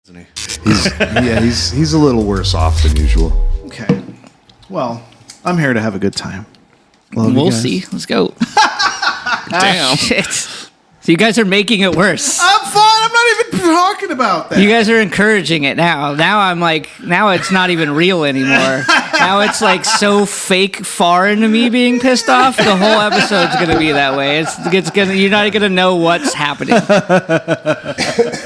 Isn't he? He's a little worse off than usual. Okay. Well, I'm here to have a good time. We'll see. Let's go. Damn. Shit. So you guys are making it worse. I'm fine. I'm not even talking about that. You guys are encouraging it now. Now it's not even real anymore. Now it's like so fake foreign to me being pissed off. The whole episode's gonna be that way. You're not gonna know what's happening.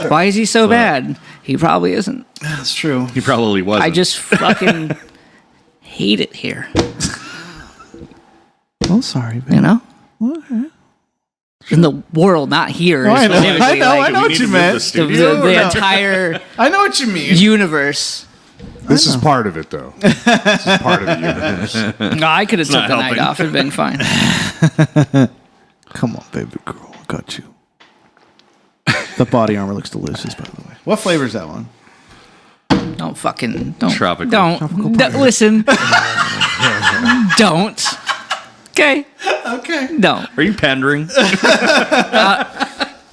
Why is he so bad? He probably isn't. That's true. He probably wasn't. I just fucking hate it here. Oh, sorry, babe. You know? Okay. In the world, not here. I know. specifically, I know We what need you to move meant. the studio. The No. entire I know what you mean. universe. This is part of it, though. This is part of the universe. No, I could have took not the night helping. off and been fine. Come on, baby girl. I got you. The body armor looks delicious, by the way. What flavor is that one? Don't. Tropical. Don't. Listen. Don't. Okay. Okay. Don't. Are you pandering?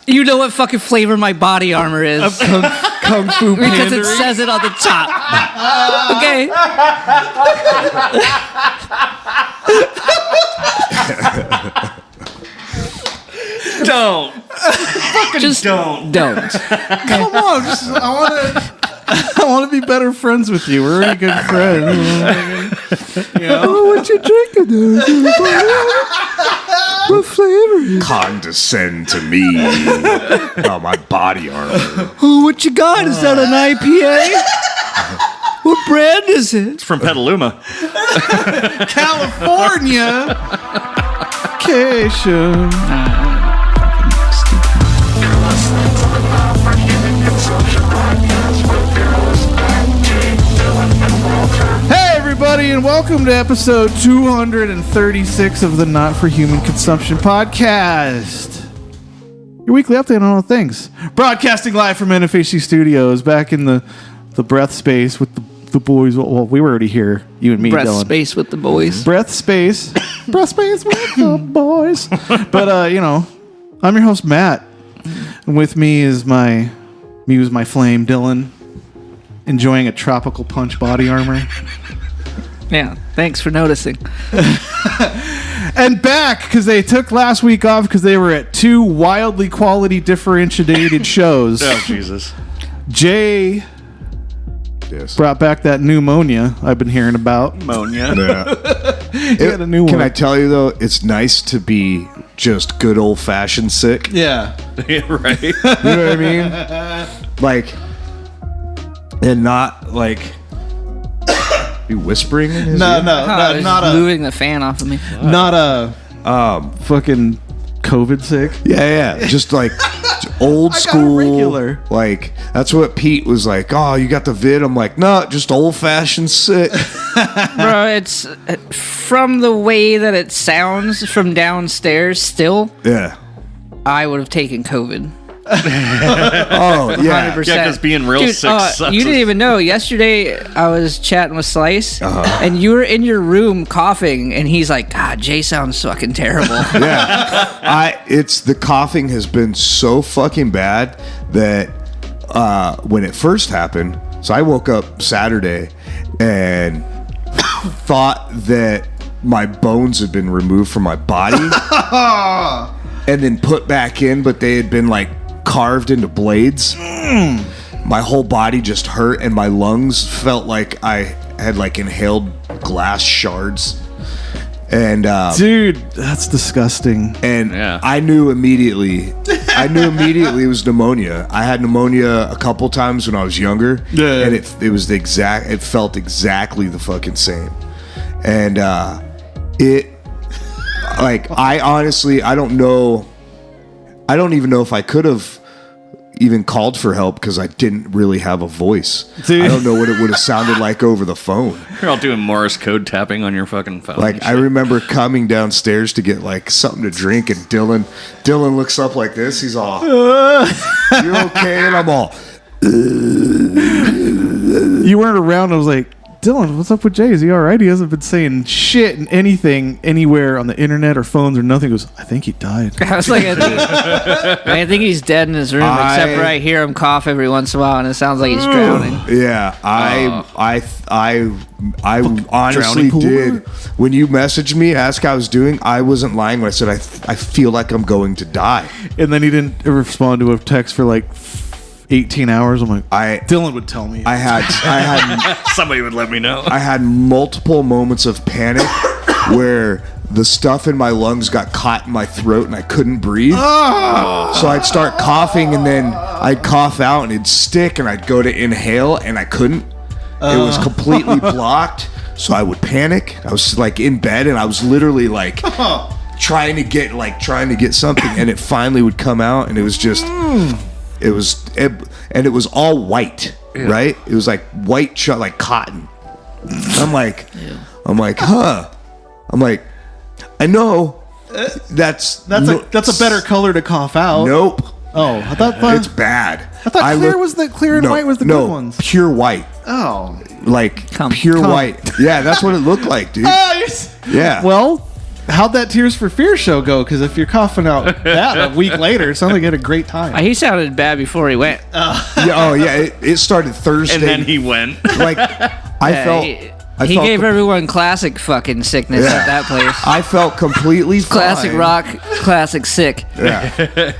You know what fucking flavor my body armor is. Kung Fu Because it says it on the top. Okay. Don't. Just Don't. don't. Come on. I want to be better friends with you. We're already good friends. You know? Oh, what you drinking there? What flavor is it? Condescend to me. Oh, my body armor. Oh, what you got? Is that an IPA? What brand is it? It's from Petaluma. California. Cation. Hey everybody, and welcome to episode 236 of the Not for Human Consumption podcast. Your weekly update on all things. Broadcasting live from NFHC Studios, back in the breath space with the boys. Well, we were already here, you and me, Breath Dylan. space with the boys. Breath space with the boys. But I'm your host Matt, and with me is my muse, my flame, Dylan, enjoying a tropical punch body armor. Yeah, thanks for noticing. And back because they took last week off because they were at two wildly quality differentiated shows. Oh, Jesus. Jay Yes. brought back that pneumonia I've been hearing about. Ammonia. Yeah. He had a new Can one. I tell you, though, it's nice to be just good old-fashioned sick. Yeah. Yeah, right. You know what I mean? Like, and not, like, be whispering in his No, ear? not a moving the fan off of me. fucking COVID sick. Yeah. Just like old I got a school. regular. Like, that's what Pete was like. Oh, you got the vid? I'm like, no, just old-fashioned sick. Bro, it's from the way that it sounds from downstairs still, Yeah. I would have taken COVID. Oh, yeah. 100%. Yeah, 'cause being real sick sucks. You didn't even know. Yesterday, I was chatting with Slice, and you were in your room coughing, and he's like, God, Jay sounds fucking terrible. Yeah. It's the coughing has been so fucking bad that when it first happened, so I woke up Saturday and thought that my bones had been removed from my body and then put back in, but they had been like carved into blades. My whole body just hurt and my lungs felt like I had like inhaled glass shards. And Dude, that's disgusting. and Yeah. I knew immediately it was pneumonia. I had pneumonia a couple times when I was younger. Yeah. And it felt exactly the fucking same. And I honestly, I don't even know if I could have even called for help because I didn't really have a voice. Dude. I don't know what it would have sounded like over the phone. You're all doing Morse code tapping on your fucking phone. Like, I remember coming downstairs to get like something to drink, and Dylan looks up like this. He's all, "You're okay," and I'm all, You weren't around. I was like, Dylan, what's up with Jay? Is he all right? He hasn't been saying shit and anything anywhere on the internet or phones or nothing. He goes, I think he died. I was like, I think he's dead in his room, except for I hear him cough every once in a while, and it sounds like he's drowning. Yeah, I honestly Drowning pool? did. When you messaged me, asked how I was doing, I wasn't lying when I said I feel like I'm going to die. And then he didn't respond to a text for like 18 hours. I'm like, Dylan would tell me. I had Somebody would let me know. I had multiple moments of panic where the stuff in my lungs got caught in my throat and I couldn't breathe. So I'd start coughing and then I'd cough out and it'd stick and I'd go to inhale and I couldn't. It was completely blocked. So I would panic. I was like in bed and I was literally like trying to get something, and it finally would come out, and it was just it was all white, right? It was like white like cotton. I'm like, I know that's a better color to cough out. Nope. Oh, I thought It's bad. I thought clear and white was the good ones. Pure white. Oh, Like pure white. Yeah, that's what it looked like, dude. Yeah. Well, how'd that Tears for Fears show go? Because if you're coughing out that a week later, it sounds like you had a great time. He sounded bad before he went. It started Thursday. And then he went. Like I felt. He gave everyone classic fucking sickness at that place. I felt completely Classic fine. rock, classic sick. Yeah.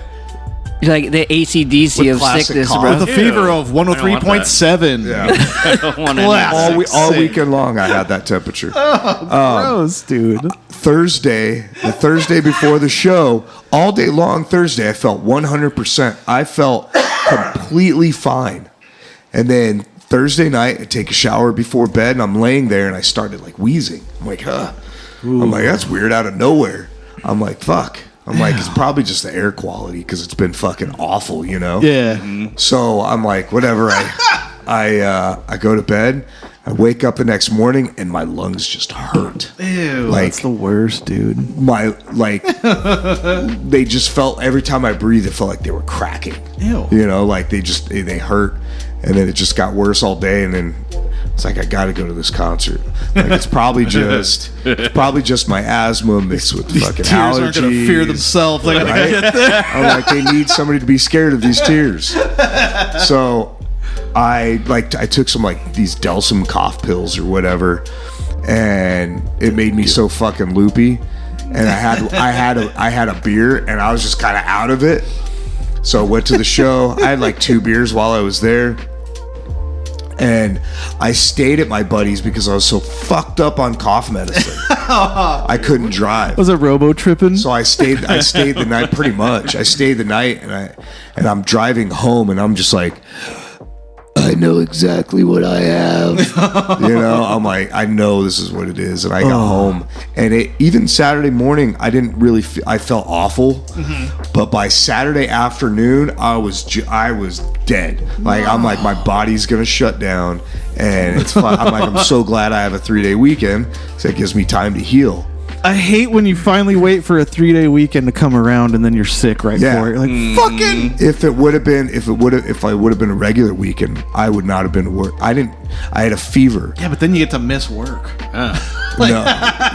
You're like the AC/DC With of classic sickness, cough. bro. With a fever of 103.7. Yeah. I don't want any- all weekend long, I had that temperature. Gross, dude. The Thursday before the show, all day long Thursday, I felt 100%. I felt completely fine. And then Thursday night, I take a shower before bed, and I'm laying there, and I started like wheezing. I'm like, I'm like, that's weird out of nowhere. I'm like, fuck. I'm like, it's probably just the air quality because it's been fucking awful, you know? Yeah. So I'm like, whatever. I go to bed. I wake up the next morning and my lungs just hurt. Ew. Like, That's the worst, dude. They just felt every time I breathed, it felt like they were cracking. Ew. You know, like they hurt, and then it just got worse all day, and then it's like I got to go to this concert. Like it's probably just my asthma mixed with fucking Tears allergies. aren't gonna fear themselves. Like, I'm like, they need somebody to be scared of these tears. So I took some like these Delsum cough pills or whatever, and it made me so fucking loopy. And I had a beer, and I was just kind of out of it. So I went to the show. I had like 2 beers while I was there. And I stayed at my buddy's because I was so fucked up on cough medicine. I couldn't drive. was it robo tripping? So I stayed the night pretty much. I stayed the night, and I'm driving home, and I'm just like, I know exactly what I have. You know, I'm like, I know this is what it is. And I got home, and even Saturday morning, I didn't really I felt awful. Mm-hmm. But by Saturday afternoon, I was dead. Like, I'm like, my body's going to shut down, and it's fun. I'm so glad I have a 3-day weekend, so it gives me time to heal. I hate when you finally wait for a 3-day weekend to come around and then you're sick right before. You're like, fucking. If I would have been a regular weekend, I would not have been to work. I had a fever. Yeah, but then you get to miss work. No.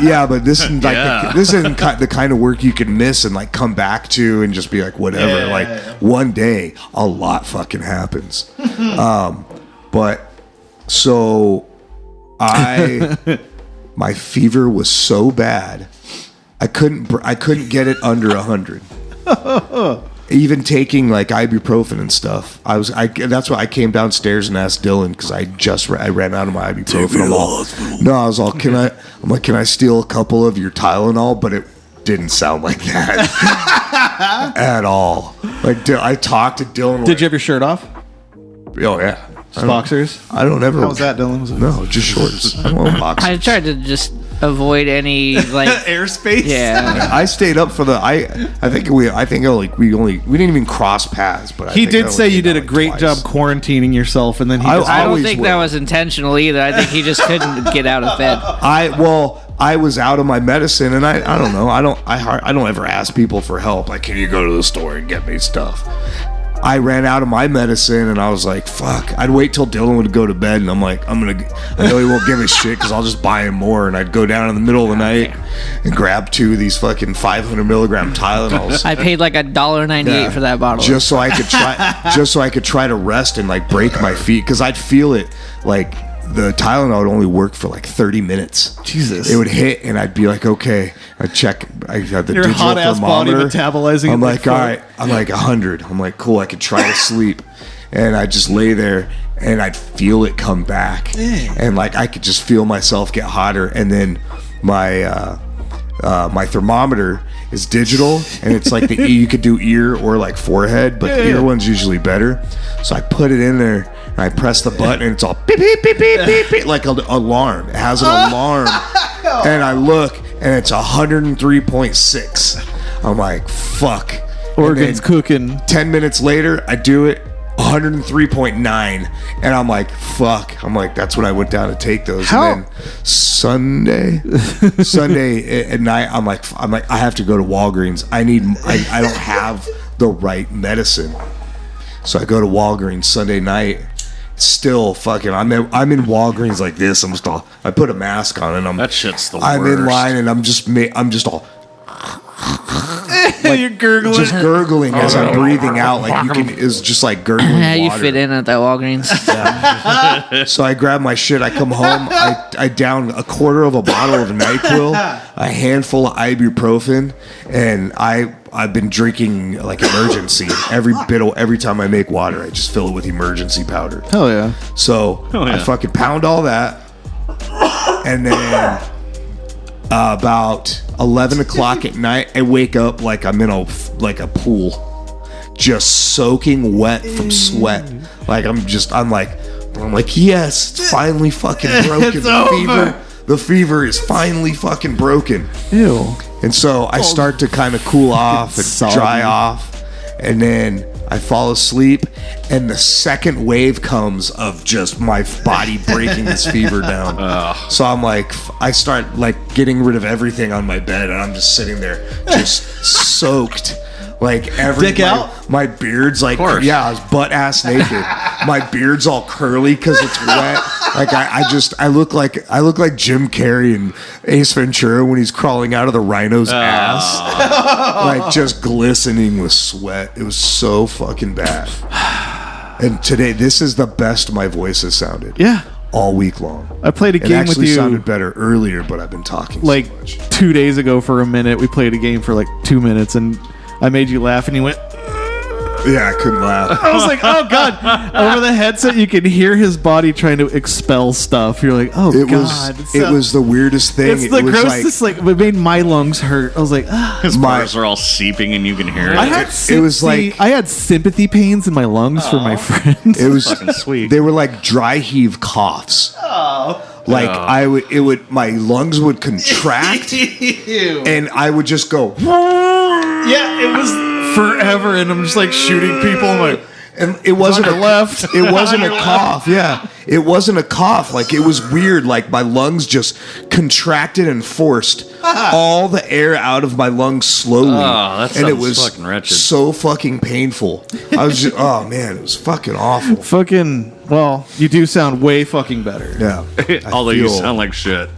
Yeah, but this isn't like this isn't the kind of work you can miss and like come back to and just be like whatever. One day, a lot fucking happens. But so my fever was so bad, I couldn't get it under 100. Even taking like ibuprofen and stuff, that's why I came downstairs and asked Dylan because I ran out of my ibuprofen. I'm like, can I steal a couple of your Tylenol? But it didn't sound like that at all. Like I talked to Dylan. Did you have your shirt off? Oh yeah. Boxers? I don't ever. How was that, Dylan? No, just shorts. I don't want boxers. I tried to just avoid any like airspace. Yeah. I stayed up for the. I think we didn't even cross paths. But he did say you did a great job quarantining yourself, and then he. I don't think that was intentional either. I think he just couldn't get out of bed. I was out of my medicine, and I don't know. I don't ever ask people for help. Like, can you go to the store and get me stuff? I ran out of my medicine, and I was like, fuck. I'd wait till Dylan would go to bed, and I'm like, I know he won't give a shit because I'll just buy him more. And I'd go down in the middle of the night and grab 2 of these fucking 500 milligram Tylenols. I paid like $1.98 for that bottle. Just so I could try to rest and like break my feet, because I'd feel it like the Tylenol would only work for like 30 minutes. Jesus. It would hit, and I'd be like, okay. I'd check. I had the Your digital hot-ass body thermometer. metabolizing I'm it like, like all right. I'm like 100. I'm like, cool. I could try to sleep. And I'd just lay there, and I'd feel it come back. And like I could just feel myself get hotter. And then my thermometer is digital, and it's like you could do ear or like forehead, but ear one's usually better. So I put it in there, and I press the button, and it's all beep beep beep beep beep, beep like an alarm. It has an alarm, and I look, and it's 103.6. I'm like, fuck. Organs cooking. 10 minutes later, I do it. 103.9, and I'm like, fuck. I'm like, that's when I went down to take those. How? And then Sunday at night, I'm like, I have to go to Walgreens. I don't have the right medicine, so I go to Walgreens Sunday night. Still fucking, I'm in Walgreens like this. I put a mask on, and That shit's the I'm worst. in line, and I'm just all. You're gurgling. Just gurgling as I'm breathing out, like you can. It's just like gurgling How you water. fit in at that Walgreens? So I grab my shit. I come home. I down a quarter of a bottle of NyQuil, a handful of ibuprofen, and I've been drinking like emergency every time I make water. I just fill it with emergency powder. Hell yeah. So yeah. I fucking pound all that, and then about 11 o'clock at night, I wake up like I'm in a pool, just soaking wet from sweat. Like I'm like, yes, it's finally fucking broken. The fever is finally fucking broken. Ew. And so I start to kind of cool off and Soggy. dry off, and then I fall asleep, and the second wave comes of just my body breaking this fever down. So I'm like, I start like getting rid of everything on my bed, and I'm just sitting there, just soaked. Like Dick out? My beard's like, course. yeah, I was butt ass naked. My beard's all curly because it's wet. Like I look like Jim Carrey in Ace Ventura when he's crawling out of the rhino's ass, like just glistening with sweat. It was so fucking bad. And today, this is the best my voice has sounded. Yeah. All week long. I played a game with actually you sounded better earlier, but I've been talking like so much. 2 days ago for a minute. We played a game for like 2 minutes, and I made you laugh, and you went. Yeah, I couldn't laugh. I was like, oh god! Over the headset, you can hear his body trying to expel stuff. You're like, oh god! It was the weirdest thing. It's the was grossest. Like, it made my lungs hurt. I was like, ah. His bars are all seeping, and you can hear it. I had it was like- I had sympathy pains in my lungs for my friend. It was Fucking sweet. They were like dry heave coughs. Like my lungs would contract, and I would just go. Yeah, it was forever, and I'm just like shooting people. I'm like, And it wasn't on your left. It wasn't a cough. Yeah, it wasn't a cough. Like it was weird. Like my lungs just contracted and forced all the air out of my lungs slowly. Oh, that and it sounds was fucking wretched. so fucking painful. I was just, oh man, it was fucking awful. fucking. Well, you do sound way fucking better. Yeah, Although you sound like shit.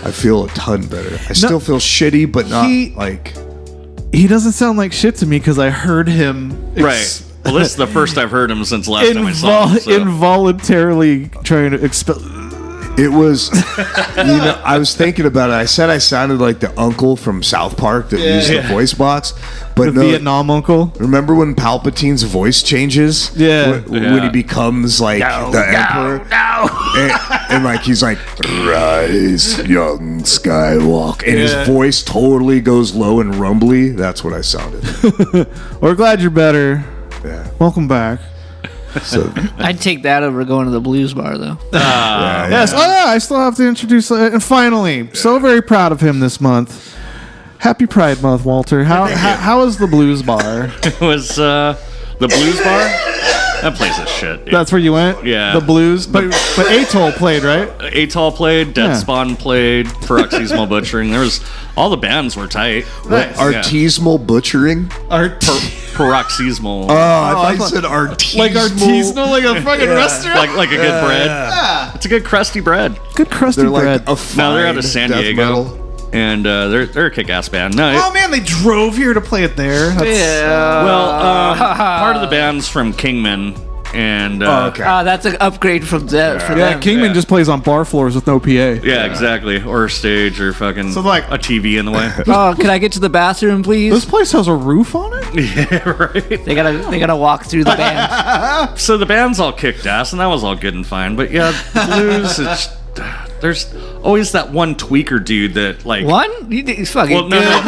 I feel a ton better. I still feel shitty, but not like. He doesn't sound like shit to me because I heard him. Right. Well, this is the first I've heard him since last time I saw him. So. Involuntarily trying to expel. It was, I was thinking about it. I said I sounded like the uncle from South Park that used the voice box, but The no. Vietnam uncle. Remember when Palpatine's voice changes? Yeah. When he becomes like the Emperor? And like he's like, "Rise, young Skywalker," and his voice totally goes low and rumbly. That's what I sounded. We're glad you're better. Yeah. Welcome back. So I'd take that over going to the blues bar, though. Yes. Oh yeah. I still have to introduce. And finally, so very proud of him this month. Happy Pride Month, Walter. How is the blues bar? It was the Blues Bar. That place is shit. Dude. That's where you went. Yeah. The blues, but Atoll played, right? Atoll played, Dead Yeah. Spawn played, Paroxysmal Butchering. There was all the bands were tight. artisanal butchering. paroxysmal. Oh, I thought you said artisanal. Like artisanal, like a fucking restaurant. like a good bread. Yeah. It's a good crusty bread. Good crusty They're bread. like a No, they're out of fine San death Diego, metal. and they're a kick-ass band. No, Oh man, they drove here to play it there. part of the band's from Kingman, and Okay. That's an upgrade from that. For Yeah, them. Kingman just plays on bar floors with no PA. yeah, exactly, or a stage, or fucking So, like- a TV in the way. Oh, can I get to the bathroom, please? This place has a roof on it? Yeah, right. They gotta walk through the band. So the band's all kicked ass, and that was all good and fine. But yeah, the blues, there's always that one tweaker dude that like. One? He's fucking Well, no, good.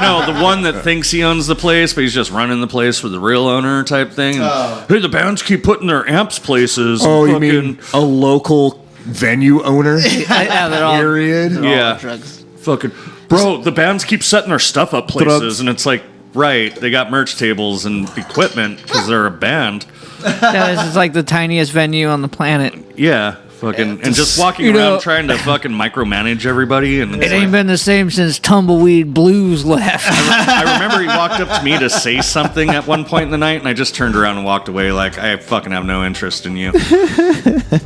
no, the one that thinks he owns the place, but he's just running the place for the real owner type thing. And, hey, the bands keep putting their amps places. Oh, you fucking- mean a local venue owner? Yeah, they're all, Period. they're all Yeah. on drugs. fucking bro? The bands keep setting their stuff up places, and it's like, right, they got merch tables and equipment because they're a band. Yeah, this is like the tiniest venue on the planet. Yeah. Fucking and just walking You around know- trying to fucking micromanage everybody, and it's It ain't like- been the same since Tumbleweed Blues left. I remember he walked up to me to say something at one point in the night, and I just turned around and walked away like I fucking have no interest in you.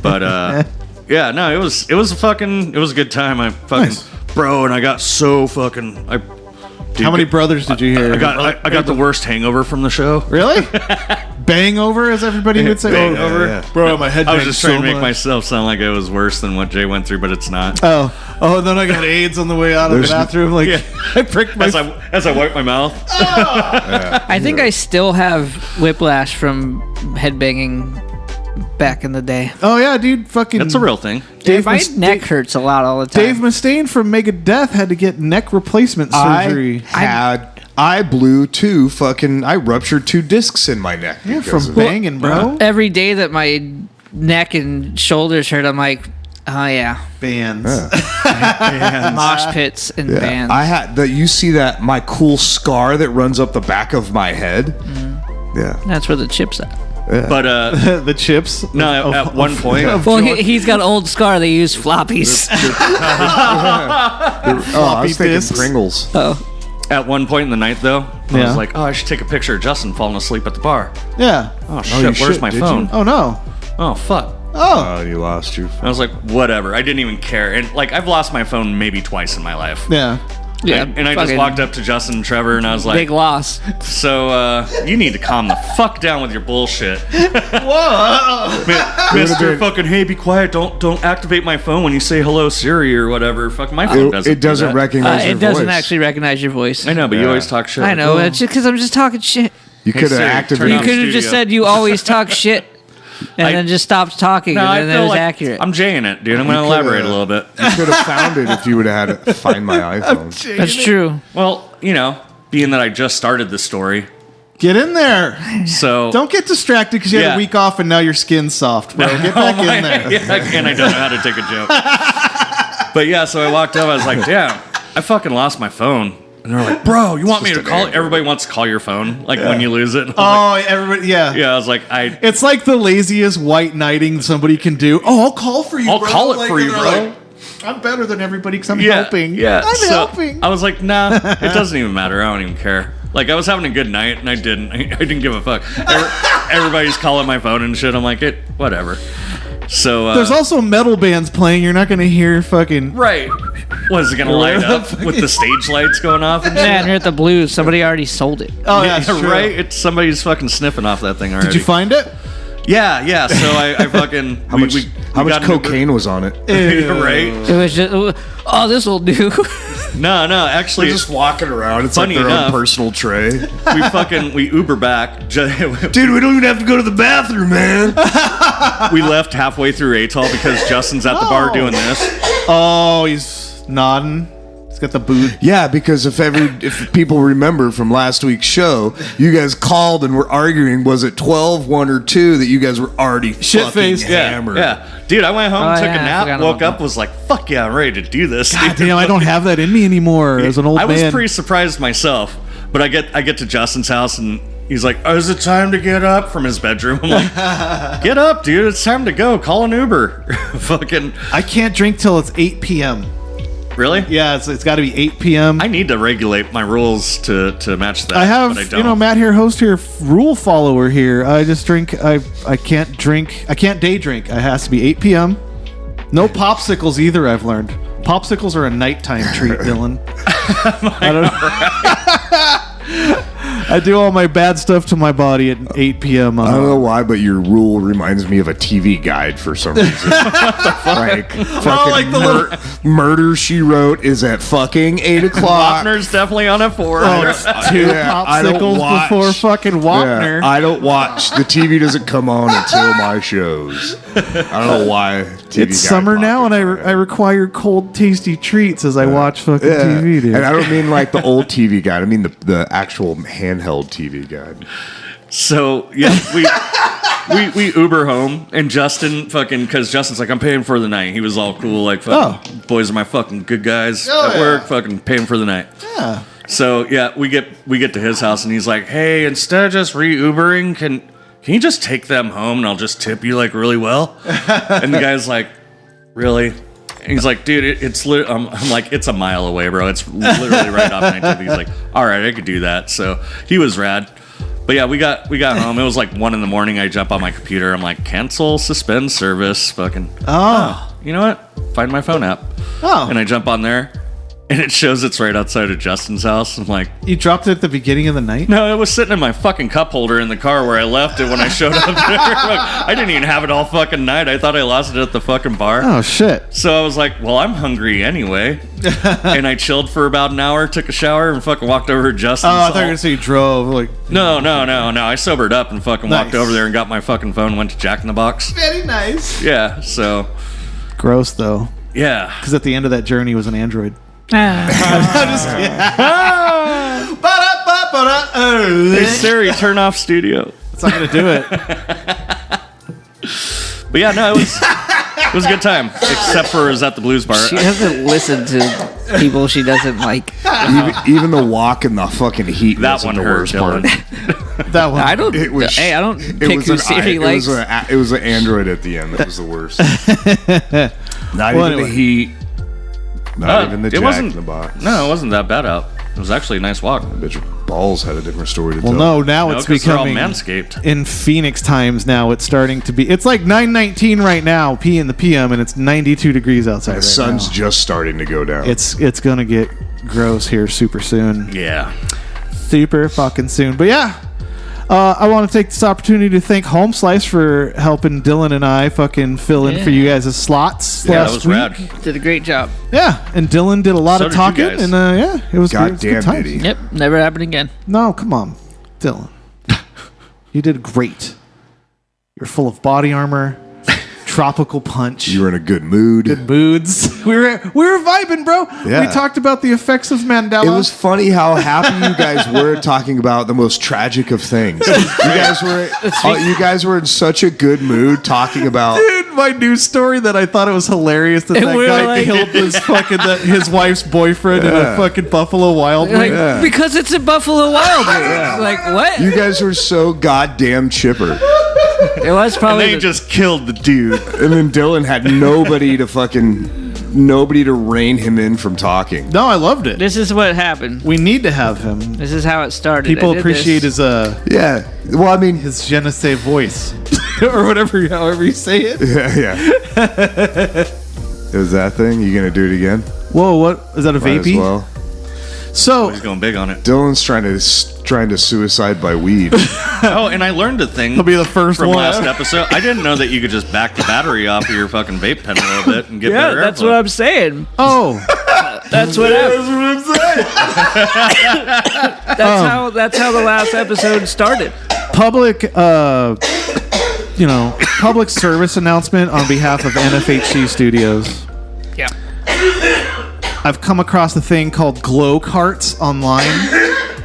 But yeah, no, it was a good time. I fucking bro, and I got so fucking dude, How many brothers did you hear? I got the worst hangover from the show. Really? Bang over, as everybody would say. Bang over. Yeah. Bro, my head I was bangs just trying so to make much. myself sound like it was worse than what Jay went through, but it's not. Oh, and then I got AIDS on the way out of the bathroom. Like, Yeah. I pricked my... As I wipe my mouth. I think I still have whiplash from headbanging back in the day. Oh, yeah, dude. Fucking... That's a real thing. Dave, My Mus- neck hurts a lot all the time. Dave Mustaine from Megadeth had to get neck replacement surgery. I blew I ruptured 2 discs in my neck. Yeah, because from of it. banging, bro. Every day that my neck and shoulders hurt, I'm like, oh yeah, Bands. mosh pits and Yeah. bands. I had that. You see that my cool scar that runs up the back of my head? Yeah. That's where the chip's at. But The chips. no, at one point, Well, he's got an old scar. They use floppies. I was thinking discs. Pringles. at one point in the night though, I Yeah. was like, oh, I should take a picture of Justin falling asleep at the bar. Yeah. Oh you shit, where's should, my did phone? you? Oh, no. Oh fuck. Oh. Oh, you lost your. I was like, whatever. I didn't even care. And like, I've lost my phone maybe twice in my life. Yeah. Yeah, And I just fucking walked up to Justin and Trevor and I was like, Big loss. so you need to calm the fuck down with your bullshit. Whoa, Mr. Fucking hey, be quiet. Don't activate my phone when you say hello Siri or whatever. Fuck my phone doesn't. It doesn't do that. recognize your It doesn't voice. actually recognize your voice. I know, but you Yeah. always talk shit. I know. It's just because I'm just talking shit. You could have Siri, turn activated. You on could have just studio. said you always talk shit, and then just stopped talking, No, I and then feel it was like accurate. I'm Jaying it, dude. I'm going to You coulda- elaborate a little bit. You could have found it if you would have had to find my iPhone. That's true. Well, you know, being that I just started the story, Get in there. so Don't get distracted because you had Yeah. a week off and now your skin's soft, bro. Get back in there. Yeah, and I don't know how to take a joke. But yeah, so I walked up. I was like, damn, I fucking lost my phone. And they're like, bro, you want me to just an call? Android. Everybody wants to call your phone, like when you lose it. Oh, everybody, yeah. Yeah, I was like, It's like the laziest white knighting somebody can do. Oh, I'll call for you, I'll bro. call it Like, for you, and they're bro. like, I'm better than everybody because I'm yeah, helping. Yeah, I'm so helping. I was like, nah, it doesn't even matter. I don't even care. Like I was having a good night, and I didn't. I didn't give a fuck. Everybody's calling my phone and shit. I'm like, whatever. So There's also metal bands playing. You're not going to hear fucking... right. Was it gonna light up with the stage lights going off and shit? Man, you're at the Blues. Somebody already sold it. Oh, yeah, it's true. right. It's somebody's fucking sniffing off that thing already. Did you find it? Yeah. So I fucking How much got an Uber. cocaine was on it? right? It was just, oh, this will do. No. Actually, They're just walking around. It's Funny like their enough. own personal tray. we Uber back. Dude, we don't even have to go to the bathroom, man. We left halfway through Atoll because Justin's at the bar doing this. Oh, he's nodding. He's got the boot. Yeah, because if people remember from last week's show, you guys called and were arguing. Was it 12, 1, or 2 that you guys were already Shit-faced. fucking hammered? Yeah. Dude, I went home, Oh, took yeah, a I nap, forgot woke about up, was like, fuck yeah, I'm ready to do this. God damn, I don't have that in me anymore as an old I was man. pretty surprised myself, but I get to Justin's house and he's like, oh, is it time to get up from his bedroom? I'm like, get up, dude. It's time to go. Call an Uber. Fucking. I can't drink till it's 8 p.m. Really? Yeah, it's got to be 8 p.m. I need to regulate my rules to match that. I have, but I don't. Matt here, host here, rule follower here. I just drink. I can't drink. I can't day drink. It has to be 8 p.m. No popsicles either. I've learned popsicles are a nighttime treat, Dylan. I don't. I do all my bad stuff to my body at 8 p.m. I don't know why, but your rule reminds me of a TV guide for some reason. Like, fucking like the Murder, She Wrote is at fucking 8 o'clock. Wapner's definitely on at 4. Oh, it's two I don't popsicles watch- before fucking Wapner. I don't watch. The TV doesn't come on until my shows. I don't know why. TV It's guide summer popped now, and in I my head. require cold, tasty treats as I watch fucking TV, dude. And I don't mean like the old TV guide. I mean the actual handheld TV guide. So yeah, we Uber home, and Justin because Justin's like, I'm paying for the night. He was all cool, like, fucking, boys are my fucking good guys at work, fucking paying for the night. Yeah. So yeah, we get to his house, and he's like, hey, instead of just re-Ubering, can you just take them home, and I'll just tip you like really well? And the guy's like, really? And he's like, dude, I'm like, it's a mile away, bro. It's literally right off 19th. He's like, all right, I could do that. So he was rad. But yeah, we got home. It was like 1 a.m. I jump on my computer. I'm like, cancel, suspend service. Fucking. Oh, you know what? Find my phone app. Oh. And I jump on there, and it shows it's right outside of Justin's house. I'm like, You dropped it at the beginning of the night? no, it was sitting in my fucking cup holder in the car where I left it when I showed up there. I didn't even have it all fucking night. I thought I lost it at the fucking bar. Oh, shit. So I was like, well, I'm hungry anyway. And I chilled for about an hour, took a shower, and fucking walked over to Justin's. Oh, I thought you were going to say you drove. Like, No. I sobered up and fucking walked Nice. over there and got my fucking phone and went to Jack in the Box. very nice. Yeah, so, Gross, though. yeah. Because at the end of that journey was an android. Hey, Siri, turn off studio. That's not going to do it. But yeah, no, it was a good time. Except for it was at the blues bar. She doesn't listen to people she doesn't like. Even the walk in the fucking heat. That wasn't one the hurt, worst part. Dylan. That one. I don't. It was- Hey, I don't It pick was who an Siri likes. it was an Android at the end. That was the worst. Not Well, even anyway. the heat. Not even the It Jack wasn't. in the Box. No, it wasn't that bad out. It was actually a nice walk. Bitch, balls had a different story to Well, tell. no, now No, it's 'cause they're all becoming manscaped. in Phoenix times now. It's starting to be. It's like 9:19 right now, P in the PM, and it's 92 degrees outside. The right sun's now. just starting to go down. It's gonna get gross here super soon. Yeah. Super fucking soon. But yeah, I want to take this opportunity to thank Home Slice for helping Dylan and I fucking fill in for you guys' slots Yeah, that last was week. rad. Did a great job. Yeah, and Dylan did a lot So of did you talking, guys. and yeah, it was good. It was good Goddamn times. did he. Yep, never happened again. No, come on, Dylan. You did great. You're full of body armor, tropical punch. You were in a good mood. good moods. We were vibing, bro. Yeah. We talked about the effects of Mandela. It was funny how happy you guys were talking about the most tragic of things. You guys were in such a good mood talking about. Dude, my news story that I thought it was hilarious that And that we were guy like- killed his wife's boyfriend in a Yeah. fucking Buffalo Wild Like, Wing. because it's a Buffalo Wild Wing. Like, what? You guys were so goddamn chipper. It was And probably. they just killed the dude. And then Dylan had nobody to rein him in from talking. No, I loved it. This is what happened. We need to have him. This is how it started. People I did appreciate this. Yeah. Well, I mean, his je ne sais voice or whatever, however you say it. yeah. Is that thing? You gonna do it again? Whoa, what is that? A Might as vapey? well. So He's going big on it. Dylan's trying to suicide by weed. Oh, and I learned a thing he'll be the first from one. last episode. I didn't know that you could just back the battery off of your fucking vape pen a little bit and get Yeah, better that's airflow. what I'm saying. Oh, That's what happened. That's how the last episode started. public public service announcement on behalf of NFHC Studios. Yeah. I've come across a thing called glow carts online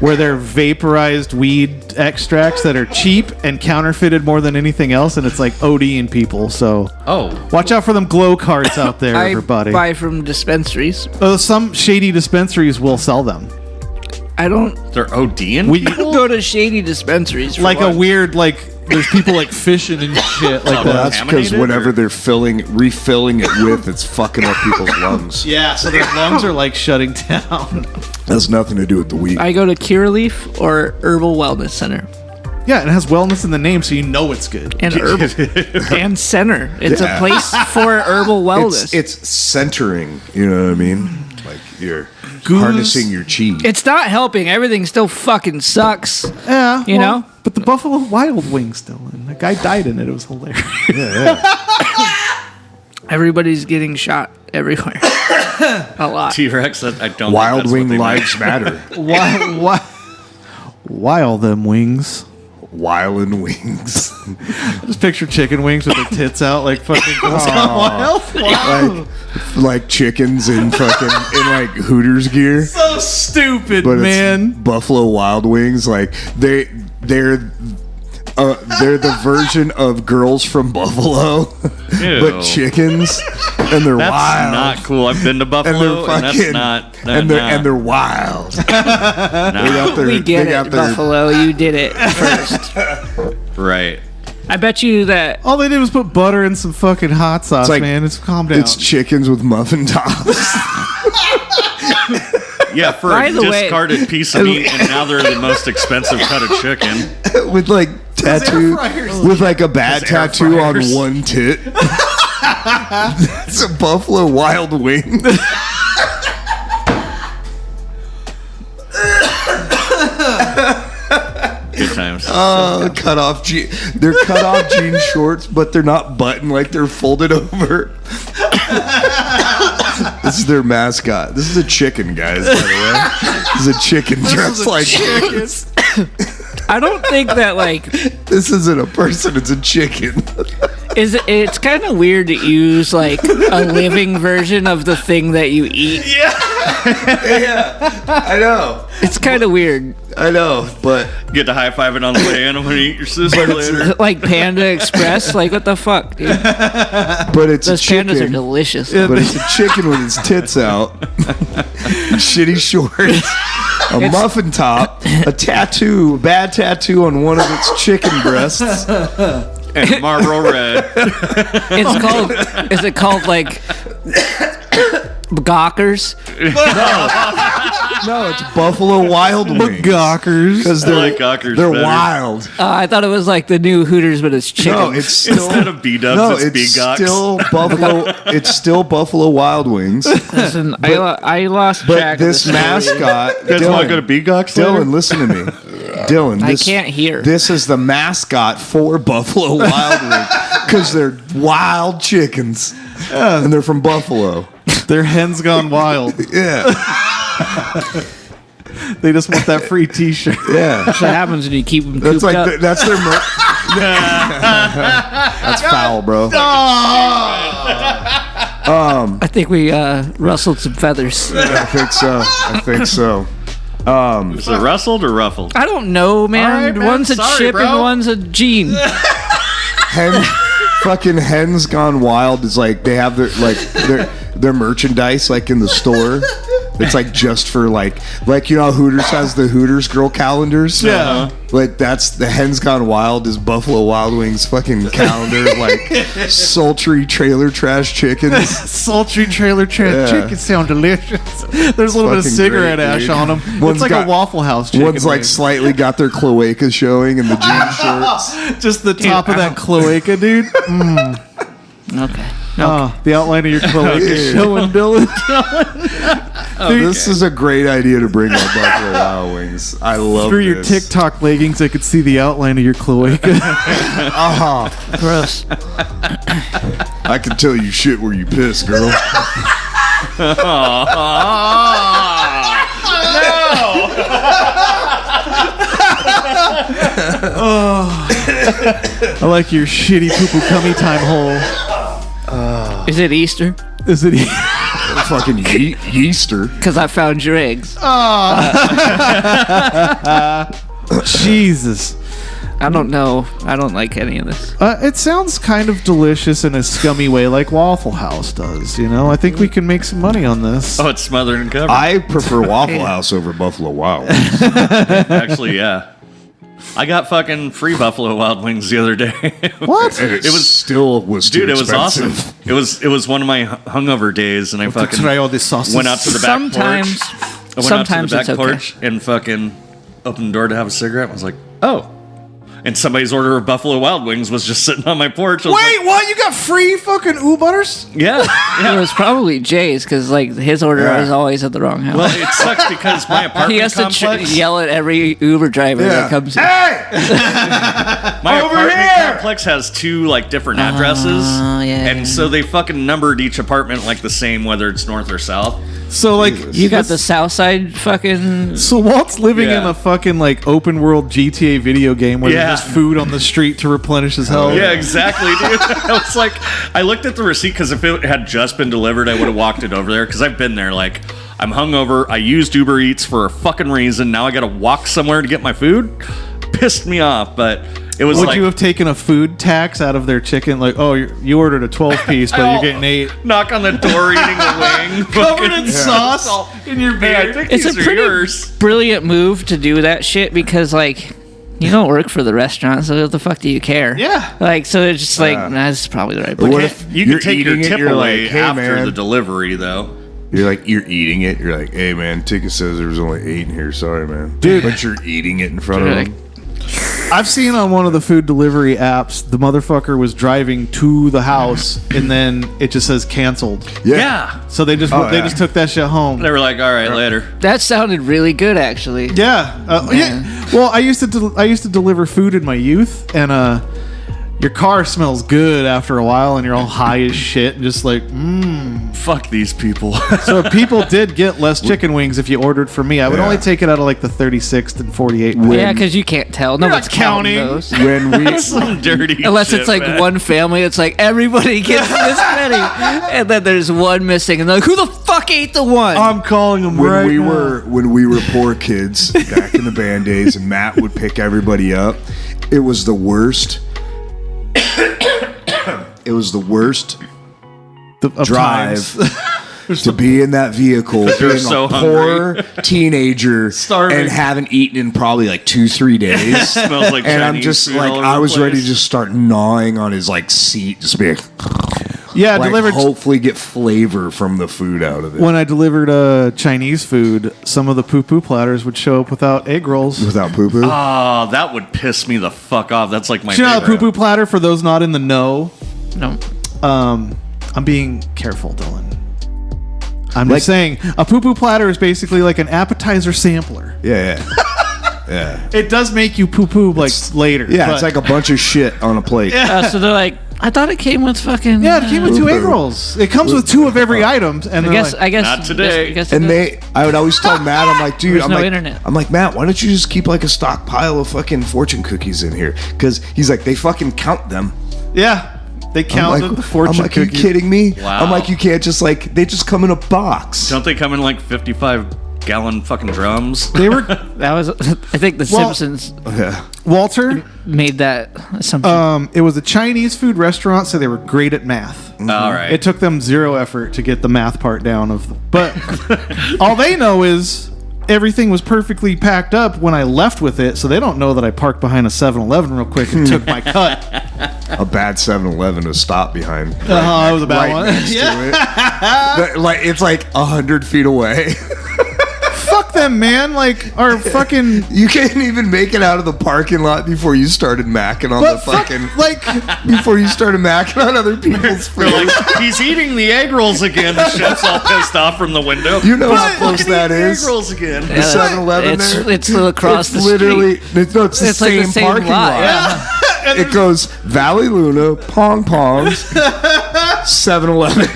where they're vaporized weed extracts that are cheap and counterfeited more than anything else, and it's like ODing people. So Oh, watch out for them glow carts out there, I everybody. buy from dispensaries. Some shady dispensaries will sell them. I don't they're ODing? We go to shady dispensaries. For like what? a weird there's people like fishing and shit like that. That's because Contaminated, whenever or- they're refilling it with, it's fucking up people's lungs. Yeah, so their lungs are like shutting down. Has nothing to do with the weed. I go to Cureleaf or Herbal Wellness Center. Yeah, it has wellness in the name, so you know it's good. And herbal and center. It's Yeah. a place for herbal wellness. It's centering. You know what I mean? Like you're Goose. harnessing your chi. It's not helping. Everything still fucking sucks. Yeah, You know? But the Buffalo Wild Wing's still in. The guy died in it. It was hilarious. Everybody's getting shot everywhere. A lot. T-Rex. I don't. Wild think Wing that's what they lives matter. Why them wings? Wildin' wings. Just picture chicken wings with their tits out like fucking Girls Gone Wild. Wow. like chickens in fucking in like Hooters gear. So stupid, But man. it's Buffalo Wild Wings. Like they're the version of Girls from Buffalo, Ew. but chickens, and they're That's wild. not cool. I've been to and Buffalo, they're and, fucking, that's not. and they're wild. They got their- We get they got it, their- Buffalo. You did it first. right. I bet you that. All they did was put butter and some fucking hot sauce, like- man. It's calm down. It's chickens with muffin tops. Yeah, for By a the way- discarded piece of meat, and now they're the most expensive cut of chicken. with like tattoo, fryers. with like a bad Those air tattoo on fryers. one tit. It's a Buffalo Wild Wing. Good times. Cut off they're cut off jean shorts, but they're not buttoned, like they're folded over. This is their mascot. This is a chicken, guys, by the way. This is a chicken dressed like I don't think that like this isn't a person, it's a chicken. it's kind of weird to use like a living version of the thing that you eat. I know. It's kind of weird. I know, but Get to high five it on the way in. I'm gonna eat your sister later. Like Panda Express. Like what the fuck, dude? it's Those a chicken. pandas are delicious. But it's a chicken with its tits out, shitty shorts, a muffin top, a tattoo, a bad tattoo on one of its chicken breasts. And Marlboro Red. It's called. Is it called like Gawkers? No, it's Buffalo Wild Wings. Gawkers. Because I they're, like Gawkers they're better. wild. I thought it was like the new Hooters, but it's chicken. No, it's still Instead of B-dubs, no, it's B-Gox. still Buffalo. It's still Buffalo Wild Wings. Listen, I lost But track. this of the story. mascot, You guys want to go to B-Gox later? Dylan, listen to me. Dylan, I this, can't hear. This is the mascot for Buffalo Wild Wings because they're wild chickens and they're from Buffalo. Their hen's gone wild. Yeah, They just want that free T-shirt. yeah. That's what happens when you keep them That's cooped like up. that's their. That's foul, bro. I think we rustled some feathers. I think so. I think so. Is it rustled or ruffled? I don't know, man. All right, man. One's a Sorry, chip bro. and one's a gene. Fucking Hens Gone Wild is like they have their merchandise like in the store. It's like just for like you know how Hooters has the Hooters girl calendars. Yeah. Like that's the Hens Gone Wild is Buffalo Wild Wings fucking calendar like sultry trailer trash chickens. Sultry trailer Yeah. chickens sound delicious. There's a little bit of Fucking cigarette great, ash dude. on them. One's It's like got- a Waffle House chicken. One's like wing. slightly got their cloaca showing in the jean shorts. just the top of that cloaca, dude. Okay. The outline of your cloaca showing, Dylan. This is a great idea to bring up Buffalo Wild Wings. I love Through your this. TikTok leggings, I could see the outline of your cloaca. Gross. I can tell you shit where you piss, girl. I like your shitty poo-poo cummy time hole. Is it Easter? Is it? Fucking yeaster. Because I found your eggs. Jesus. I don't know. I don't like any of this. It sounds kind of delicious in a scummy way, like Waffle House does. You know, I think we can make some money on this. Oh, it's smothered and covered. I prefer Waffle House over Buffalo Wild Wings. Actually, yeah. I got fucking free Buffalo Wild Wings the other day. What? And it was too Dude, it was expensive. awesome. It was one of my hungover days, and I fucking Try all this sauces. went out to the back Sometimes, porch. I went sometimes out to the it's back okay. porch and fucking opened the door to have a cigarette. I was like, oh. And somebody's order of Buffalo Wild Wings was just sitting on my porch. I was Wait, what? You got free fucking Butters? like, yeah. It was probably Jay's because like his order Yeah. was always at the wrong house. Well, it sucks because my apartment he has to complex, yell at every Uber driver that comes in. my Over apartment here! complex has two like different addresses, yeah. and so they fucking numbered each apartment like the same, whether it's north or south. So like You got the South Side fucking. So Walt's living Yeah. in a fucking like open world GTA video game where Yeah. there's just food on the street to replenish his health. Yeah, exactly, dude. I was like, I looked at the receipt because if it had just been delivered, I would have walked it over there because I've been there. Like, I'm hungover. I used Uber Eats for a fucking reason. Now I got to walk somewhere to get my food. Pissed me off, but it was Would like you have taken a food tax out of their chicken? Like, oh, you ordered a 12 piece, but you're getting 8. knock on the door, eating a wing, Covered in fucking- sauce in your Hey, I beard. think It's these a are pretty yours. brilliant move to do that shit because like. You don't work for the restaurant, so what the fuck do you care? Yeah. Like, so it's just like, nah, this is probably the right place. What if You you're can take your eating it, tip you're away like, hey, after man. the delivery, though. You're eating it. You're like, hey man, ticket says there's only 8 in here. Sorry, man. Dude, but you're eating it in front of them. I've seen on one of the food delivery apps, the motherfucker was driving to the house and then it just says canceled. Yeah. So they just Oh, they yeah. just took that shit home. They were like, all right, later. That sounded really good, actually. Yeah. Yeah. Well, I used to deliver food in my youth, and your car smells good after a while, and you're all high as shit, and just like, Fuck these people. So people did get less chicken wings if you ordered from me. I would Yeah. only take it out of like the 36th and 48. Yeah, because you can't tell. No one's not counting counting. those. When we Some dirty Unless shit, it's like man. one family, it's like everybody gets this many, and then there's one missing, and they're like, who the fuck ate the one? I'm calling them right now. when we were poor kids back in the band days, and Matt would pick everybody up, it was the worst. It was the worst Of drive times. to be in that vehicle, being so a poor teenager, Starving. and haven't eaten in probably like 2-3 days. Smells like And I'm Chinese just food like, all over I the was ready to place. just start gnawing on his like seat, just be like, Yeah, like delivered. hopefully get flavor from the food out of it When I delivered Chinese food, some of the poo-poo platters would show up without egg rolls. without poo poo. Oh, that would piss me the fuck off. That's like my Do you know how a favorite. poo-poo platter, for those not in the know, No. I'm being careful, Dylan. I'm just saying, a poo-poo platter is basically like an appetizer sampler. Yeah, yeah. It does make you poo-poo like later. Yeah, but- it's like a bunch of shit on a plate. So they're like, I thought it came with fucking. Yeah, it came with 2 egg Poo-poo. rolls. It comes with 2 of every item, and I guess. like, Not today. I guess And it I would always tell Matt, I'm like, dude, There's I'm no like, internet. I'm like, Matt, why don't you just keep like a stockpile of fucking fortune cookies in here? Because he's like, they fucking count them. yeah, they I'm counted like, the fortune I'm like, are you cookies. kidding me? Wow. I'm like, you can't just like, they just come in a box. Don't they come in like 55-gallon fucking drums? They were that was. I think the Well- Simpsons Yeah. Walter. made that assumption. It was a Chinese food restaurant, so they were great at math. All right. It took them 0 effort to get the math part down of but all they know is everything was perfectly packed up when I left with it, so they don't know that I parked behind a 7-Eleven real quick and took my cut. A bad 7-Eleven to stop behind. That was a bad Right one. next to it. Like it's like 100 feet away. Fuck them, man. Like, our fucking. You can't even make it out of the parking lot before you started macking on But the fuck, fucking. like, Before you started macking on other people's food. They're like, he's eating the egg rolls again. The chef's all pissed off from the window. You know how He's close fucking that eating is. Egg rolls again. The 7-Eleven it's, there. it's across It's the literally, street. it's the It's like same the same parking lot. lot. Yeah. It goes Valley Luna, Pong Pongs, 7-Eleven.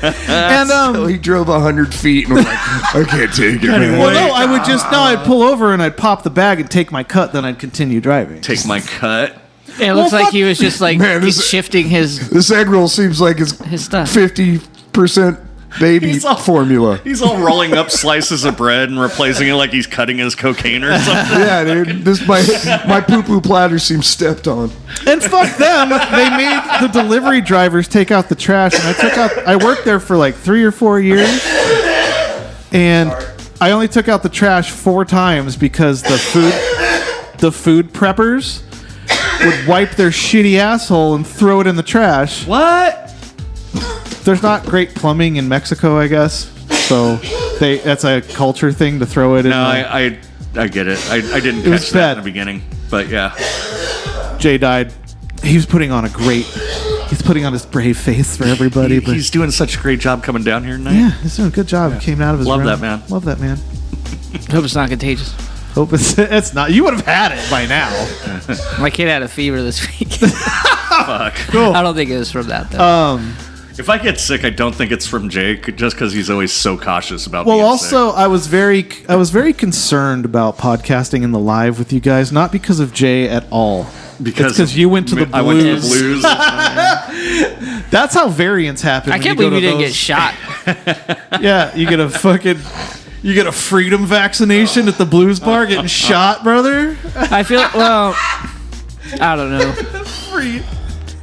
and, So he drove 100 feet and was like, I can't take it, man. well, no, I would just, no, I'd pull over and I'd pop the bag and take my cut, then I'd continue driving. Take my cut. It looks Well, like fuck- he was just like Man, this- shifting his This egg roll seems like it's stuff. 50% baby He's all- formula. He's all rolling up slices of bread and replacing it like he's cutting his cocaine or something. Yeah, dude. This my poo-poo platter seems stepped on. And fuck them. They made the delivery drivers take out the trash, and I worked there for like 3 or 4 years, and I only took out the trash 4 times because the the food preppers would wipe their shitty asshole and throw it in the trash. What? There's not great plumbing in Mexico, I guess. So that's a culture thing to throw it in. No, I get it. I didn't was catch that bad. in the beginning, but yeah. Jay died. He's putting on his brave face for everybody. But He's doing such a great job coming down here tonight. yeah, he's doing a good job. Came out of his Love room. that man. Love that man. Hope it's not contagious. Hope it's not. You would have had it by now. My kid had a fever this week. Fuck. Cool. I don't think it was from that though. If I get sick, I don't think it's from Jake, just because he's always so cautious about Well, being also, sick. I was very concerned about podcasting in the live with you guys, not because of Jay at all. Because you went to the Blues. I went to the Blues. That's how variants happen. I when can't you go believe you to didn't get those- shot. Yeah, you get a freedom vaccination at the Blues bar, getting shot, brother. I feel I don't know.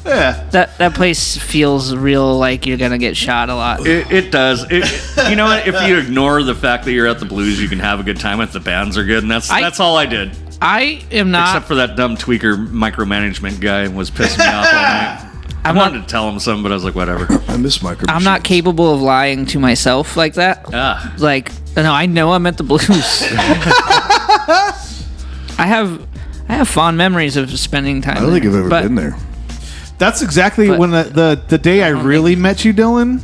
Yeah. That place feels real like you're gonna get shot a lot. It does. You know what? If you ignore the fact that you're at the Blues, you can have a good time if the bands are good, and that's all I did. I am not. Except for that dumb tweaker micromanagement guy was pissing me off all night. I wanted to tell him something, but I was like, whatever. I miss micro. I'm not capable of lying to myself like that. Ah. Like, no, I know I'm at the Blues. I have fond memories of spending time. I don't think I've ever but been there. That's exactly But- when the day I really met you, Dylan,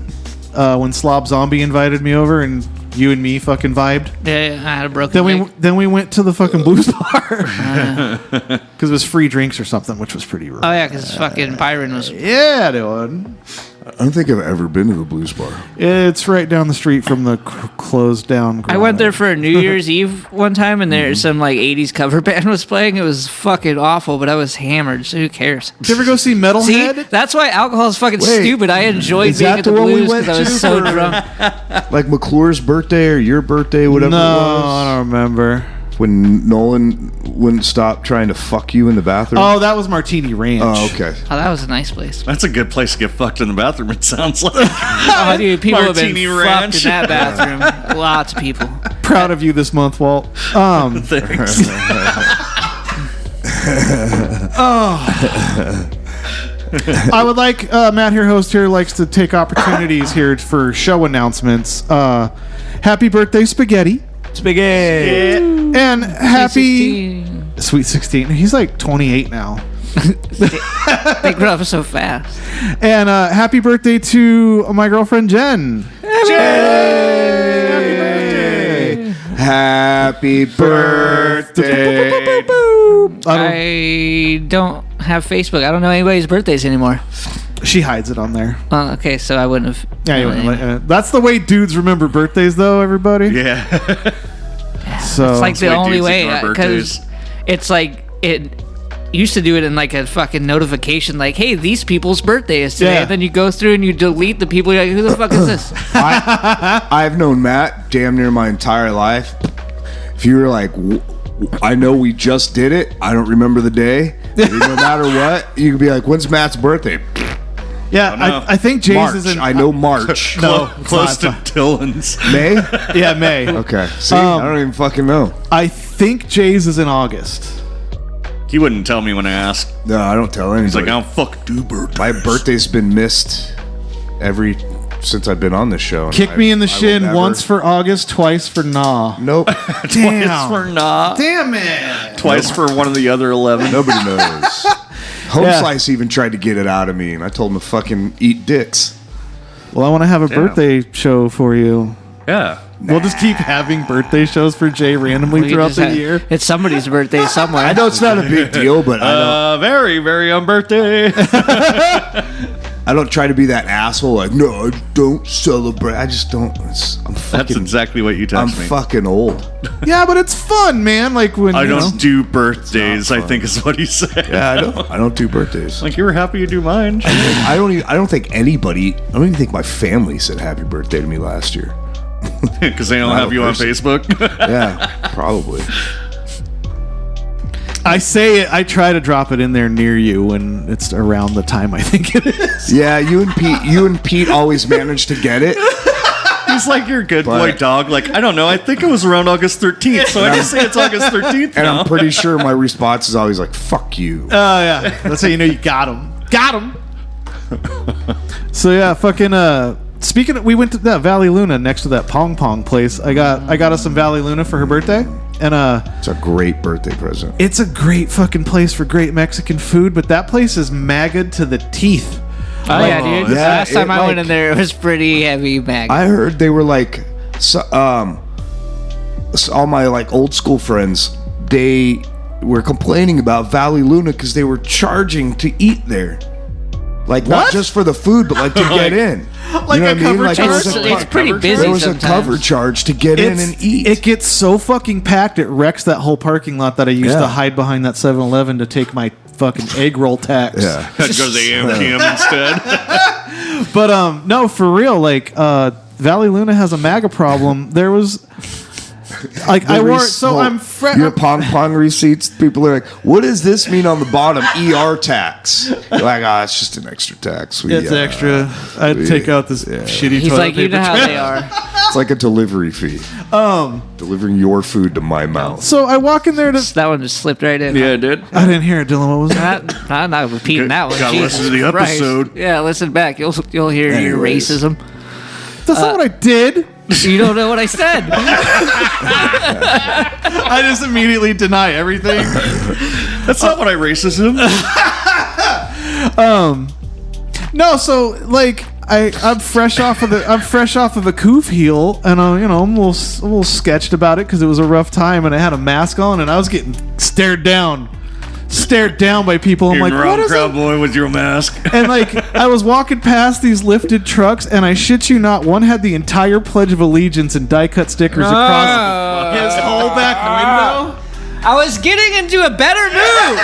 when Slob Zombie invited me over and you and me fucking vibed. Yeah, I had a broken leg. Then we went to the fucking Blues bar because it was free drinks or something, which was pretty rude. Oh yeah, because fucking Byron was. Yeah, dude. I don't think I've ever been to the Blues Bar. It's right down the street from the closed down. I went there for a New Year's Eve one time, and there's some like '80s cover band was playing. It was fucking awful, but I was hammered, so who cares? Did you ever go see See, Metalhead? that's why alcohol is fucking Wait, stupid. I enjoyed is being that at the the one we Blues went because I was to so for- drunk. Like McClure's birthday or your birthday, whatever No, it I was. don't remember. When Nolan wouldn't stop trying to fuck you in the bathroom. Oh, that was Martini Ranch. Oh, okay. Oh, that was a nice place. That's a good place to get fucked in the bathroom, it sounds like. Oh, dude, people Martini have been Ranch. fucked in that bathroom. Lots of people. Proud of you this month, Walt. Thanks. I would like Matt here, host here, likes to take opportunities here for show announcements. Happy birthday, Spaghetti, and happy 16. Sweet 16. He's like 28 now. They grow up so fast. And happy birthday to my girlfriend Jen. Happy birthday. I don't have Facebook. I don't know anybody's birthdays anymore. She hides it on there. Oh, okay, so I wouldn't have. Yeah, you known wouldn't any- that's the way dudes remember birthdays, though. Everybody. Yeah. So It's like the why only dudes way ignore because it's like it used to do it in like a fucking notification, like, "Hey, these people's birthday is today." Yeah. And then you go through and you delete the people. You're like, "Who the fuck is this?" I've known Matt damn near my entire life. If you were like, I know we just did it, I don't remember the day. No matter what, you could be like, when's Matt's birthday? yeah, no. I think Jay's March. is in. I know March. No, it's Close to not. Dylan's. May? Yeah, May. Okay. See, I don't even fucking know. I think Jay's is in August. He wouldn't tell me when I asked. No, I don't tell anybody. He's like, I don't fucking do birthdays. My birthday's been missed since I've been on this show. and Kick me in the I will shin never- once for August, twice for nah. Nope. Twice for not. Damn it. Twice for one of the other 11. Nobody knows. Home Yeah. Slice even tried to get it out of me, and I told him to fucking eat dicks. Well, I want to have a birthday show for you. Yeah. We'll just keep having birthday shows for Jay randomly We throughout just the had- year. It's somebody's birthday somewhere. I know it's not a big deal, but I Very, very on birthday. don't try to be that asshole. Like, no, I don't celebrate. I just don't. I'm That's fucking. exactly what you I'm texted me. fucking old. Yeah, but it's fun, man. Like when I you know. don't do birthdays, I fun. think is what he said. Yeah, I don't do birthdays. Like, you were happy you do mine. I don't think anybody. I don't even think my family said happy birthday to me last year. Because they don't Not have a you on person. Facebook. Yeah, probably. I say it. I try to drop it in there near you when it's around the time I think it is. Yeah, you and Pete always manage to get it. He's like your good boy dog. Like, I don't know. I think it was around August 13th, so I just say it's August 13th And now. I'm pretty sure my response is always like, fuck you. Oh, yeah. That's how you know you got him. Got him. So, yeah, fucking, speaking of, we went to that Valley Luna next to that Pong Pong place. I got us some Valley Luna for her birthday. And, It's a great birthday present. it's a great fucking place for great Mexican food, but that place is maggot to the teeth. Oh yeah, dude. yeah, Last time I went like- in there, it was pretty heavy mag. I heard they were like, so, all my like old school friends, they were complaining about Valley Luna because they were charging to eat there. Like, not What? just for the food, but like to get in. Like You know a what I mean? cover Like, there charge? was a It's pretty busy there was sometimes. a cover charge to get in and eat. It gets so fucking packed, it wrecks that whole parking lot that I used Yeah. to hide behind that 7-Eleven to take my fucking egg roll tax. yeah. I'd go to the AMPM instead. But no, for real, like Valley Luna has a MAGA problem. There was like I wore so I'm your Pong Pong receipts. People are like, "What does this mean on the bottom?" ER tax. You're like, it's just an extra tax. it's extra. I'd take out this shitty He's toilet like, you paper know how tray. they are. It's like a delivery fee. Delivering your food to my mouth. So I walk in there to That one just slipped right in. Yeah, I did. I didn't hear it, Dylan. What was that? I'm not repeating that one. Gotta Jesus listen to the Christ. episode. Yeah, listen back. You'll hear your Anyways. racism. That's not what I did. You don't know what I said. I just immediately deny everything. That's not what I racism. No, so like I'm fresh off of a coof heel, and I'm a little sketched about it because it was a rough time, and I had a mask on, and I was getting stared down by people. I'm You're like, in the what wrong is crowd, it? boy, with your mask. And like I was walking past these lifted trucks, and I shit you not, one had the entire Pledge of Allegiance and die cut stickers across his whole back window. I was getting into a better mood.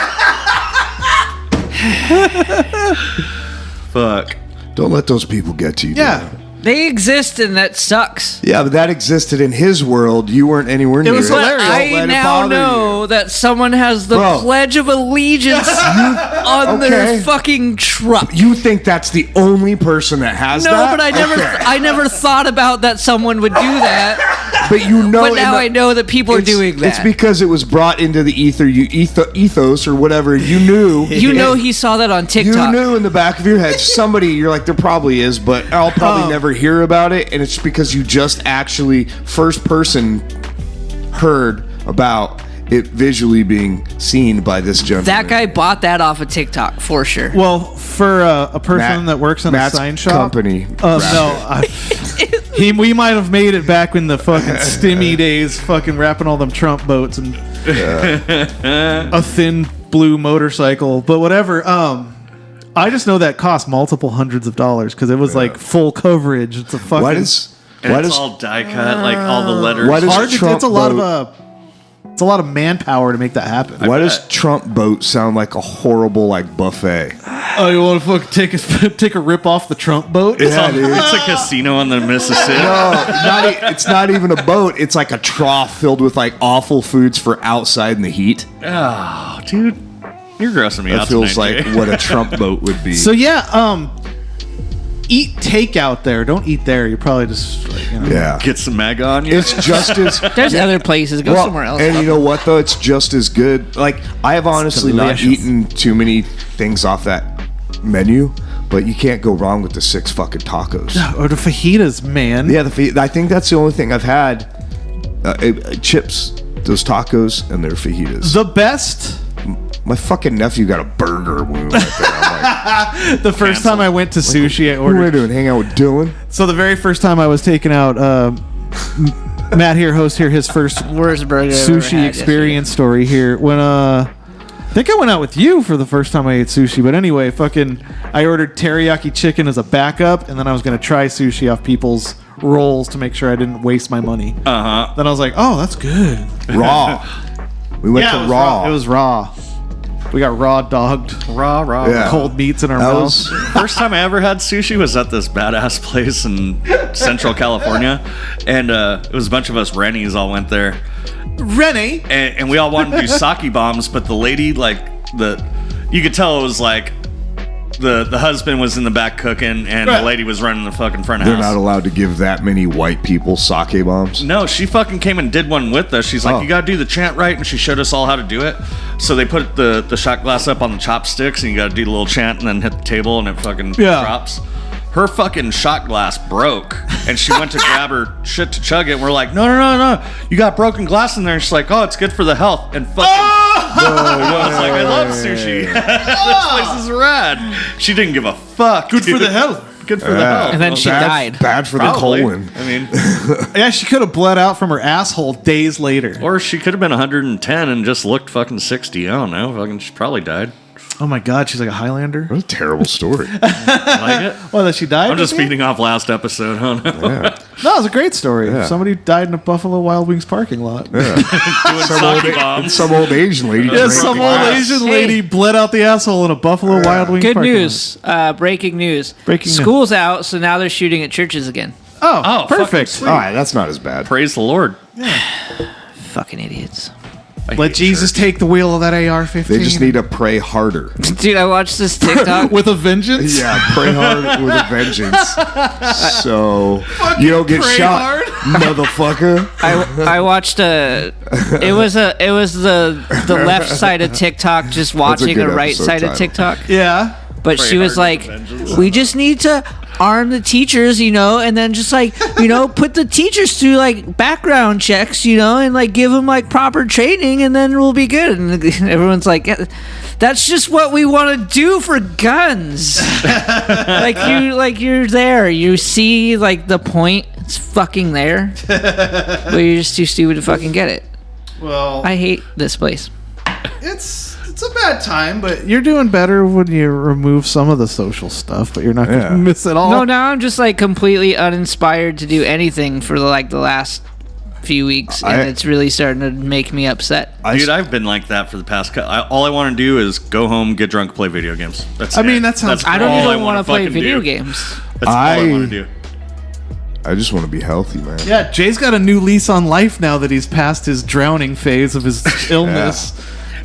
Fuck. Don't let those people get to you. Yeah. Dylan. They exist, and that sucks. Yeah, but that existed in his world. You weren't anywhere near was it. hilarious. Don't I let it now bother know you. that someone has the Bro. Pledge of Allegiance on their Okay. fucking truck. You think that's the only person that has No, that? but I never thought about that someone would do that. But you know, But now I know that people are it's- doing that. It's because it was brought into the ether, ethos or whatever. You knew. You know he saw that on You TikTok. knew in the back of your head, somebody, you're like, there probably is, but I'll probably never hear about it. And it's because you just actually, first person, heard about it visually being seen by this gentleman. That guy bought that off of TikTok for sure. Well, for a person that works in Matt's a sign shop, company. we might have made it back in the fucking stimmy days, fucking wrapping all them Trump boats and a thin blue motorcycle. But whatever. I just know that cost multiple hundreds of dollars because it was like full coverage. It's a fucking. Why does And why it's does all die cut, like all the letters. Why does hard to, Trump it's a lot boat- it's a lot of manpower to make that happen. why does Trump boat sound like a horrible like buffet? Oh, you want to fucking take a rip off the Trump boat? Yeah, dude. It's a casino on the Mississippi. It's not even a boat. It's like a trough filled with like awful foods for outside in the heat. Oh, dude. You're grossing me That out feels tonight, like Jay. what a Trump boat would be. So yeah, eat takeout there. Don't eat there. You're probably just yeah, Get some MAGA on you. it's just as There's other places. Go somewhere else. And you know what though? It's just as good. Like I have honestly not delicious. eaten too many things off that menu, but you can't go wrong with the 6 fucking tacos. or the fajitas, man. Yeah, I think that's the only thing I've had. Chips, those tacos, and their fajitas. The best. My fucking nephew got a burger wound right there. I'm like, The first time I went to sushi, I what are we ordered. doing? Hang out with Dylan? So the very first time I was taking out Matt here, host here, his first Worst burger I've ever sushi had experience story here. When I think I went out with you for the first time I ate sushi. But anyway, I ordered teriyaki chicken as a backup, and then I was gonna try sushi off people's rolls to make sure I didn't waste my money. Uh-huh. Then I was like, oh, that's good. Raw. We went it to was raw. It was raw. We got raw dogged Raw. Yeah. cold meats in our That mouths. was First time I ever had sushi was at this badass place in Central California. And it was a bunch of us Rennies all went there. Rennie. And we all wanted to do sake bombs, but the lady, you could tell it was like the husband was in the back cooking, and Right. the lady was running the fucking front They're house. not allowed to give that many white people sake bombs. No, she fucking came and did one with us. She's like, Oh. you gotta do the chant right, and she showed us all how to do it. So they put the shot glass up on the chopsticks, and you gotta do the little chant, and then hit the table, and it fucking Yeah. drops. Her fucking shot glass broke, and she went to grab her shit to chug it, and we're like, no, you got broken glass in there. And she's like, oh, it's good for the health. And fucking, I was like, I love sushi. This place is rad. She didn't give a fuck. Good for the health. Good for the health. And then she died. Bad for Probably. the colon. I mean, Yeah, she could have bled out from her asshole days later. or she could have been 110 and just looked fucking 60. I don't know. Fucking, she probably died. Oh my God, she's like a Highlander. What a terrible story. Like it? Well, that she died. I'm just at the end? feeding off last episode. I don't know. Yeah. No, it was a great story. Yeah. Somebody died in a Buffalo Wild Wings parking lot. Doing sake bombs. Some old Asian lady. Yeah, drank some the old glass. Asian Hey. lady bled out the asshole in a Buffalo Wild Wings Good parking news. Breaking news. Breaking news. School's out, so now they're shooting at churches again. lot. Oh, fucking perfect. sweet. All right, that's not as bad. Praise the Lord. Fucking idiots. I Let hate Jesus church. take the wheel of that AR-15. They just need to pray harder. Dude, I watched this TikTok. with a vengeance. Yeah, pray hard with a vengeance. So you don't get pray shot, motherfucker. I watched it was the left side of TikTok just watching good a right episode side of title. TikTok. Yeah. But Pray she was hard like, with a vengeance. we just need to arm the teachers, and then just like, put the teachers through like background checks, and like give them like proper training, and then we'll be good. And everyone's like, that's just what we want to do for guns. you're there, you see like the point. It's fucking there, but you're just too stupid to fucking get it. Well, I hate this place. it's a bad time, but you're doing better when you remove some of the social stuff, but you're not going to Yeah. miss it all. No, now I'm just like completely uninspired to do anything for the last few weeks, and it's really starting to make me upset. Dude, I've been like that for the past. All I want to do is go home, get drunk, play video games. That's. I mean, it. that sounds- I don't all even want to play fucking video do. games. That's all I want to do. I just want to be healthy, man. Yeah, Jay's got a new lease on life now that he's past his drowning phase of his illness.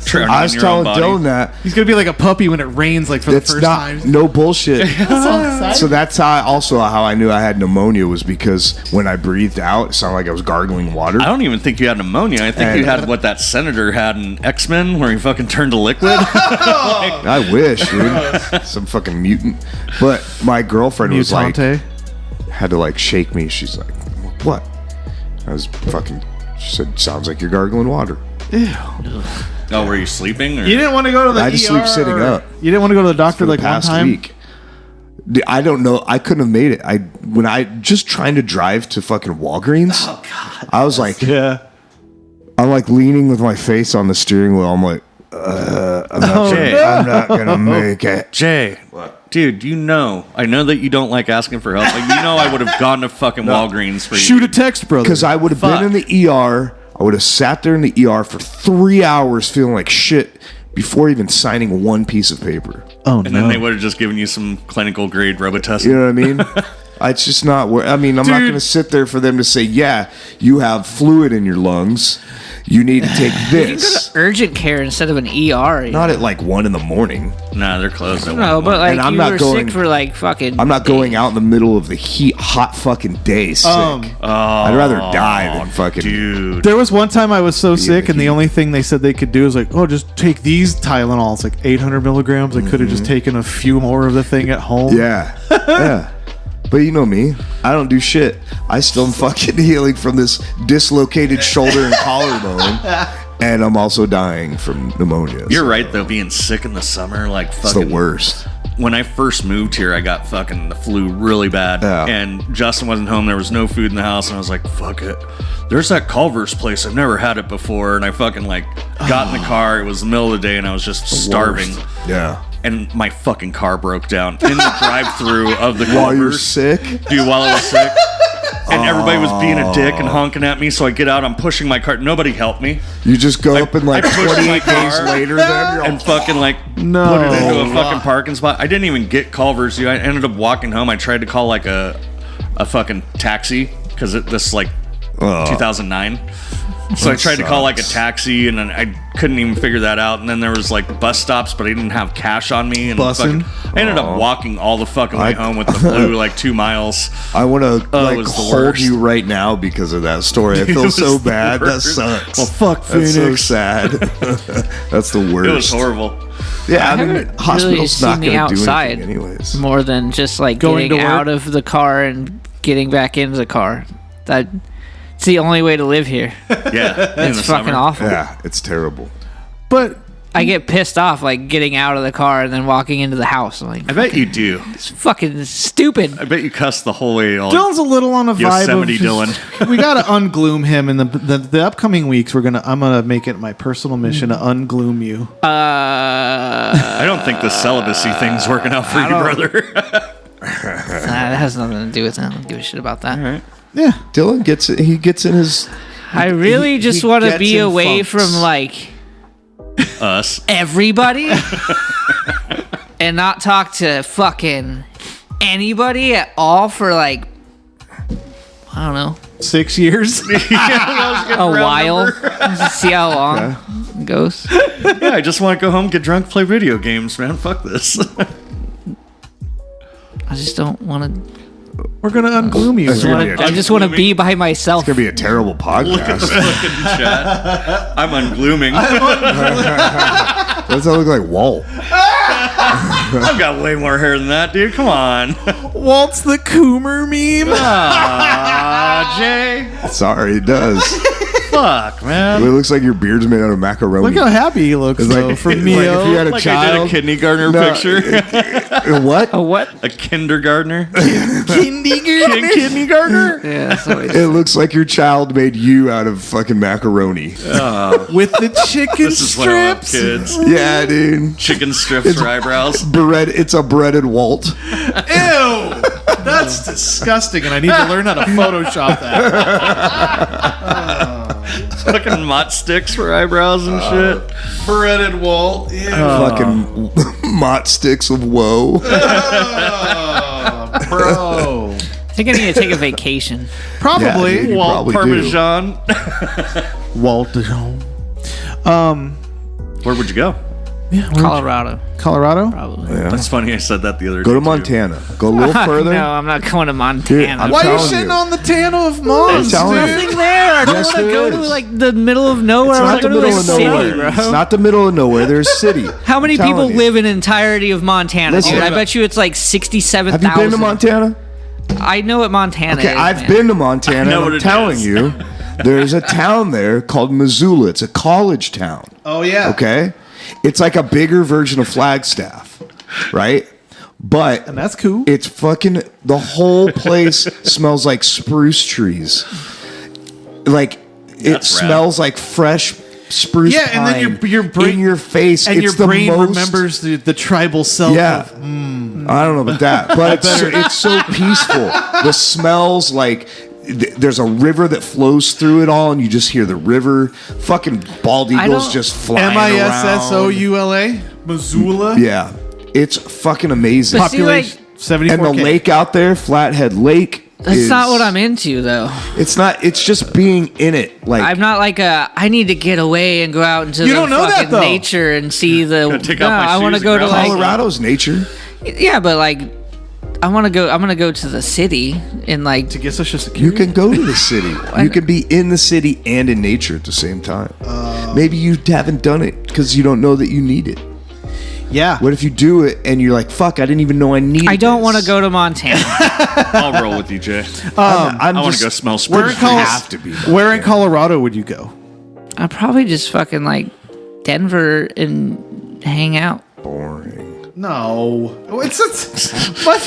Drowning I in was your own telling body. Dylan that He's gonna be like a puppy when it rains, like for it's the first not time. no bullshit. So So that's how I knew I had pneumonia was because when I breathed out, it sounded like I was gargling water. I don't even think you had pneumonia. I think you had what that senator had in X-Men, where he fucking turned to liquid. I wish, dude. Some fucking mutant. But my girlfriend was like, Mutante. had to like shake me. She's like, what? I was fucking. She said, sounds like you're gargling water. Oh, were you sleeping? Or? You didn't want to go to the I just ER sleep sitting or- up. You didn't want to go to the doctor For the like one past time. week. I don't know. I couldn't have made it. When I just trying to drive to fucking Walgreens. Oh God. I was like, Yeah. I'm like leaning with my face on the steering wheel. I'm like, I'm not gonna make it. Jay, dude, I know that you don't like asking for help. Like, I would have gone to fucking Walgreens for Shoot you. a text, brother. Because I would have been in the ER. I would have sat there in the ER for 3 hours feeling like shit before even signing one piece of paper. Oh And then they would have just given you some clinical grade Robitussin. You know what I mean? It's just not where. I mean, I'm not going to sit there for them to say, "Yeah, you have fluid in your lungs. You need to take You can go this." to urgent care instead of an ER. Not at like 1 a.m. Nah, they're closed. At No, 1. but like And I'm you not were going- sick for like fucking. I'm not going out in the middle of the hot fucking day sick. I'd rather die than fucking. dude. There was one time I was so sick, and the heat. only thing they said they could do is like, oh, just take these Tylenol. It's like 800 milligrams. I could have just taken a few more of the thing at home. Yeah, yeah. But you know me, I don't do shit. I still am fucking healing from this dislocated shoulder and collarbone, and I'm also dying from pneumonia. You're right though. Being sick in the summer, like It's the fucking. worst. When I first moved here, I got fucking the flu really bad, Yeah. and Justin wasn't home. There was no food in the house, and I was like, "Fuck it." There's that Culver's place. I've never had it before, and I fucking like got in the car. It was the middle of the day, and I was just starving. Worst. Yeah. And my fucking car broke down in the drive-through of the While you're Culver's. sick. Dude, while I was sick. And everybody was being a dick and honking at me, so I get out, I'm pushing my car. Nobody helped me. You just go up and like I pushed 28 my days car later, then you're And fucking like No. put it into a fucking parking spot. I didn't even get Culver's, dude. I ended up walking home. I tried to call like a fucking taxi, because this is like 2009. So I tried to call like a taxi, and then I couldn't even figure that out. And then there was like bus stops, but I didn't have cash on me. And Bussin'? I ended up walking all the fucking way home with the flu, like 2 miles. I want to it was the hold worst. you right now because of that story. I feel was so the bad. That worst. sucks. Well, fuck That's so Phoenix. sad. That's the worst. It was horrible. Yeah, I haven't mean, really hospital's seen not me going to do outside anything anyways. more than just like Going getting to work? out of the car and getting back into the car. It's the only way to live here. Yeah, in It's the fucking summer. awful. Yeah, it's terrible. But I get pissed off like getting out of the car and then walking into the house. I'm like, I bet you do. it's fucking stupid. I bet you cuss the whole way. All Dylan's a little on a vibe Yosemite of just, Dylan. we gotta ungloom him in the upcoming weeks. I'm gonna make it my personal mission to ungloom you. I don't think the celibacy thing's working out for you, brother. That has nothing to do with it. I don't give a shit about that. All right. Yeah, Dylan gets it. He gets in his. I really just he want to gets be in away funks. from like Us. everybody and not talk to fucking anybody at all for like, I don't know, 6 years. a while. See how long it goes. Yeah, I just want to go home, get drunk, play video games, man. Fuck this. I just don't want to. We're gonna ungloom you. That's man. gonna be a- I just want to be by myself. It's gonna be a terrible Look at the podcast. fucking chat. I'm unglooming. Does that look like Walt? I've got way more hair than that, dude. Come on. Walt's the Coomer meme. Ah, Jay. Sorry, it does. Fuck, It man. looks like your beard's made out of macaroni. Look how happy he looks It's though. like, From it's me, like if you had a Like I did a child. kindergartner No, picture. What? A what? A kindergartner. kindergarten. Kindergartner. Yeah, that's always. It looks like your child made you out of fucking macaroni. with the chicken This is when I have strips. kids. Yeah, dude. Chicken strips for eyebrows. It's a breaded Walt. Ew, that's disgusting, and I need to learn how to Photoshop that. Fucking mott sticks for eyebrows and shit. Breaded Walt. Ew. Fucking mott sticks of woe. Bro. I think I need to take a vacation. Probably. Yeah, dude. You Walt probably do. Parmesan. Walt. Where would you go? Yeah, Colorado, Colorado. probably. Yeah. That's funny. I said that the other day. Go to too. Montana. Go a little further. No, I'm not going to Montana. I'm Why are you telling shitting you. on the Tano of Moms, I'm telling you. dude? Nothing there. I don't Yes, want to there go to is. like the middle of nowhere. It's I not want the to go to middle a of city, nowhere. bro. It's not the middle of nowhere. There's a city. How many I'm people telling you. live in entirety of Montana, Listen, dude? I bet you it's like 67,000. Have you been to Montana? I know what Montana Okay, is. I've man. been to Montana. know And what I'm it telling is. you, there's a town there called Missoula. It's a college town. Oh yeah. Okay, it's like a bigger version of Flagstaff, right? But And that's cool. it's fucking the whole place smells like spruce trees. Like it That's rad. smells like fresh spruce Yeah, and then pine your brain- in your face. and It's your the brain most, remembers the tribal self. Yeah, Of, I don't know about that, but it's so peaceful. The smells like. There's a river that flows through it all, and you just hear the river. Fucking bald eagles don't- just flying Missoula. Missoula. around. Yeah, it's fucking amazing. But see, like, Population 74K. And the lake out there, Flathead Lake. That's not what I'm into, though. It's not. It's just being in it. Like I'm not like I need to get away and go out into You the don't know that, fucking though. nature and see the. Gotta take No, off my I want to shoes go and to grab like. Colorado's nature. Yeah, but like, I want to go. I'm gonna go to the city and like. to get social You security. can go to the city. You can be in the city and in nature at the same time. Maybe you haven't done it because you don't know that you need it. Yeah. What if you do it and you're like, "Fuck, I didn't even know I needed." I don't want to go to Montana. I'll roll with you, Jay. I'm I want just- to go smell Where in spruce. Col- have to be. Where in Colorado would you go? I'd probably just fucking like Denver and hang out. Boring. No. It's what?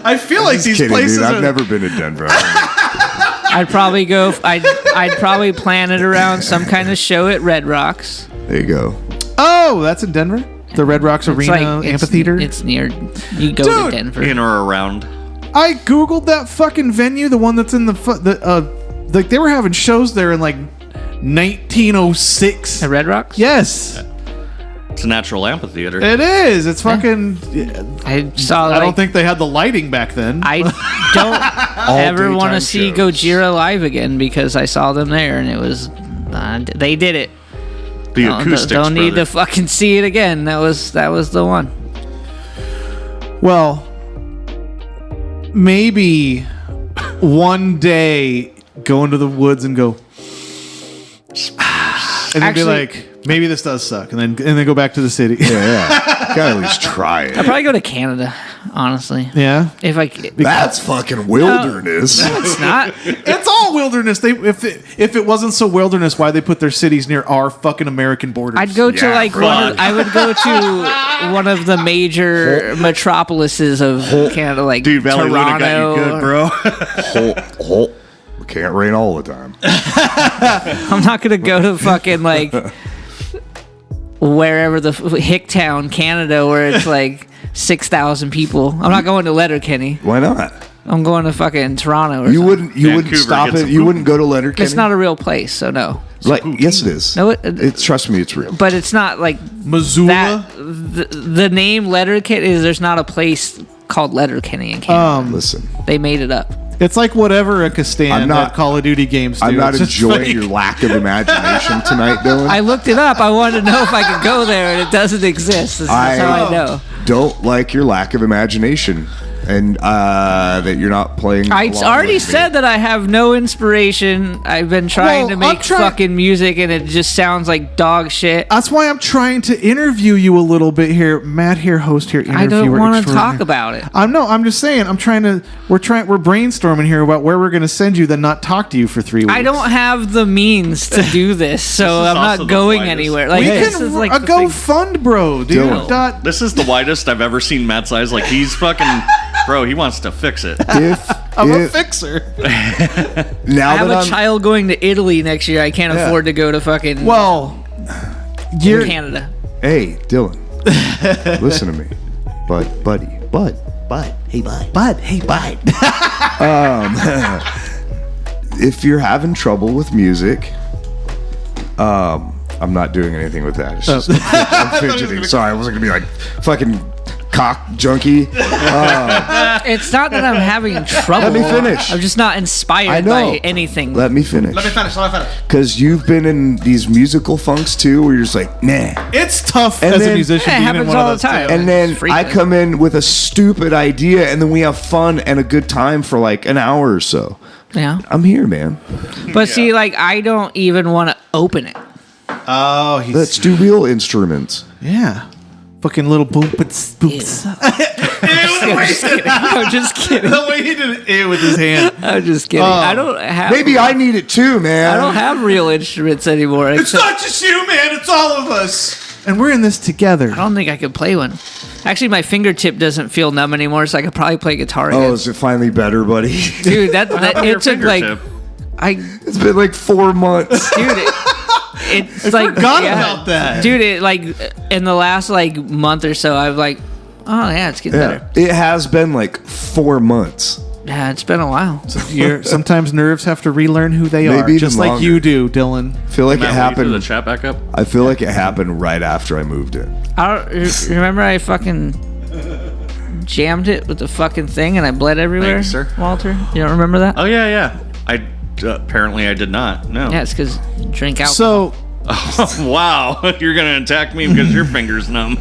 I feel like these Kidding, places dude. are. I've never been to Denver. I'd probably go. I'd probably plan it around some kind of show at Red Rocks. There you go. Oh, that's in Denver. The Red Rocks It's Arena like Amphitheater. It's near. You go Dude. to Denver. In or around. I googled that fucking venue, the one that's in like they were having shows there in like 1906. At Red Rocks. Yes, It's a natural amphitheater. it is. It's fucking. I saw. I don't Like, think they had the lighting back then. I don't ever want daytime to see shows. Gojira live again because I saw them there and it was They did it. The acoustics, Don't need brother. to fucking see it again. That was the one. Well, maybe one day go into the woods and go, and then be Actually- like, maybe this does suck, and then go back to the city. Yeah. Gotta at least try I'd it. probably go to Canada, honestly. Yeah. If I That's fucking wilderness. it's not. It's all wilderness. If it wasn't so wilderness, why they put their cities near our fucking American borders? I'd go to Yeah, like I would go to one of the major metropolises of Canada, like Dude, Valley Luna Toronto. got you good, bro. Can't rain all the time. I'm not gonna go to fucking like wherever the Hicktown, Canada, where it's like 6,000 people. I'm not going to Letterkenny. Why not? I'm going to fucking Toronto. Or You something. wouldn't Vancouver stop gets it. a You poop. wouldn't go to Letterkenny. It's not a real place, so no. Like, yes, it is. No, Trust me, it's real. but it's not like Missoula. that. The name Letterkenny is. There's not a place called Letterkenny in Canada. Listen, They made it up. It's like whatever a Castan I'm not- at Call of Duty games do. I'm not It's just enjoying fake. your lack of imagination tonight, Dylan. I looked it up. I wanted to know if I could go there, and it doesn't exist. That's how I know. don't like your lack of imagination and that you're not playing. I along already with me. said that I have no inspiration. I've been trying Well, to I'm make trying- fucking music, and it just sounds like dog shit. That's why I'm trying to interview you a little bit here. Matt here, host here, interviewer. I don't want to extraordinaire. talk about it. I'm just saying. We're brainstorming here about where we're going to send you, then not talk to you for 3 weeks. I don't have the means to do this, so is I'm also not the going widest. anywhere. Like We this can is like a the thing. GoFund, bro, dude. Dylan. Dot- This is the widest I've ever seen Matt's eyes. Like, he's fucking... Bro, he wants to fix it. I'm a If fixer. now I have that a child going to Italy next year. I can't Yeah. afford to go to fucking Well, you're Canada. hey, Dylan, listen to me, buddy, hey, bud. If you're having trouble with music, I'm not doing anything with that. It's just, I'm fidgeting. Sorry, I wasn't gonna be like fucking cock junkie. It's not that I'm having trouble. Let me finish. I'm just not inspired I know. by anything. Let me finish. Let me finish. Because you've been in these musical funks too, where you're just like, nah. It's tough And as a then- musician. Yeah, it being in happens one of all the those time. too. And then It's I frequent. come in with a stupid idea, and then we have fun and a good time for like an hour or so. Yeah. I'm here, man. But see, like, I don't even want to open it. Oh, he's Let's do real instruments. yeah. Fucking little boops. I'm just kidding. The way he did it with his hand. I'm just kidding. I don't have. Maybe I need it too, man. I don't have real instruments anymore. It's except- not just you, man. It's all of us. And we're in this together. I don't think I could play one. Actually, my fingertip doesn't feel numb anymore, so I could probably play guitar again. Oh, is it finally better, buddy? Dude, that How it your took like fingertip? It's been like 4 months. dude. It's like forgot about that. dude. It like in the last like month or so, I've like, oh yeah, it's getting Yeah, better. it has been like 4 months. Yeah, it's been a while. Sometimes nerves have to relearn who they Maybe are, even just like longer. you do, Dylan. I feel like Matt, it will you throw the happened. chat back up? I feel like it happened right after I moved in. I don't remember. I fucking jammed it with the fucking thing, and I bled everywhere. Thank you, sir. Walter, you don't remember that? Oh, yeah. Apparently I did not. No. Yeah, it's because drink alcohol. So Wow. You're going to attack me because your finger's numb.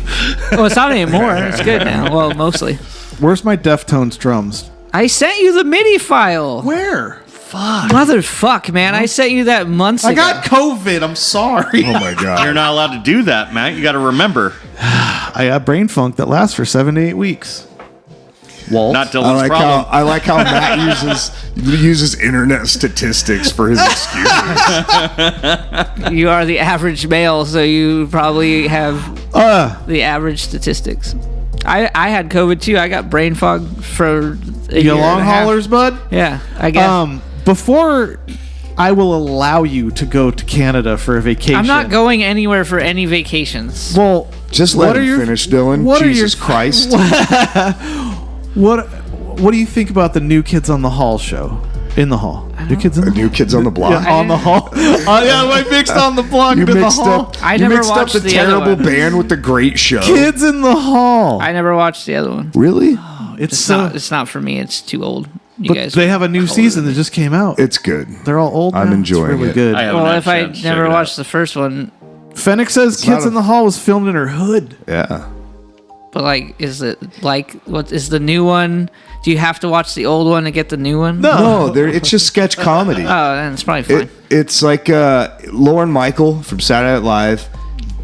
Well, it's not anymore. It's good now. Well, mostly. where's my Deftones drums? I sent you the MIDI file. Where? Motherfuck, man. I sent you that months I ago. got COVID. I'm sorry. Oh my god! You're not allowed to do that, Matt. You got to remember. I got brain funk that lasts for 7 to 8 weeks. Walt. Not Dylan's problem. I like how Matt uses internet statistics for his excuses. You are the average male, so you probably have the average statistics. I had COVID too. I got brain fog for a You year long and a half. haulers, bud? Yeah, I guess. Before I will allow you to go to Canada for a vacation. I'm not going anywhere for any vacations. Well, Just let him finish, Dylan. what are Jesus your- Christ! What do you think about the New Kids on the Hall show? In the Hall. New Kids in the New Kids on the Block. Yeah, on the Hall. Yeah, I mixed on the block You and in the mixed Hall. up. I you never mixed up watched the the other terrible one. band with the great show. Kids in the Hall. I never watched the other one. Really? It's It's so not. It's not for me. It's too old. You But guys, they have a new season that just came out. It's good. They're all old. I'm now. enjoying it's really it. good. I haven't well, had if a I chance to check never it out. watched the first one, Fennec says not Kids a- in the Hall was filmed in her hood. Yeah. but like, is it like what is the new one? Do you have to watch the old one to get the new one? No, it's just sketch comedy. Oh, then it's probably fine. It's like Lauren Michael from Saturday Night Live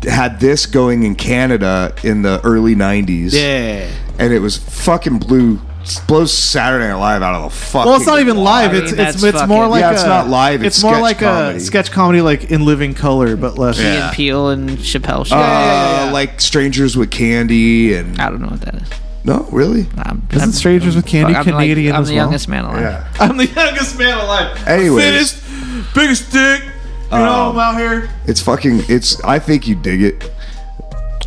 had this going in Canada in the early 90s. Yeah. And it was fucking blows Saturday Night Live out of the fucking Well, it's not even live. I mean, It's that's it's more fucking- like Yeah, it's not live, it's more sketch like comedy. a sketch comedy, like in living color, but less. Key and Peele and Chappelle show. like Strangers with Candy and I don't know what that is. no, really? Isn't Strangers with Candy I'm Canadian I'm as the well? youngest man alive. Yeah. I'm the youngest man alive. Anyways. Fittest, biggest dick. You know, I'm out here. I think you dig it.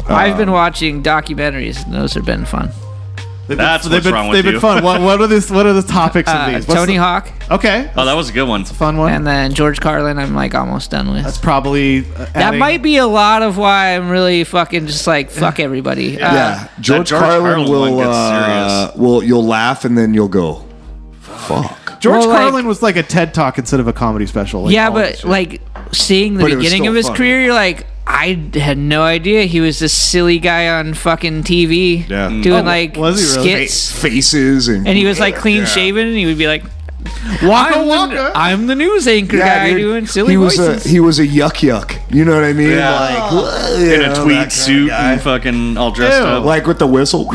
I've been watching documentaries, and those have been fun. That's They've what's been, wrong with they've been you. fun. What are the topics of these? What's Tony the- Hawk, Okay, Oh, that was a good one. fun one. and then George Carlin. I'm like almost done with. That's probably That might be a lot of why I'm really fucking just like fuck everybody. Yeah. George George Carlin Carlin one gets serious. you'll laugh and then you'll go, fuck. George Well, like- Carlin was like a TED Talk instead of a comedy special. Like yeah, all that but shit. like seeing the But it was beginning still of his funny. career, you're like, I had no idea he was this silly guy on fucking TV Yeah. doing Oh, like was he really? skits. Faces and And he was like clean shaven, and he would be like, Waka I'm, Waka. the, I'm the news anchor guy dude. doing silly he was voices. he was a yuck. You know what I mean? Yeah. Like In a tweed suit and fucking all dressed Ew. up. like with the whistle.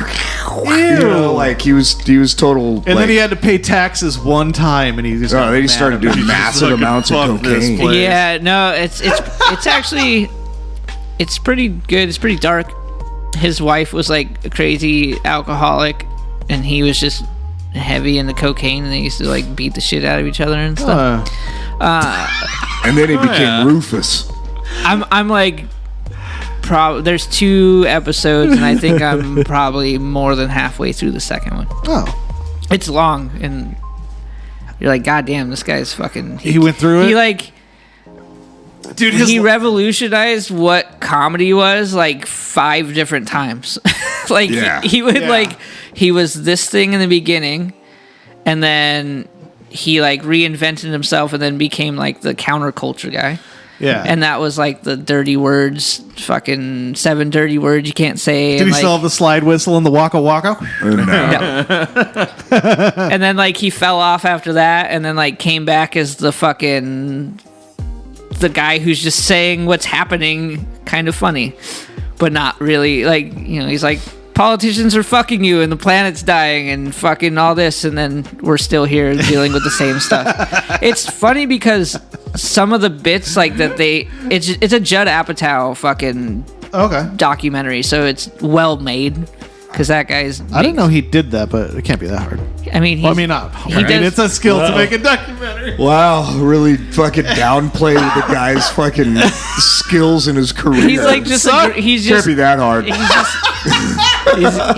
You know, like he was total. And then he had to pay taxes one time, and he just. got then he mad started about doing it. massive like, amounts of "Fuck this cocaine. place." Yeah, no, it's actually it's pretty good. It's pretty dark. His wife was like a crazy alcoholic, and he was just heavy into cocaine, and they used to like beat the shit out of each other and stuff. And then he became yeah. Rufus. I'm like, there's 2 episodes, and I think I'm probably more than halfway through the second one. Oh, It's long, and you're like, God damn, this guy's fucking. he went through it. He like. dude, He revolutionized what comedy was like 5 different times. Like Yeah. he would Yeah. like he was this thing in the beginning, and then he like reinvented himself and then became like the counterculture guy. yeah. And that was like the dirty words, fucking 7 dirty words you can't say. did and, he like, still have the slide whistle and the Waka Waka? No. And then like he fell off after that, and then like came back as the guy who's just saying what's happening, kind of funny, but not really. Like, you know, he's like, politicians are fucking you and the planet's dying and fucking all this, and then we're still here dealing with the same stuff. It's funny because some of the bits like that it's a Judd Apatow fucking Okay. documentary, so it's well made because that guy's. I didn't know he did that, but it can't be that hard. I mean, Well, I he's- mean, not. he Right? does- It's a skill to make a documentary. Wow, really fucking downplayed the guy's fucking skills in his career. He's like just he's Can't just be that hard.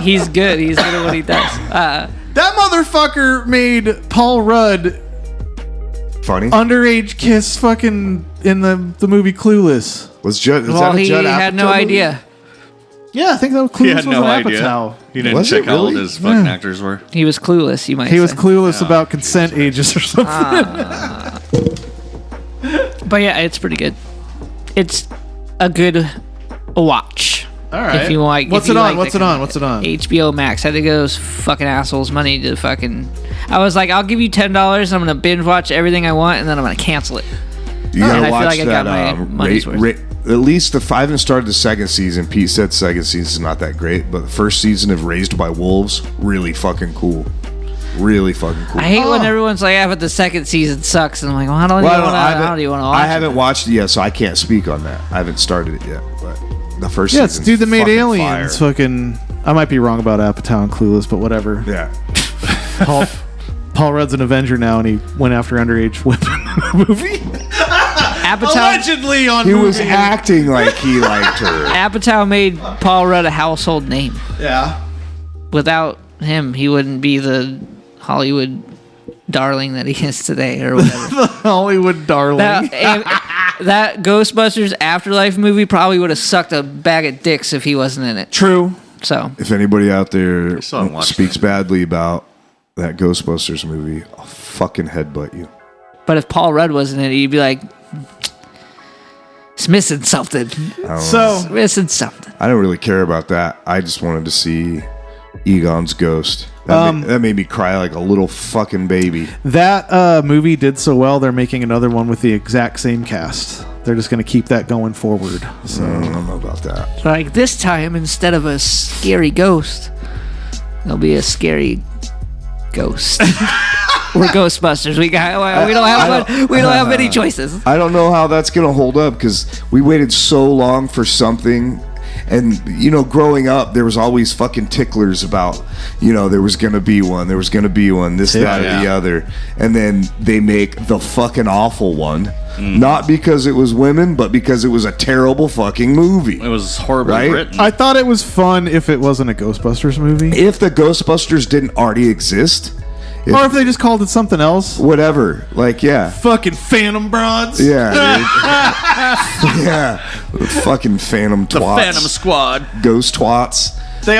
he's good. He's good at what he does. That motherfucker made Paul Rudd Funny. underage kiss fucking in the movie Clueless. Was Judd? Is Well, that a he Judd had no Apatow movie? idea. Yeah, I think that was Clueless He had was no an idea. Apatow. He didn't Was check it how old really? his fucking Yeah. actors were. He was clueless. You might. He was say. clueless about consent ages or something. But yeah, it's pretty good. It's a good watch. All right. If you like, What's if it you on? like What's that it on? kind of- What's it on? HBO Max. I think those fucking assholes money to fucking. I was like, I'll give you $10. I'm gonna binge watch everything I want, and then I'm gonna cancel it. You And gotta I feel watch like I got that. my money's worth. At least I haven't started the second season. Pete said second season is not that great, but the first season of Raised by Wolves, really fucking cool. Really fucking cool. I hate when everyone's like, "Yeah, but the second season sucks," and I'm like, "Well, how do you Well, want to? I How do you want to watch I haven't it?" watched it yet, so I can't speak on that. I haven't started it yet, but the first Yeah, it's season's dude that made fucking Aliens. fire. Fucking. I might be wrong about Apatow and Clueless, but whatever. Yeah. Paul Rudd's an Avenger now, and he went after underage women in the movie. Apatow, Allegedly on He was movie. acting like he liked her. Apatow made Paul Rudd a household name. Yeah. Without him, he wouldn't be the Hollywood darling that he is today, or whatever. Hollywood darling. that Ghostbusters Afterlife movie probably would have sucked a bag of dicks if he wasn't in it. True. So If anybody out there still haven't watched speaks badly about that Ghostbusters movie, I'll fucking headbutt you. But if Paul Rudd wasn't in it, you'd be like, it's missing something. So It's missing something. I don't really care about that. I just wanted to see Egon's ghost. That made me cry like a little fucking baby. that movie did so well, they're making another one with the exact same cast. They're just going to keep that going forward. So I don't know about that. Like this time, instead of a scary ghost, there'll be a scary ghost. We're Ghostbusters. We don't have many choices. I don't know how that's going to hold up because we waited so long for something. And, you know, growing up, there was always fucking ticklers about, you know, there was going to be one, this, that, or the other. And then they make the fucking awful one. Not because it was women, but because it was a terrible fucking movie. It was horribly Right? written. I thought it was fun if it wasn't a Ghostbusters movie. If the Ghostbusters didn't already exist, Or if they just called it something else. whatever. Like, yeah. Fucking Phantom Broads. Yeah, dude. Yeah. The fucking Phantom the twats. Phantom Squad. Ghost twats. They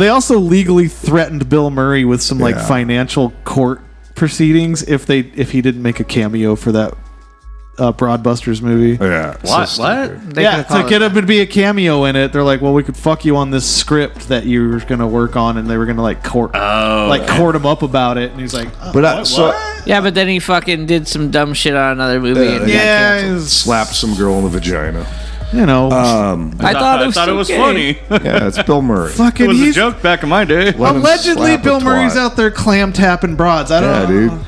also legally threatened Bill Murray with some like Yeah. financial court proceedings if he didn't make a cameo for that Broadbusters movie. Yeah. What? so What? stupid. They Yeah, could've called to get him to be a cameo in it, they're like, "Well, we could fuck you on this script that you were going to work on," and they were going to like court him up about it. And he's like, But so Yeah, but then he fucking did some dumb shit on another movie. And got "Yeah, canceled. he's- slapped some girl in the vagina. you know, I thought it was funny. funny. Yeah, it's Bill Murray. fucking." It was a he's joke back in my day. Let him allegedly slap a Bill Murray's twat. out there clam tapping broads. I don't Yeah, know. dude.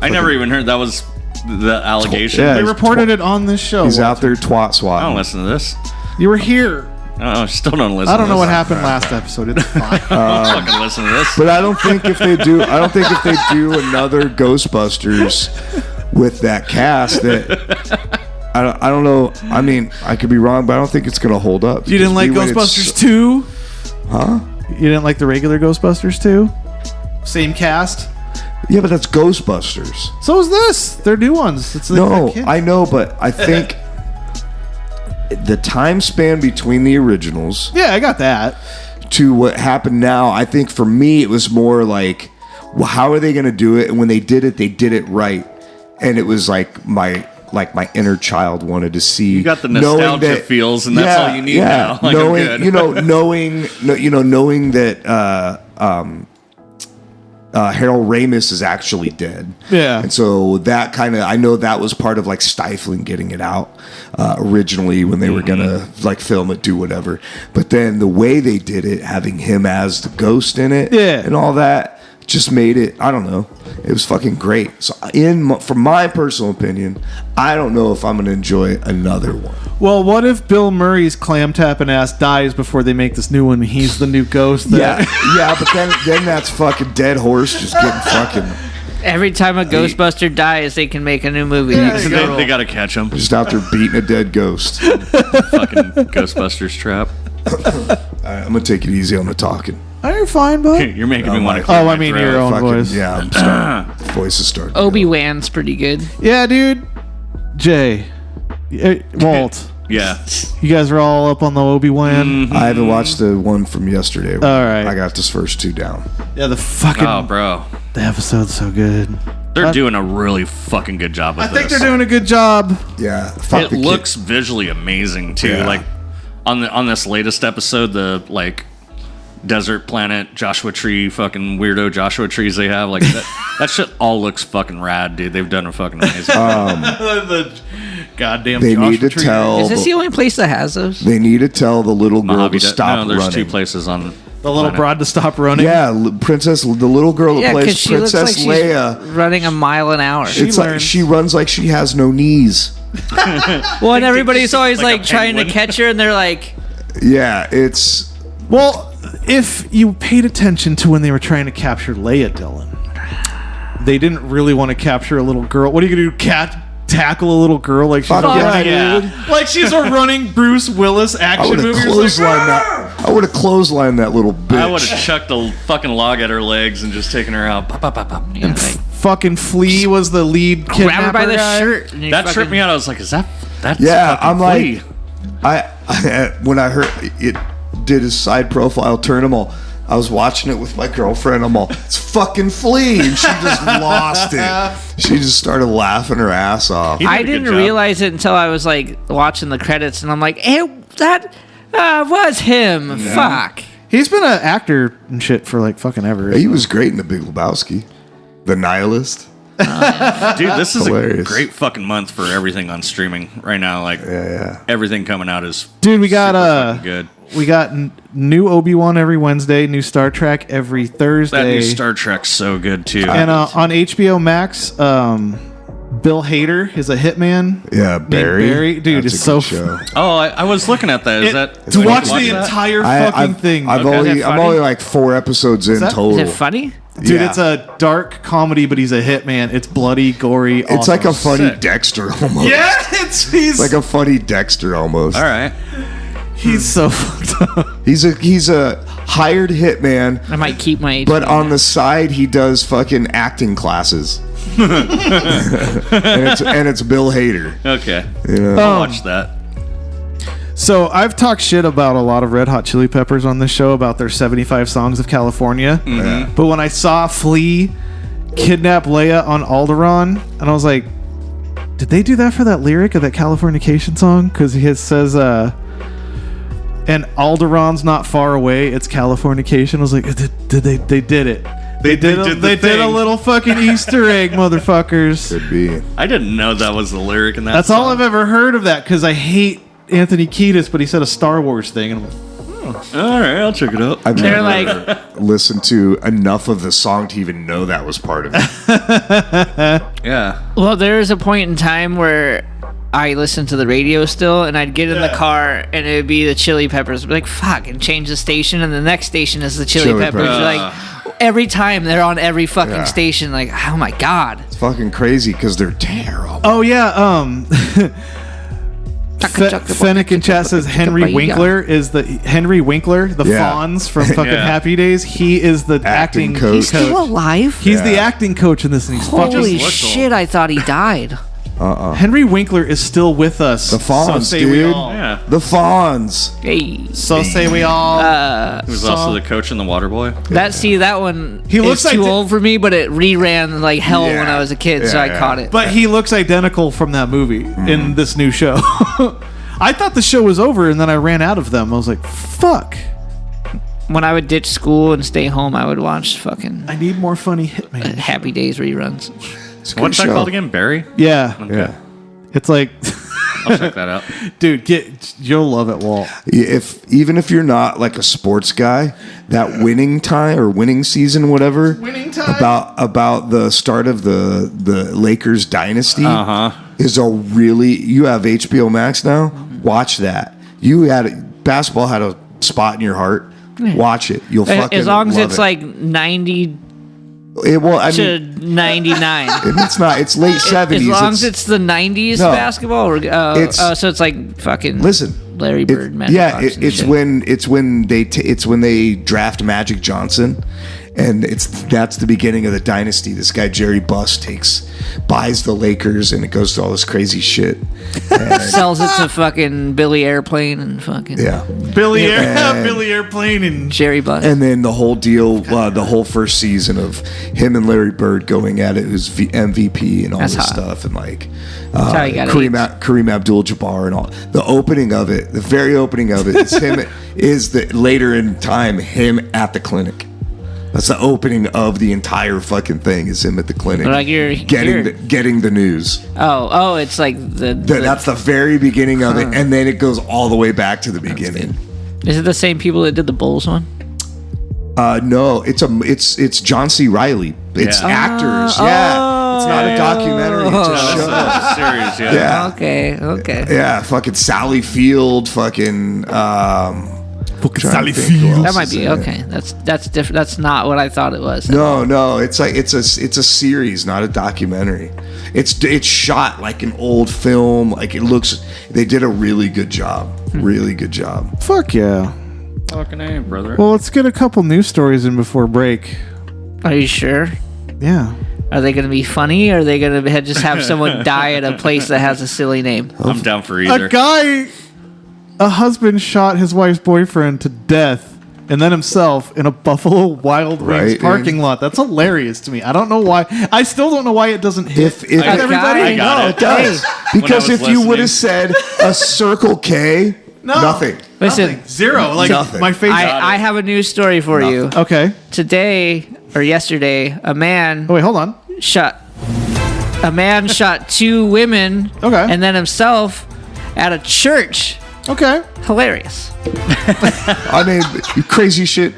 I never even heard that was the allegation. Yeah. They He's reported it on this show. He's out there twat I don't swatting. listen to this. You were here. I still don't listen. I don't to know what this. happened last episode. It's fine. I don't fucking listen to this. But I don't think if they do another Ghostbusters with that cast that I don't know. I mean, I could be wrong, but I don't think it's gonna hold up. You didn't like because we waited Ghostbusters 2? Huh? You didn't like the regular Ghostbusters 2? Same cast? Yeah, but that's Ghostbusters. So is this. They're new ones. It's No, I know, but I think the time span between the originals Yeah, I got that. to what happened now, I think for me it was more like, well, how are they going to do it? And when they did it right. And it was like my inner child wanted to see. You got the knowing nostalgia feels, and that's all you need now. Like, I'm good. knowing that Harold Ramis is actually dead. Yeah. And so that kind of, I know that was part of like stifling getting it out originally when they were going to like film it, do whatever. But then the way they did it, having him as the ghost in it Yeah. and all that, just made it, I don't know, it was fucking great. So from my personal opinion, I don't know if I'm going to enjoy another one. Well, what if Bill Murray's clam tapping ass dies before they make this new one? And he's the new ghost. Yeah, but then that's fucking dead horse just getting fucking Every time a Ghostbuster dies, they can make a new movie. They got to catch him. just out there beating a dead ghost. Fucking Ghostbusters trap. All right, I'm going to take it easy on the talking. Oh, you're fine, bud. You're making me want to. Oh, I mean your own Fucking, voice. yeah, I'm starting. The voice is starting. to go. Obi-Wan's pretty good. Yeah, dude. Jay. Walt. Yeah. You guys are all up on the Obi-Wan? I haven't watched the one from yesterday. All right. I got this first two down. Yeah, the fucking... Oh, bro. The episode's so good. They're doing a really fucking good job with I this. think they're doing a good job. Yeah, fuck It the kid. looks visually amazing too. Yeah. Like on this latest episode, the like desert planet Joshua Tree, fucking weirdo Joshua trees they have, like that shit all looks fucking rad, dude. They've done a fucking amazing. The goddamn They Joshua need to Tree. tell. Is this the only place that has those? They need to tell the little girl Mojave to Desert. stop No, there's running. two places on The little planet. broad to stop running. Yeah, the little girl that Yeah, because plays she looks Princess like she's Leia. running a mile an hour. It's like learns. she runs like she has no knees. Well, and everybody's always like a like trying to penguin. catch her, and they're like, Yeah, it's Well, if you paid attention to when they were trying to capture Leia Dillon, they didn't really want to capture a little girl. What are you gonna do? Tackle a little girl like she's Fuck a yeah, running, dude. like she's a running Bruce Willis I action would have movie. You're just like, clotheslined that. I would have clotheslined that little bitch. I would have chucked a fucking log at her legs and just taken her out. Pop, pop, pop, pop. you know, like fucking Flea was the lead kidnapper grab her by the guy. shirt. And you That fucking- tripped me out. I was like, that's Yeah, fucking I'm Flea. like, I when I heard it did his side profile, turn him all. I was watching it with my girlfriend. I'm all, it's fucking Flea. And she just lost it. She just started laughing her ass off. He did I a good didn't job. realize it until I was like watching the credits, and I'm like, "Hey, that was him." Fuck. He's been an actor and shit for like fucking ever. He was great in The Big Lebowski. The Nihilist. Dude, this is a Hilarious. great fucking month for everything on streaming right now. Like, Yeah. everything coming out is Dude, we got super fucking good. we got new Obi-Wan every Wednesday, new Star Trek every Thursday. That new Star Trek's so good too. And on HBO Max, Bill Hader is a hitman. Yeah, Barry. Barry. Dude, That's it's a so good show. Oh, I was looking at that. Is that to did you watch the that? entire fucking thing. I've Okay. only, Is that I'm funny? only like 4 episodes in that- total. Is it funny? Dude, Yeah. it's a dark comedy, but he's a hitman. It's bloody, gory. It's awesome. like a funny Sick. Dexter almost. yeah. He's Like a funny Dexter almost. All right. he's so fucked up. He's a hired hitman, I might keep my. but on the side he does fucking acting classes. and it's Bill Hader. Okay. You know? I'll watch that. So I've talked shit about a lot of Red Hot Chili Peppers on this show about their 75 songs of California. Yeah. But when I saw Flea kidnap Leia on Alderaan, and I was like, did they do that for that lyric of that Californication song? Because he says, and Alderaan's not far away, it's Californication. I was like, did they did it. They did a thing. little fucking Easter egg, motherfuckers. Could be. I didn't know that was the lyric in that. That's song. all I've ever heard of that, because I hate Anthony Kiedis, but he said a Star Wars thing, and I'm like, All right, I'll check it out. I've They're never like, listened to enough of the song to even know that was part of it. Yeah. well, there is a point in time where I listened to the radio still, and I'd get in the car, and it would be the Chili Peppers. I'd be like, fuck, and change the station, and the next station is the Chili Chili Peppers. Peppers. Like, every time they're on every fucking Yeah. station, like, oh my god. It's fucking crazy because they're terrible. oh yeah, Fennec in chat says Henry Winkler, the Yeah. Fonz from fucking Yeah. Happy Days. He is the acting coach. coach. Still alive? He's the Yeah. acting coach in this, and he's fucking. Holy looks shit, I thought he died. Henry Winkler is still with us. The Fonz, so say we dude. all. Yeah. The Fonz. Hey. So say we all. He was also the coach in The Waterboy. That one He looks is too like old for me, but it reran like hell when Yeah. I was a kid, so Yeah, I yeah. caught it. but he looks identical from that movie in this new show. I thought the show was over, and then I ran out of them. I was like, fuck. when I would ditch school and stay home, I would watch fucking I need more funny Hitman. Happy Days reruns. It's a good What's that show. called again? Barry? Yeah. Yeah. It's like, I'll check that out. dude, you'll love it, Walt. Even if you're not like a sports guy, that winning time or winning season, whatever, Winning time. about the start of the Lakers dynasty Uh-huh. is a really. You have HBO Max now. Watch that. Basketball had a spot in your heart. Watch it. You'll fucking As long as love it's it. like 90 Well, I to mean, 99. it's not. It's late '70s. As long as it's the 90s No. basketball, or so it's like fucking Listen, Larry Bird, Magic yeah, Johnson it's shit. when they draft Magic Johnson, and that's the beginning of the dynasty. This guy Jerry Buss buys the Lakers, and it goes to all this crazy shit. And, sells it to fucking Billy Airplane and fucking yeah, Billy And- Airplane and Jerry Buss. and then the whole deal, the whole first season of him and Larry Bird going at it, who's MVP and all That's this hot. stuff, and like how you gotta Kareem Abdul-Jabbar and all. The opening of it, the very opening of it, is him. Is the later in time him at the clinic. That's the opening of the entire fucking thing. Is him at the clinic, Like you're getting the news. oh, it's like That's the very beginning of it, and then it goes all the way back to the beginning. Is it the same people that did the Bulls one? No, it's John C. Riley. It's Yeah. actors. Yeah, it's not a documentary. It's a This show. is a series, yeah. Yeah, Okay. yeah. Fucking Sally Field. Fucking. Sally Field. Field. That might be okay. That's different. That's not what I thought it was. No. It's like it's a series, not a documentary. It's shot like an old film. Like it looks. They did a really good job. Really good job. Fuck yeah. Fucking A, brother. Well, let's get a couple news stories in before break. Are you sure? Yeah. Are they going to be funny, or are they going to just have someone die at a place that has a silly name? I'm down for either. A husband shot his wife's boyfriend to death and then himself in a Buffalo Wild Wings Right, parking lot. That's hilarious to me. I don't know why. I still don't know why it doesn't hit. If everybody, I got no, it. it does. When Because I was if you would have listening. said a Circle K, No. nothing. Listen, Nothing. Zero. Like Nothing. my face. I have a news story for you. Okay. Today or yesterday, a man Oh wait, hold on. shot 2 women Okay. and then himself at a church. Okay. Hilarious. I mean, crazy shit.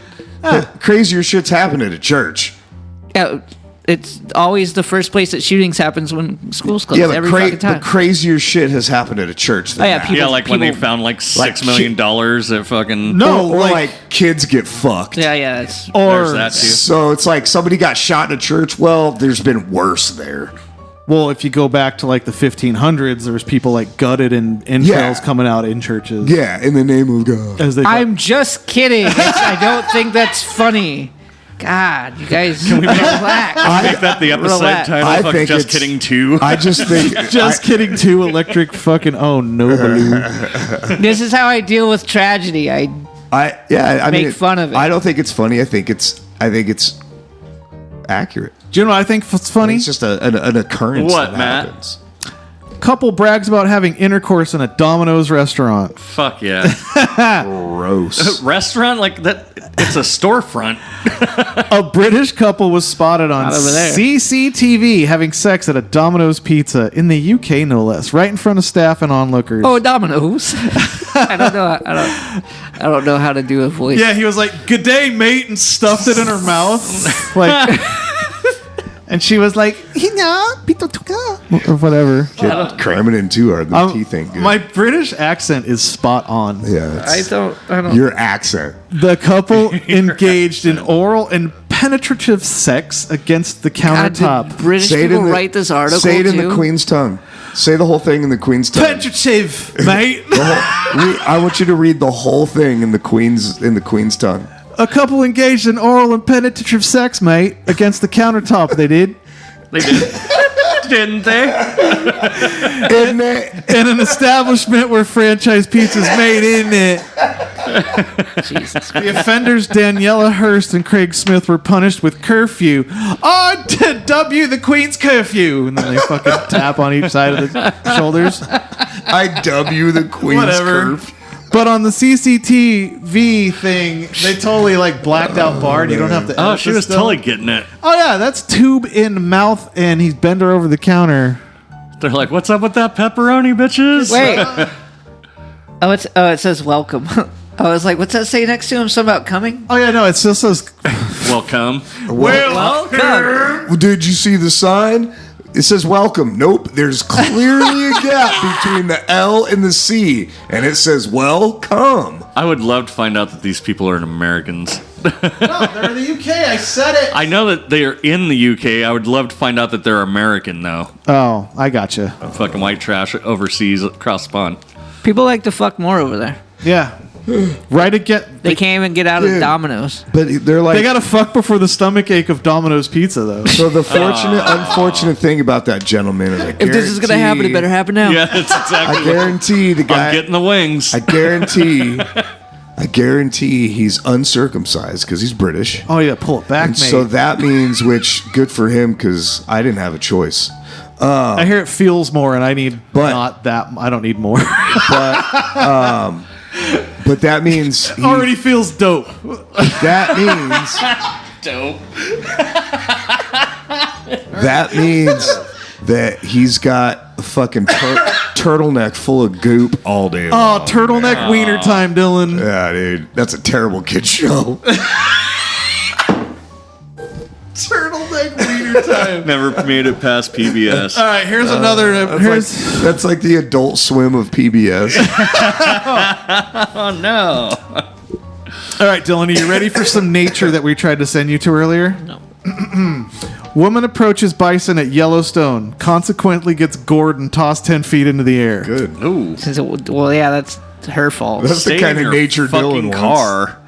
Crazier shit's happened at a church. Yeah, it's always the first place that shootings happens when schools close. Yeah, but, every fucking time. but crazier shit has happened at a church. Than Oh, yeah, that. people- Yeah, like when they people- found like $6 million at fucking. No, or like, like kids get fucked. yeah, it's There's or that too. So it's like somebody got shot in a church. Well, there's been worse there. well, if you go back to like the 1500s, there was people like gutted and entrails Yeah. coming out in churches. Yeah, in the name of God. As they I'm just kidding. I don't think that's funny. God, you guys relax. Make that the episode Relax. title. I Fuck, think just it's- kidding too. I just think. just kidding. Too electric fucking. Oh no, balloon. This is how I deal with tragedy. I I Make mean, fun of it. I don't think it's funny. I think it's accurate. Do you know what I think it's funny? It's just an occurrence. What, that Matt? happens. Couple brags about having intercourse in a Domino's restaurant. Fuck yeah. Gross. Restaurant like that. It's a storefront. A British couple was spotted on Not over there. CCTV having sex at a Domino's Pizza in the UK, no less, right in front of staff and onlookers. Oh, Domino's. I don't know how to do a voice. yeah, he was like, "Good day, mate," and stuffed it in her mouth, like. And she was like, or whatever. Feminine too are the key thing. Good. My British accent is spot on. Yeah, that's- I don't. your accent. The couple engaged in oral and penetrative sex against the God, countertop. did British Say it people in the, write this article Say it in too? the Queen's tongue. Say the whole thing in the Queen's tongue. Penetrative, mate. I want you to read the whole thing in the Queen's tongue. A couple engaged in oral and penetrative sex, mate, against the countertop. They did. They did. Didn't they? Isn't it? In an establishment where franchise pizza's made, isn't it? Jesus. The offenders, Daniela Hurst and Craig Smith, were punished with curfew. On to W the Queen's curfew. And then they fucking tap on each side of the shoulders. I W the Queen's Whatever. curve. But on the CCTV thing, they totally like blacked out Bard. You don't have to. Oh, edit she this was still. totally getting it. Oh yeah, that's tube in mouth, and he's bent her over the counter. They're like, "What's up with that pepperoni, bitches?" Wait. It says welcome. I was like, what's that say next to him? Something about coming? Oh yeah, no, it still says. Welcome. Welcome. Did you see the sign? It says welcome. Nope. There's clearly a gap between the L and the C, and it says welcome. I would love to find out that these people are Americans. No, they're in the UK. I said it. I know that they are in the UK. I would love to find out that they're American, though. Oh, I gotcha. Fucking white trash overseas across the pond. People like to fuck more over there. Yeah, right again. They can't even get out of Dude. Domino's. But they're like, They gotta fuck before the stomach ache of Domino's Pizza, though. so the unfortunate thing about that gentleman is, If this is gonna happen, it better happen now. Yeah, that's exactly I what guarantee the guy. I'm getting the wings. I guarantee he's uncircumcised because he's British. Oh yeah, pull it back, And mate. so that means, which good for him because I didn't have a choice. I hear it feels more, and I need But- not that. I don't need more. But that means Already feels dope. that means Dope. that means that he's got a fucking turtleneck full of goop all day long. Oh, turtleneck wiener time, Dylan. Yeah, dude, that's a terrible kid show. Turtleneck wiener time. Never made it past PBS. All right, here's another. That's like the Adult Swim of PBS. Oh no. All right, Dylan, are you ready for some nature that we tried to send you to earlier? No. Woman approaches bison at Yellowstone, consequently gets gored and tossed 10 feet into the air. Good. Ooh. Well, yeah, that's her fault. That's the Stay kind in of your nature fucking Dylan car.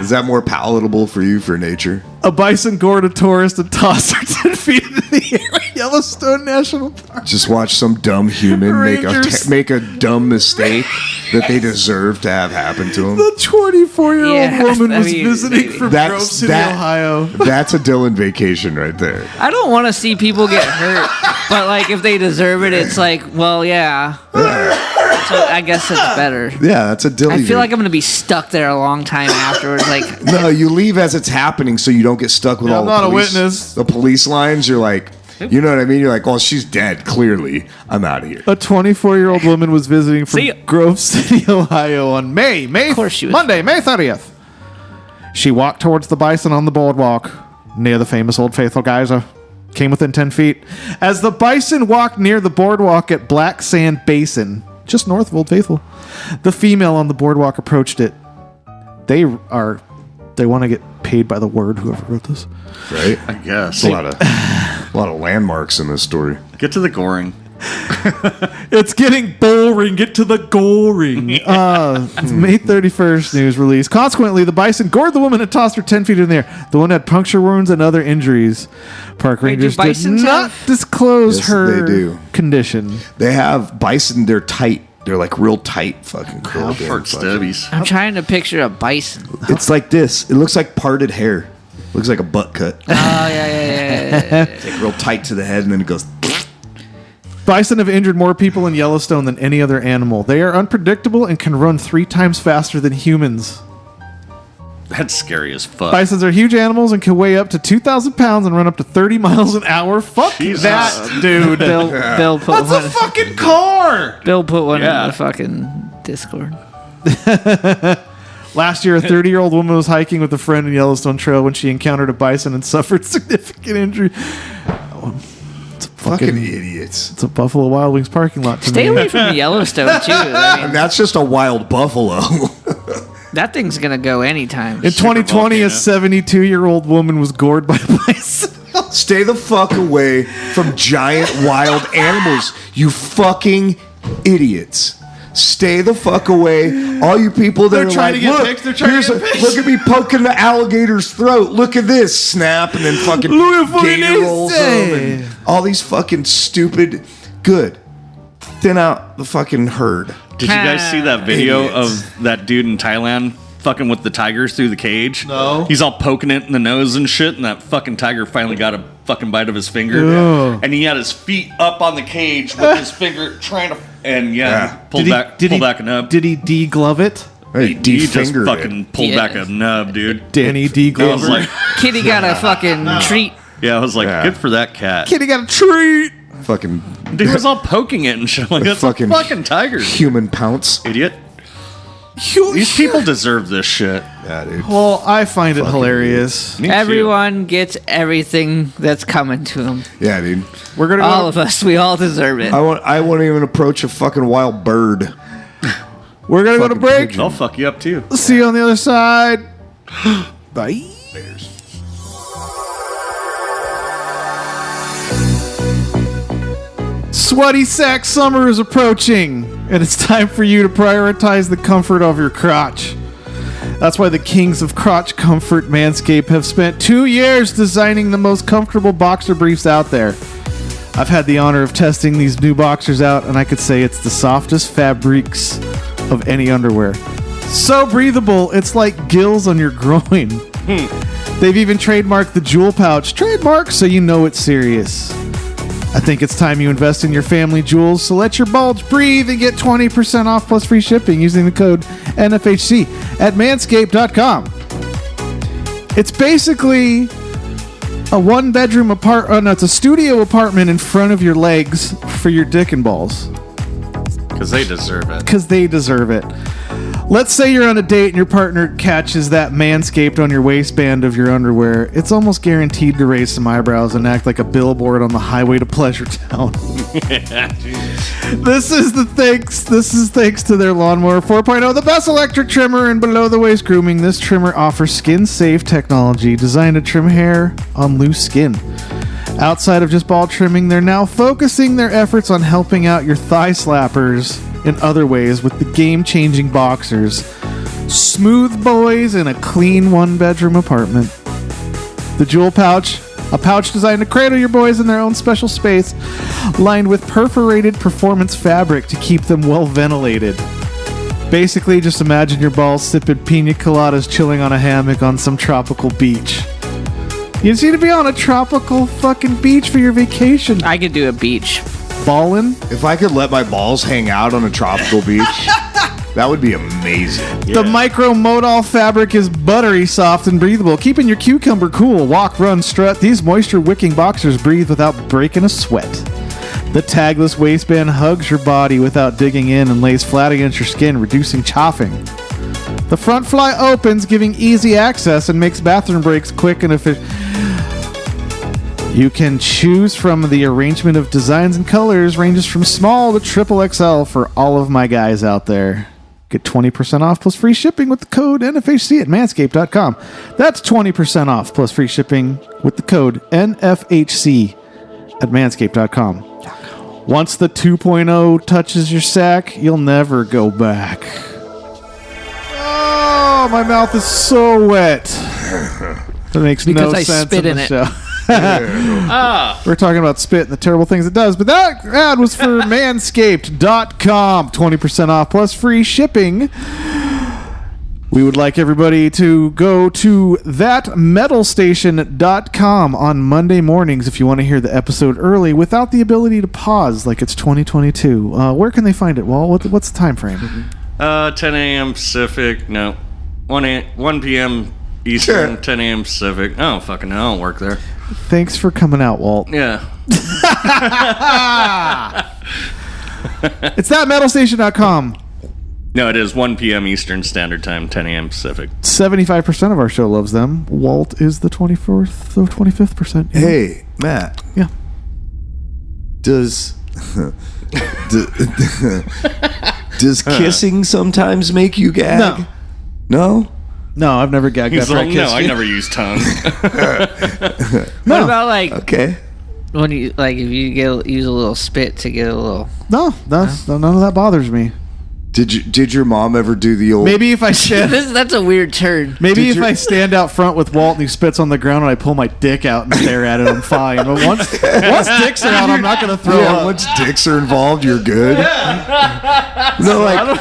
Is that more palatable for you for nature? A bison gored a tourist and tossed her 10 feet into the air at Yellowstone National Park. Just watch some dumb human Rangers. make a dumb mistake that they deserve to have happen to them. The 24-year-old Yeah, woman I was mean, visiting maybe. from Grove City, Ohio. That's a Dylan vacation right there. I don't want to see people get hurt, but like if they deserve it, it's like, well, yeah. So I guess it's better. Yeah, that's a Dylan. I feel like I'm gonna be stuck there a long time afterwards. Like, No, you leave as it's happening so you don't get stuck with Yeah, all I'm the not a police, witness. the police lines. You're like, you know what I mean? You're like, oh, she's dead. Clearly, I'm out of here. A 24-year-old woman was visiting from See ya. Grove City, Ohio on course she was. Monday, May 30th. She walked towards the bison on the boardwalk near the famous Old Faithful geyser. Came within 10 feet. As the bison walked near the boardwalk at Black Sand Basin, just north of Old Faithful, the female on the boardwalk approached it. They want to get paid by the word, whoever wrote this. Right? I guess. A lot of landmarks in this story. Get to the goring. It's getting boring. Get to the goring. May 31st news release. Consequently, the bison gored the woman and tossed her 10 feet in the air. The woman had puncture wounds and other injuries. Park Wait, do rangers did bisons not have- disclose Yes, her they do. condition. They have bison. They're tight. They're like real tight, fucking curled in. Fart fucking- stubbies. I'm trying to picture a bison. It's like this. It looks like parted hair. Looks like a butt cut. Oh yeah. It's like real tight to the head, and then it goes. Bison have injured more people in Yellowstone than any other animal. They are unpredictable and can run 3 times faster than humans. That's scary as fuck. Bisons are huge animals and can weigh up to 2,000 pounds and run up to 30 miles an hour. Fuck Jesus. that, dude. Bill put That's one. a fucking car. Bill put one Yeah. in the fucking Discord. Last year, a 30-year-old woman was hiking with a friend in Yellowstone Trail when she encountered a bison and suffered significant injury. Fucking idiots. It's a Buffalo Wild Wings parking lot to Stay me. away from Yellowstone too. I mean, And that's just a wild buffalo. that thing's gonna go anytime. In 2020, volcano. a 72-year-old woman was gored by a bison. Stay the fuck away from giant wild animals, you fucking idiots. Stay the fuck away. All you people that They're are trying like, to get look, pics, they're trying to here's get pics." look at me poking the alligator's throat. Look at this. Snap, and then fucking Louis gator Vuitton. rolls them. And all these fucking stupid, good. Thin out the fucking herd. Did you guys see that video Idiots. of that dude in Thailand fucking with the tigers through the cage? No. He's all poking it in the nose and shit, and that fucking tiger finally got a fucking bite of his finger. Ugh. And he had his feet up on the cage with his finger trying to, and Yeah. pull back a nub. Did he de-glove it? Hey, he just de-fingered fucking it. pulled Yeah. back a nub, dude. Danny I was de-glover. like, Kitty got a fucking treat. yeah, I was like, Yeah. good for that cat. Kitty got a treat. Fucking Dude was all poking it and shit. I'm like, that's fucking- fucking tigers, human pounce. idiot. These people deserve this shit. Yeah, dude. Well, I find it hilarious. Me too. Everyone gets everything that's coming to them. Yeah, dude. We're gonna All go. of us, we all deserve it. I won't even approach a fucking wild bird. We're gonna go to Fucking break. pigeon. I'll fuck you up too. See you on the other side. Bye. Sweaty sack summer is approaching, and it's time for you to prioritize the comfort of your crotch. That's why the kings of crotch comfort, Manscaped, have spent 2 years designing the most comfortable boxer briefs out there. I've had the honor of testing these new boxers out, and I could say it's the softest fabrics of any underwear. So breathable, it's like gills on your groin. They've even trademarked the jewel pouch. Trademark so you know it's serious. I think it's time you invest in your family jewels, so let your bulge breathe and get 20% off plus free shipping using the code NFHC at manscaped.com. It's basically a one-bedroom it's a studio apartment in front of your legs for your dick and balls. Because they deserve it. Because they deserve it. Let's say you're on a date and your partner catches that Manscaped on your waistband of your underwear. It's almost guaranteed to raise some eyebrows and act like a billboard on the highway to Pleasure Town. This is thanks to their Lawnmower 4.0, the best electric trimmer and below the waist grooming. This trimmer offers skin-safe technology designed to trim hair on loose skin. Outside of just ball trimming, they're now focusing their efforts on helping out your thigh slappers in other ways with the game-changing boxers. Smooth boys in a clean 1-bedroom apartment. The Jewel Pouch, a pouch designed to cradle your boys in their own special space, lined with perforated performance fabric to keep them well ventilated. Basically, just imagine your balls sipping pina coladas, chilling on a hammock on some tropical beach. You just need to be on a tropical fucking beach for your vacation. I could do a beach. Ballin'. If I could let my balls hang out on a tropical beach, that would be amazing. The micro modal fabric is buttery soft and breathable, keeping your cucumber cool. Walk, run, strut. These moisture-wicking boxers breathe without breaking a sweat. The tagless waistband hugs your body without digging in and lays flat against your skin, reducing chafing. The front fly opens, giving easy access and makes bathroom breaks quick and efficient. You can choose from the arrangement of designs and colors, ranges from small to triple XL for all of my guys out there. Get 20% off plus free shipping with the code NFHC at manscaped.com. That's 20% off plus free shipping with the code NFHC at manscaped.com. Once the 2.0 touches your sack, you'll never go back. Oh, my mouth is so wet. That makes Because no I sense spit in the in it. show. We're talking about spit and the terrible things it does, but that ad was for manscaped.com. 20% off plus free shipping. We would like everybody to go to thatmetalstation.com on Monday mornings if you want to hear the episode early without the ability to pause like it's 2022. Where can they find it, Walt? What's the time frame? 10 a.m. Pacific. No, 1 p.m. Eastern, 10 a.m. Pacific. Oh, fucking hell, I don't work there. Thanks for coming out, Walt. Yeah. It's thatmetalstation.com. No, it is 1 p.m. Eastern Standard Time, 10 a.m. Pacific. 75% of our show loves them. Walt is the 25th%. Yeah. Hey, Matt. Yeah. Does kissing sometimes make you gag? No. No? No, I've never gagged He's after I like, kissed no, you. I never use tongue. What about like Okay. when you like if you use a little spit to get a little? No, none of that bothers me. Did your mom ever do the old? Maybe if I stand, That's a weird turn. maybe if I stand out front with Walt and he spits on the ground and I pull my dick out and stare at it, I'm fine. But once dicks are out, I'm not gonna throw Yeah, up. once dicks are involved, you're good. No, like,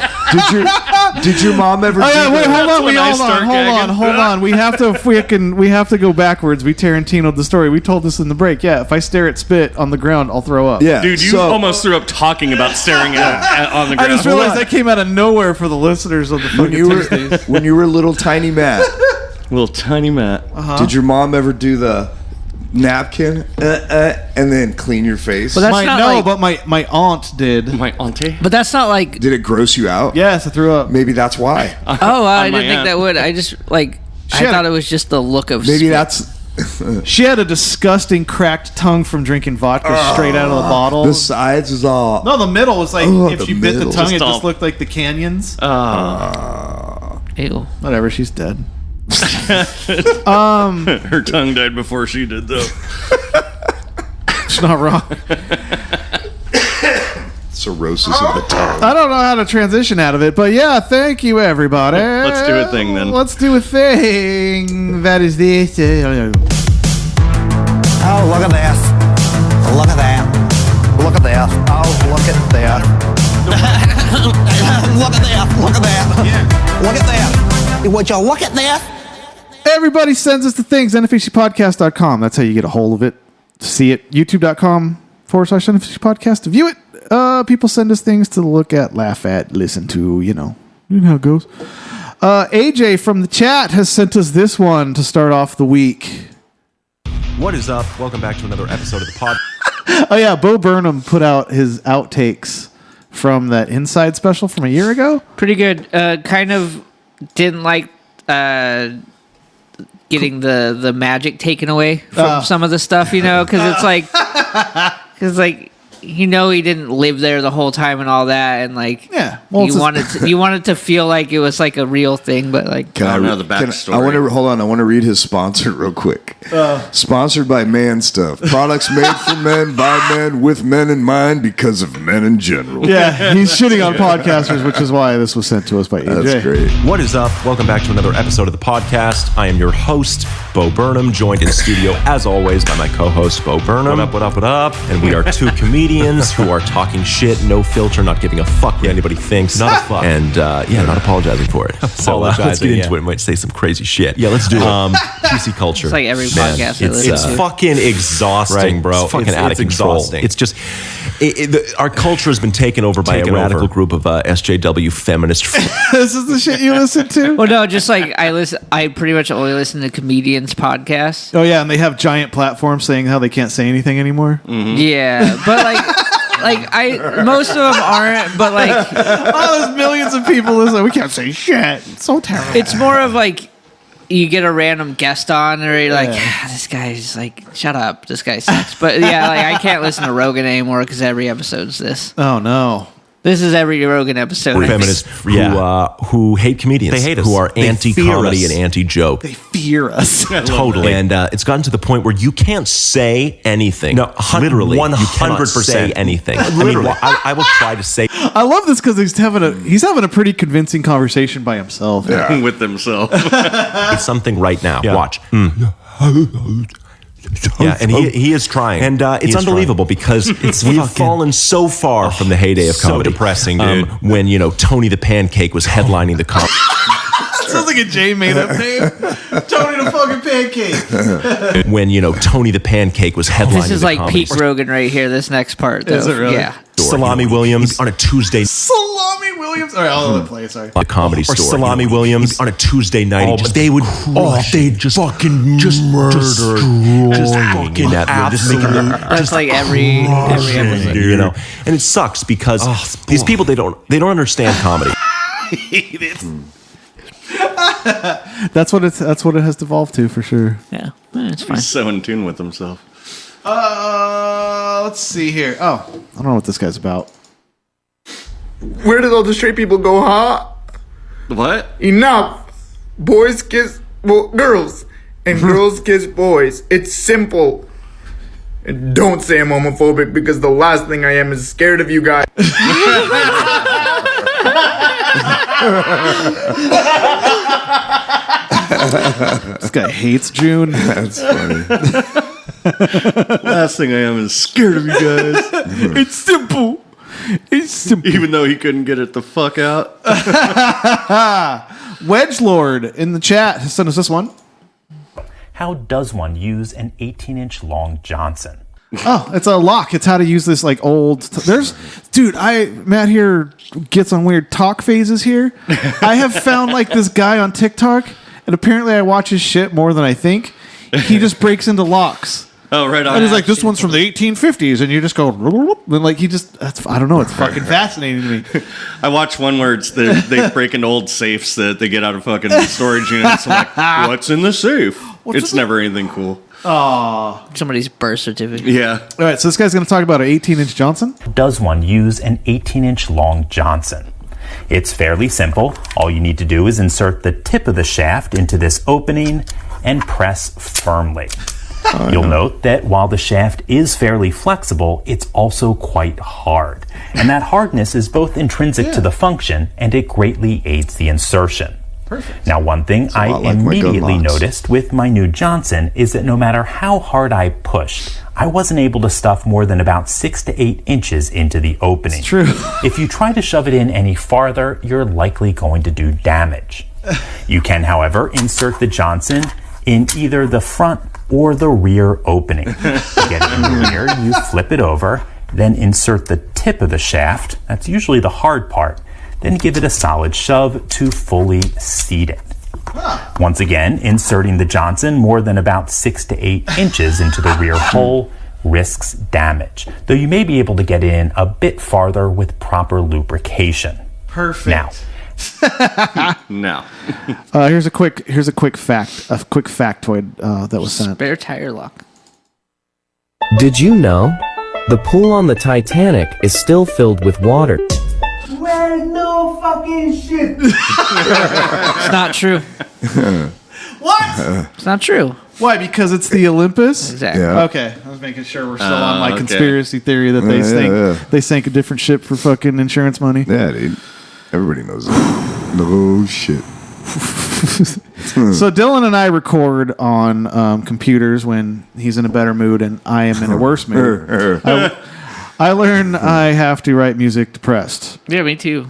did your mom ever? Oh yeah, do wait, the- hold on, when I start gagging. hold on. We have to go backwards. We Tarantino'd the story. We told this in the break. Yeah, if I stare at spit on the ground, I'll throw up. Yeah, Dude, you so- almost threw up talking about staring at on the I ground. just realized that came out of nowhere for the listeners of the when you were Tuesdays. when you were little tiny Matt. Little tiny Matt. Did your mom ever do the napkin and then clean your face? But that's not like- but my aunt did. My auntie. But that's not like. Did it gross you out? Yes, I threw up. Maybe that's why. Oh, I On my didn't think aunt. that would. I just like. I Shit. thought it was just the look of. Maybe spit. that's She had a disgusting cracked tongue from drinking vodka straight out of the bottle. the sides was all. No, the middle was like Oh, if the you bit the middle. tongue, it Just all- just looked like the canyons. Ew. Whatever, she's dead. Her tongue died before she did, though. She's not wrong. Cirrhosis of the tongue. I don't know how to transition out of it, but yeah, thank you, everybody. Let's do a thing, then. Let's do a thing. That is this. Oh, look at this. Look at that. Look at this. Oh, look at that. Look at that. Look at that. Look at that. Would you look at that? Everybody sends us the things. NFHCpodcast.com. That's how you get a hold of it. See it. YouTube.com/NFHC podcast to view it. People send us things to look at, laugh at, listen to, you know how it goes. AJ from the chat has sent us this one to start off the week. What is up? Welcome back to another episode of the pod. Oh yeah, Bo Burnham put out his outtakes from that Inside special from a year ago. Pretty good. Kind of didn't like getting the magic taken away from some of the stuff, because it's like he didn't live there the whole time and all that, and like well, you wanted to feel like it was like a real thing, but like I don't know the backstory. I want to read his sponsor real quick. Sponsored by Man Stuff. Products made for men, by men, with men in mind, because of men in general. Yeah, he's shitting on podcasters, which is why this was sent to us by AJ. That's great. What is up? Welcome back to another episode of the podcast. I am your host, Bo Burnham, joined in studio, as always, by my co-host, Bo Burnham. What up? And we are two comedians who are talking shit, no filter, not giving a fuck what anybody thinks. Not a fuck. And, not apologizing for it. So let's get into it and might say some crazy shit. Yeah, let's do it. PC culture. It's like every podcast. It's fucking exhausting, bro. It's fucking out of control. Exhausting. It's just... our culture has been taken over by a radical group of SJW feminist. This is the shit you listen to? Well, no, just like I pretty much only listen to comedians' podcasts. Oh yeah, and they have giant platforms saying how they can't say anything anymore. Mm-hmm. Yeah, but most of them aren't. But like, there's millions of people listening. We can't say shit. It's so terrible. It's more of like, you get a random guest on, or you're like, this guy's like, shut up, this guy sucks. But yeah, like I can't listen to Rogan anymore because every episode's this. Oh no. This is every Rogan episode. We're feminists who hate comedians. They hate us. Who are anti-comedy and anti-joke. They fear us. Totally. And it's gotten to the point where you can't say anything. No, literally. 100% say anything. Literally. I will try to say. I love this because he's having a pretty convincing conversation by himself. Yeah. With himself. It's something right now. Yeah. Watch. Yeah, and he is trying, and it's unbelievable because we've fallen so far from the heyday of comedy. So depressing, dude. When Tony the Pancake was headlining the comedy. Sounds like a Jay made up name. Tony the fucking Pancake. When Tony the Pancake was headlining. This is like peak Rogan right here. This next part, though. Is it really? Yeah. Salami Williams on a Tuesday. Salami Williams. All right, all over the place. Sorry. The Comedy Store. Or Salami Williams on a Tuesday night. They would just fucking murder, just fucking That's like every episode. And it sucks because these people they don't understand comedy. That's what it has devolved to for sure. Yeah, it's fine. He's so in tune with himself. Let's see here. Oh, I don't know what this guy's about. Where did all the straight people go, huh? What? Enough. Boys kiss girls, and girls kiss boys. It's simple. And don't say I'm homophobic because the last thing I am is scared of you guys. This guy hates June. That's funny. Last thing I am is scared of you guys. It's simple. It's simple. Even though he couldn't get it the fuck out. Wedgelord in the chat sent us this one. How does one use an 18-inch long Johnson? Oh, it's a lock. It's how to use this like old. Matt here gets on weird talk phases here. I have found like this guy on TikTok, and apparently I watch his shit more than I think. He just breaks into locks. Oh, right on. And he's like, this one's from the 1850s, and you just go, and like I don't know, it's fucking fascinating to me. I watched one where they break into old safes that they get out of fucking storage units. I'm like, what's in the safe? It's never anything cool. Oh, somebody's birth certificate. Yeah. All right, so this guy's going to talk about an 18-inch Johnson. Does one use an 18-inch long Johnson? It's fairly simple. All you need to do is insert the tip of the shaft into this opening and press firmly. You'll note that while the shaft is fairly flexible, it's also quite hard. And that hardness is both intrinsic to the function and it greatly aids the insertion. Perfect. Now, one thing I immediately noticed with my new Johnson is that no matter how hard I pushed, I wasn't able to stuff more than about 6 to 8 inches into the opening. It's true. If you try to shove it in any farther, you're likely going to do damage. You can, however, insert the Johnson in either the front or the rear opening. To get it in the rear, you flip it over, then insert the tip of the shaft. That's usually the hard part. Then give it a solid shove to fully seat it. Once again, inserting the Johnson more than about 6 to 8 inches into the rear hole risks damage, though you may be able to get in a bit farther with proper lubrication. Perfect. Now, No. Here's a quick factoid that was sent. Spare tire lock. Did you know The pool on the Titanic is still filled with water. Well, no fucking shit. It's not true. What? It's not true. Why? Because it's the Olympus? Exactly. Yeah. Okay, I was making sure we're still on my okay. conspiracy theory that they sank a different ship for fucking insurance money. Yeah, dude. Everybody knows that. No shit. So Dylan and I record on computers when he's in a better mood and I am in a worse mood. I learn I have to write music depressed. Yeah, me too.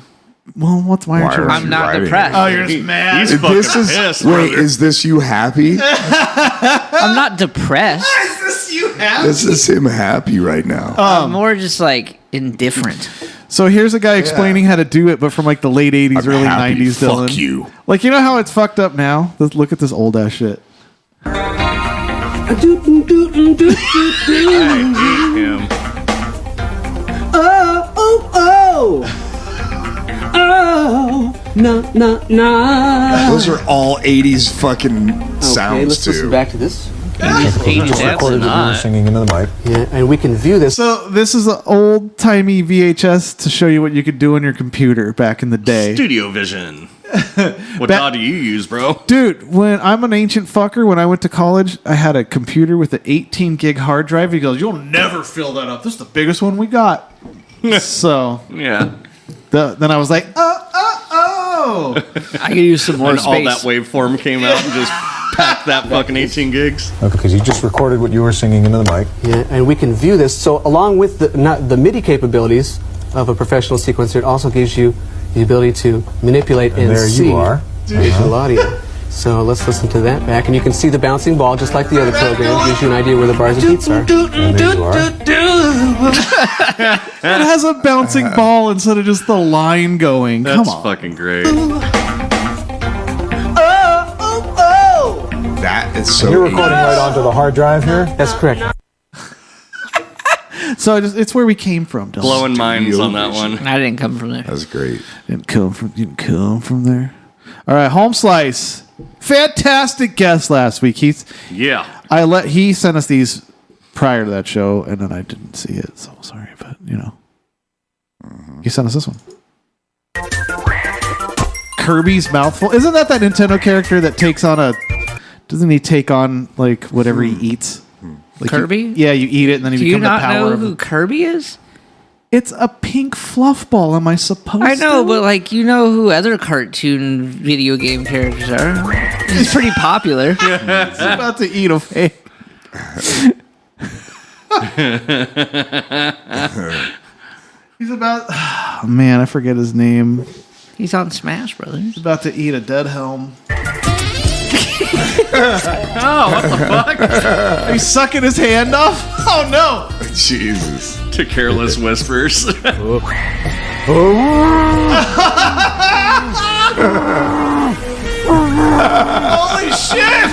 Well, what's why aren't you? I'm not writing? depressed. Oh, you're just mad. He's fucking This is pissed, wait. brother. Is this you happy? I'm not depressed. Is this you happy? This is him happy right now. I'm more just like indifferent. So here's a guy explaining how to do it, but from like the late 80s, I'm early happy. 90s, Dylan. Fuck you. Like, you know how it's fucked up now? Look at this old ass shit. I hate him. Those are all 80s fucking sounds too. to this. Recorded what you were singing into the mic. Yeah, and we can view this. So this is an old timey VHS to show you what you could do on your computer back in the day. Studio Vision. What DAW do you use, bro? Dude, when I'm an ancient fucker, when I went to college, I had a computer with an 18 gig hard drive. He goes, "You'll never fill that up. This is the biggest one we got." So Yeah. then I was like, oh. I could use some more And all space. that waveform came out and just packed that fucking 18 gigs. Okay, because you just recorded what you were singing into the mic. Yeah, and we can view this. So along with the MIDI capabilities of a professional sequencer, it also gives you the ability to manipulate and there see you are. digital audio. So let's listen to that back, and you can see the bouncing ball just like the other program. Gives you an idea where the bars and beats are. And there you are. It has a bouncing ball instead of just the line going. That's Come on. fucking great. That is so. You're recording right onto the hard drive here? That's correct. So it's where we came from, Dylan. Blowing minds on that one. I didn't come from there. That's great. Didn't come from there. All right, Home Slice. Fantastic guest last week. He sent us these prior to that show, and then I didn't see it, so sorry, but he sent us this one. Kirby's Mouthful. Isn't that Nintendo character that takes on doesn't he take on like whatever he eats? Like Kirby? You eat it and then he Do you becomes the not power know of who Kirby is? It's a pink fluff ball. Am I supposed to? I know, but like you know who other cartoon video game characters are. He's pretty popular. He's about to eat a fake. He's about. Oh, man, I forget his name. He's on Smash Brothers. He's about to eat a dead helm. Oh, what the fuck? He's sucking his hand off. Oh no! Jesus. To Careless Whispers. Holy shit!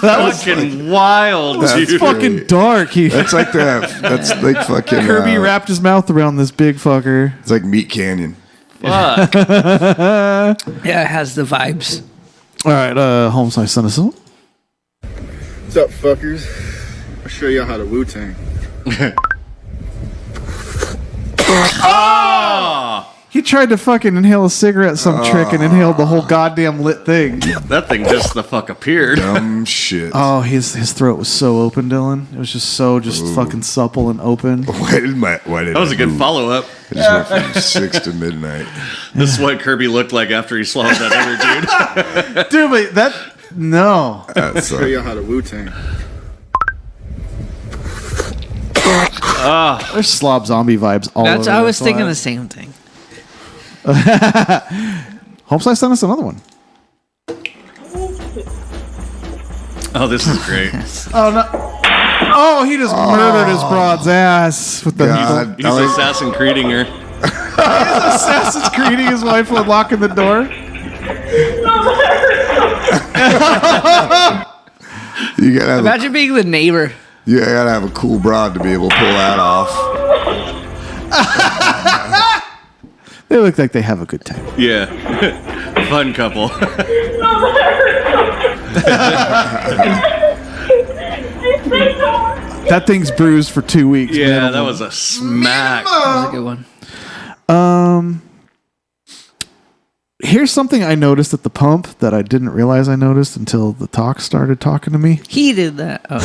That was fucking wild, It's dude. fucking dark. That's like that. That's like fucking. Kirby wrapped his mouth around this big fucker. It's like Meat Canyon. Fuck. Yeah, it has the vibes. All right, Home Slice, send us a. What's up, fuckers? I'll show y'all how to Wu-Tang. He tried to fucking inhale a cigarette, some trick, and inhaled the whole goddamn lit thing. That thing just the fuck appeared. Dumb shit. Oh, his throat was so open, Dylan. It was just fucking supple and open. Why did That was a good follow-up. I just went from 6 to midnight. This is what Kirby looked like after he swallowed that other dude. Dude, but that no. I'll show y'all how to Wu-Tang. There's slob zombie vibes all over. I was that thinking slide. the same thing. Home Slice sent us another one. Oh, this is great. Oh no! Oh, he just murdered his broad's ass with the God. He's Assassin Creeding her. Assassin's Creeding his wife while locking the door. You gotta have Imagine being the neighbor. you gotta have a cool broad to be able to pull that off. They look like they have a good time. Yeah. Fun couple. That thing's bruised for 2 weeks. Yeah, minimum. that was a smack. That was a good one. Here's something I noticed at the pump that I didn't realize I noticed until the talk started talking to me. He did that. Oh.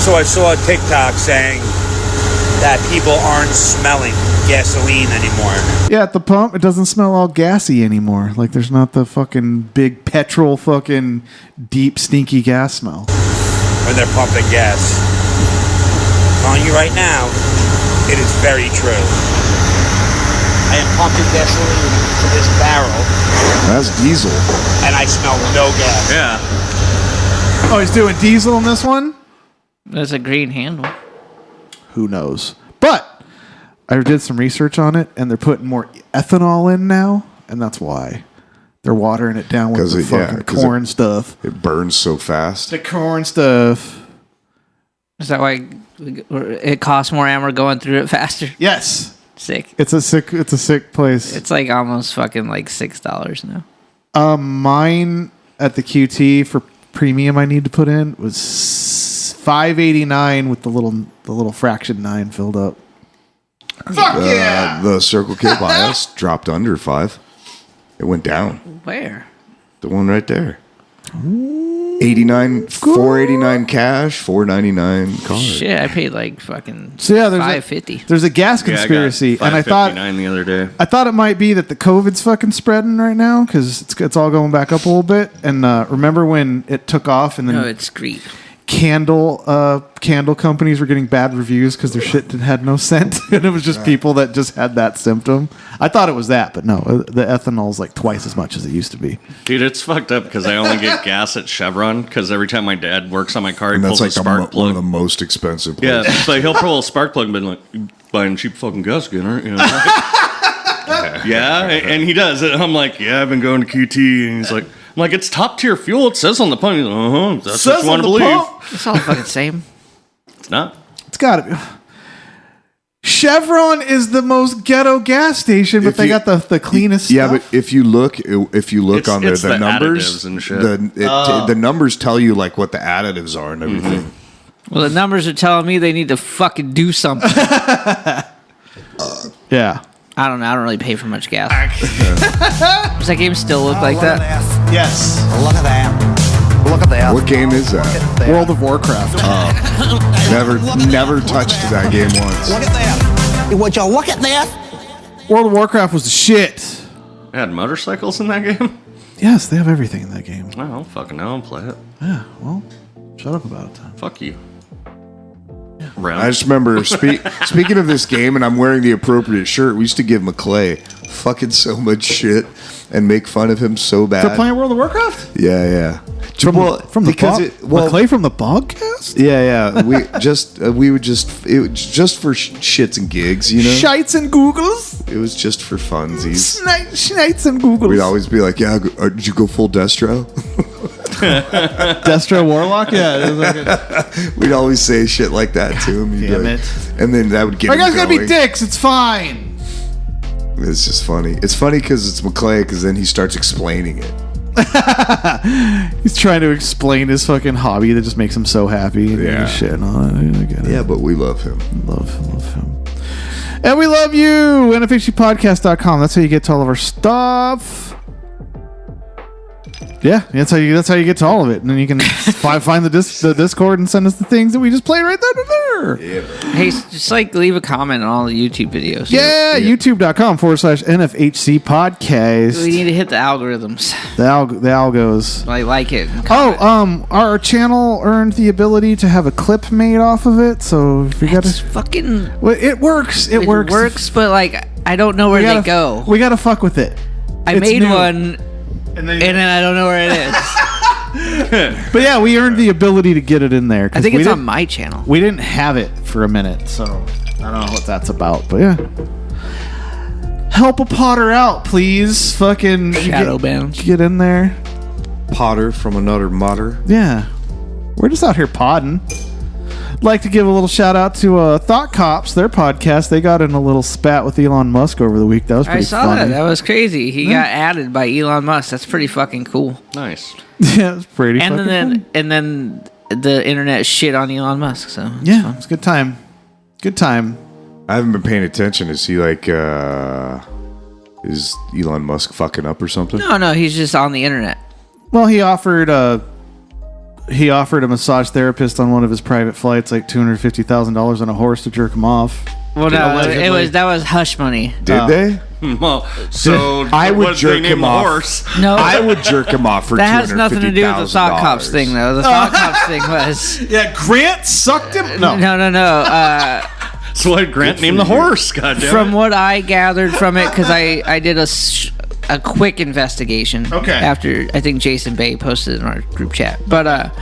So I saw a TikTok saying that people aren't smelling gasoline anymore. Yeah, at the pump, it doesn't smell all gassy anymore. Like there's not the fucking big petrol fucking deep stinky gas smell. When they're pumping gas. I'm telling you right now, it is very true. I am pumping gasoline to this barrel, That's diesel. and I smell no gas. Yeah. Oh, he's doing diesel in this one? That's a green handle. Who knows? But I did some research on it, and they're putting more ethanol in now, and that's why. They're watering it down with the fucking corn stuff. It burns so fast. The corn stuff. Is that why it costs more and we're going through it faster? Yes. Sick. It's a sick place. It's like almost fucking like $6 now. Mine at the QT for premium I need to put in was $5.89 with the little fraction 9 filled up. Fuck yeah! The Circle K bias dropped under 5. It went down. Where? The one right there. 89, 489 cash, 499 card. Shit, I paid like fucking So yeah, there's $5.50. There's a gas conspiracy, and I thought the other day. I thought it might be that the COVID's fucking spreading right now because it's all going back up a little bit. And remember when it took off and then No, it's Greek. candle companies were getting bad reviews because their shit had no scent, and it was just people that just had that symptom. I thought it was that, but no, the ethanol's like twice as much as it used to be. Dude, it's fucked up because I only get gas at Chevron because every time my dad works on my car, he And pulls that's like a spark plug. one of the most expensive Yeah, places. it's like he'll pull a spark plug and be like, "You buying cheap fucking gas again, aren't you?" Yeah, and he does. And I'm like, yeah, I've been going to QT, and he's like, I'm like, it's top tier fuel. It says on the pump. He's like, that's what you want to believe. It's all fucking same. It's not. It's gotta be. Chevron is the most ghetto gas station, but If they you- got the cleanest Yeah, stuff. but if you look on there, it's the the numbers additives and shit. the numbers tell you like what the additives are and everything. Well, the numbers are telling me they need to fucking do something. Yeah. I don't know. I don't really pay for much gas. Does that game still look like that? Yes. Look at that. Look at that. What game is that? World of Warcraft. Never touched that game once. Look at that. Would you look at that? World of Warcraft was the shit. They had motorcycles in that game? Yes, they have everything in that game. I don't fucking know. I'll play it. Yeah, well, shut up about it then. Fuck you. I just remember speaking of this game, and I'm wearing the appropriate shirt. We used to give McClay fucking so much shit and make fun of him so bad. For playing World of Warcraft? Yeah. From the Clay from the Bogcast? Yeah. We would just it was just for shits and gigs, you know. Shites and Googles? It was just for funsies. Schnites and Googles. We'd always be like, "Yeah, did you go full Destro?" Destro Warlock? Yeah. It was like We'd always say shit like that to him. Damn like, it. And then that would get Our him guys gotta be going. dicks. It's fine. It's just funny. It's funny because it's McClay, because then he starts explaining it. He's trying to explain his fucking hobby that just makes him so happy. And Yeah. he's shitting on it. I get it. Yeah, but we love him. Love him. And we love you. NFHCpodcast.com. That's how you get to all of our stuff. Yeah, that's how you get to all of it. And then you can find the Discord and send us the things that we just played right there. Hey, just like leave a comment on all the YouTube videos. Yeah, youtube.com/NFHC podcast. We need to hit the algorithms. The algos. I like it. Our channel earned the ability to have a clip made off of it. So if you got to fucking, well, it works. It works. But like I don't know where they go. We gotta fuck with it. I It's made new. one, and then I don't know where it is. But yeah, we earned the ability to get it in there. 'cause I think we it's on didn't- my channel. We didn't have it for a minute, so I don't know what that's about. But yeah, help a Potter out, please. Fucking Shadow bans. Get in there. Potter from another mother. Yeah, we're just out here podding. Like to give a little shout out to Thought Cops, their podcast. They got in a little spat with Elon Musk over the week. That was pretty I saw funny. that. That was crazy. He got added by Elon Musk. That's pretty fucking cool. Nice. Yeah, it's pretty. And fucking funny. then the internet shit on Elon Musk. So Yeah, it's a good time. Good time. I haven't been paying attention. Is he like, is Elon Musk fucking up or something? No, he's just on the internet. Well, he offered a massage therapist on one of his private flights like $250,000 on a horse to jerk him off. Well, no, that was hush money. Did they? Well, so I would what, jerk they name him the off. horse? No, I would jerk him off for that has nothing to do with the Thought $250,000. Cops thing, though. The Thought Cops thing was Yeah, Grant sucked him. No. no. So why Grant named the horse? Goddamn. From what I gathered from it, because I did a quick investigation. Okay. After I think Jason Bay posted it in our group chat, but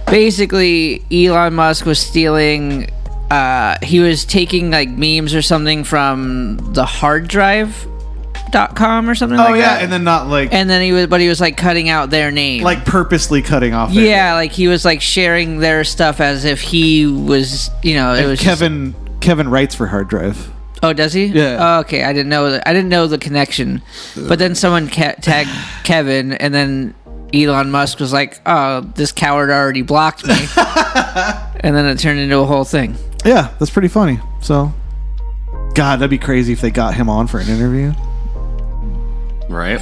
basically Elon Musk was stealing. He was taking like memes or something from the harddrive.com or something like that. and then not like And then he was like cutting out their name. like purposely cutting off. their- Yeah, like he was like sharing their stuff as if he was, it And was Kevin writes for Hard Drive. Oh, does he? Yeah. Oh, okay, I didn't know that. I didn't know the connection. But then someone tagged Kevin, and then Elon Musk was like, "Oh, this coward already blocked me," and then it turned into a whole thing. Yeah, that's pretty funny. So, God, that'd be crazy if they got him on for an interview. Right.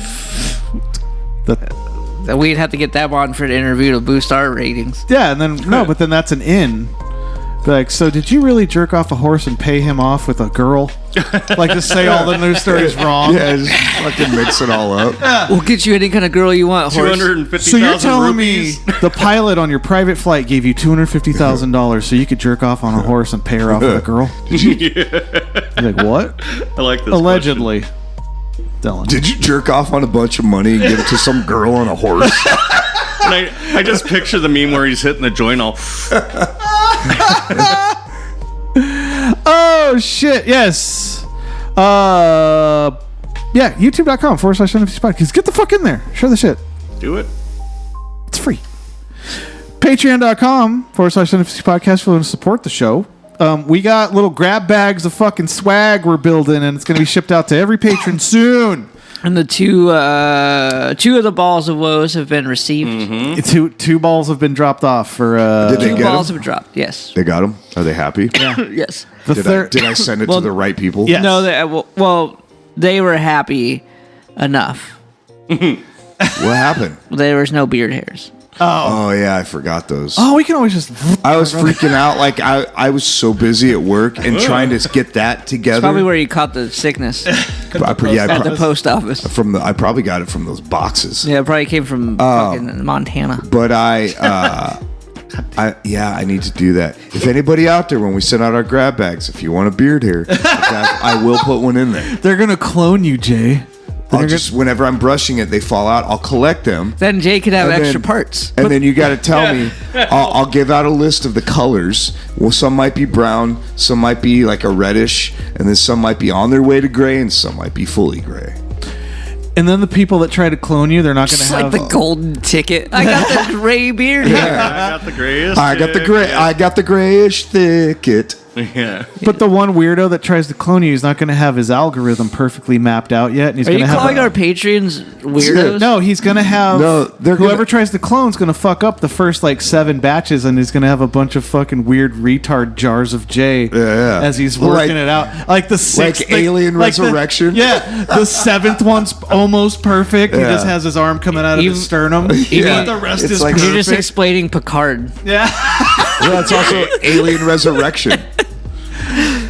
That we'd have to get that on for an interview to boost our ratings. Yeah, and then but then that's an in. Be like, so did you really jerk off a horse and pay him off with a girl? Like, just say all the news stories wrong. Yeah, just fucking mix it all up. We'll get you any kind of girl you want, horse. 250,000 So you're telling rupees. me the pilot on your private flight gave you $250,000 so you could jerk off on a horse and pay her off with a girl? You're like, what? I like this. Allegedly. Dylan. Did you jerk off on a bunch of money and give it to some girl on a horse? And I just picture the meme where he's hitting the joint all. Oh, shit. Yes. Yeah, youtube.com/NFHC podcast. Get the fuck in there. Share the shit. Do it. It's free. Patreon.com/NFHC podcast if you want to support the show. We got little grab bags of fucking swag we're building, and it's going to be shipped out to every patron soon. And the two of the balls of woes have been received. Mm-hmm. Two balls have been dropped off for. Did they Two get balls them? have dropped. Yes. They got them? Are they happy? Yes. Did I send it to the right people? Yes. No. Well, they were happy enough. What happened? There was no beard hairs. Oh, yeah, I forgot those. Oh, we can always just. I was freaking out. Like, I was so busy at work and trying to get that together. Probably where you caught the sickness at the post office. I probably got it from those boxes. Yeah, it probably came from fucking Montana. But I need to do that. If anybody out there, when we send out our grab bags, if you want a beard hair, I will put one in there. They're going to clone you, Jay. I'll just, whenever I'm brushing it, they fall out. I'll collect them. Then Jay could have And extra then- parts. And then you got to tell me. I'll give out a list of the colors. Well, some might be brown, some might be like a reddish, and then some might be on their way to gray, and some might be fully gray. And then the people that try to clone you, they're not going to Just have. like the golden ticket. I got the gray beard hair. I got the grayish. I got the grayish thicket. Yeah. But the one weirdo that tries to clone you is not going to have his algorithm perfectly mapped out yet, and he's Are going you to have. calling our Patreons weirdos? No, he's going to have. No, whoever tries to clone is going to fuck up the first like 7 batches, and he's going to have a bunch of fucking weird retard jars of J as he's working it out. Like the 6th, like Alien Resurrection. The 7th one's almost perfect. He just has his arm coming out of his sternum. Yeah. The rest It's is like- perfect. You're just explaining Picard. Yeah. Well, that's also Alien Resurrection.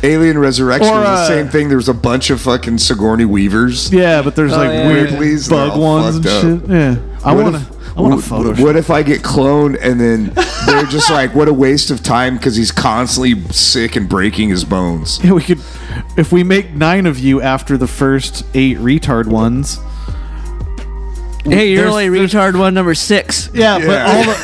Alien Resurrection Or, was the same thing. There was a bunch of fucking Sigourney Weavers. Yeah, but there's like weird Ripley's, they're bug all ones and fucked shit. up. Yeah. I What want if- to Photoshop. What if I get cloned and then they're just like, what a waste of time because he's constantly sick and breaking his bones. Yeah, we could, if we make 9 of you after the first 8 retard ones. Hey, you're only retard one number 6. Yeah, but all the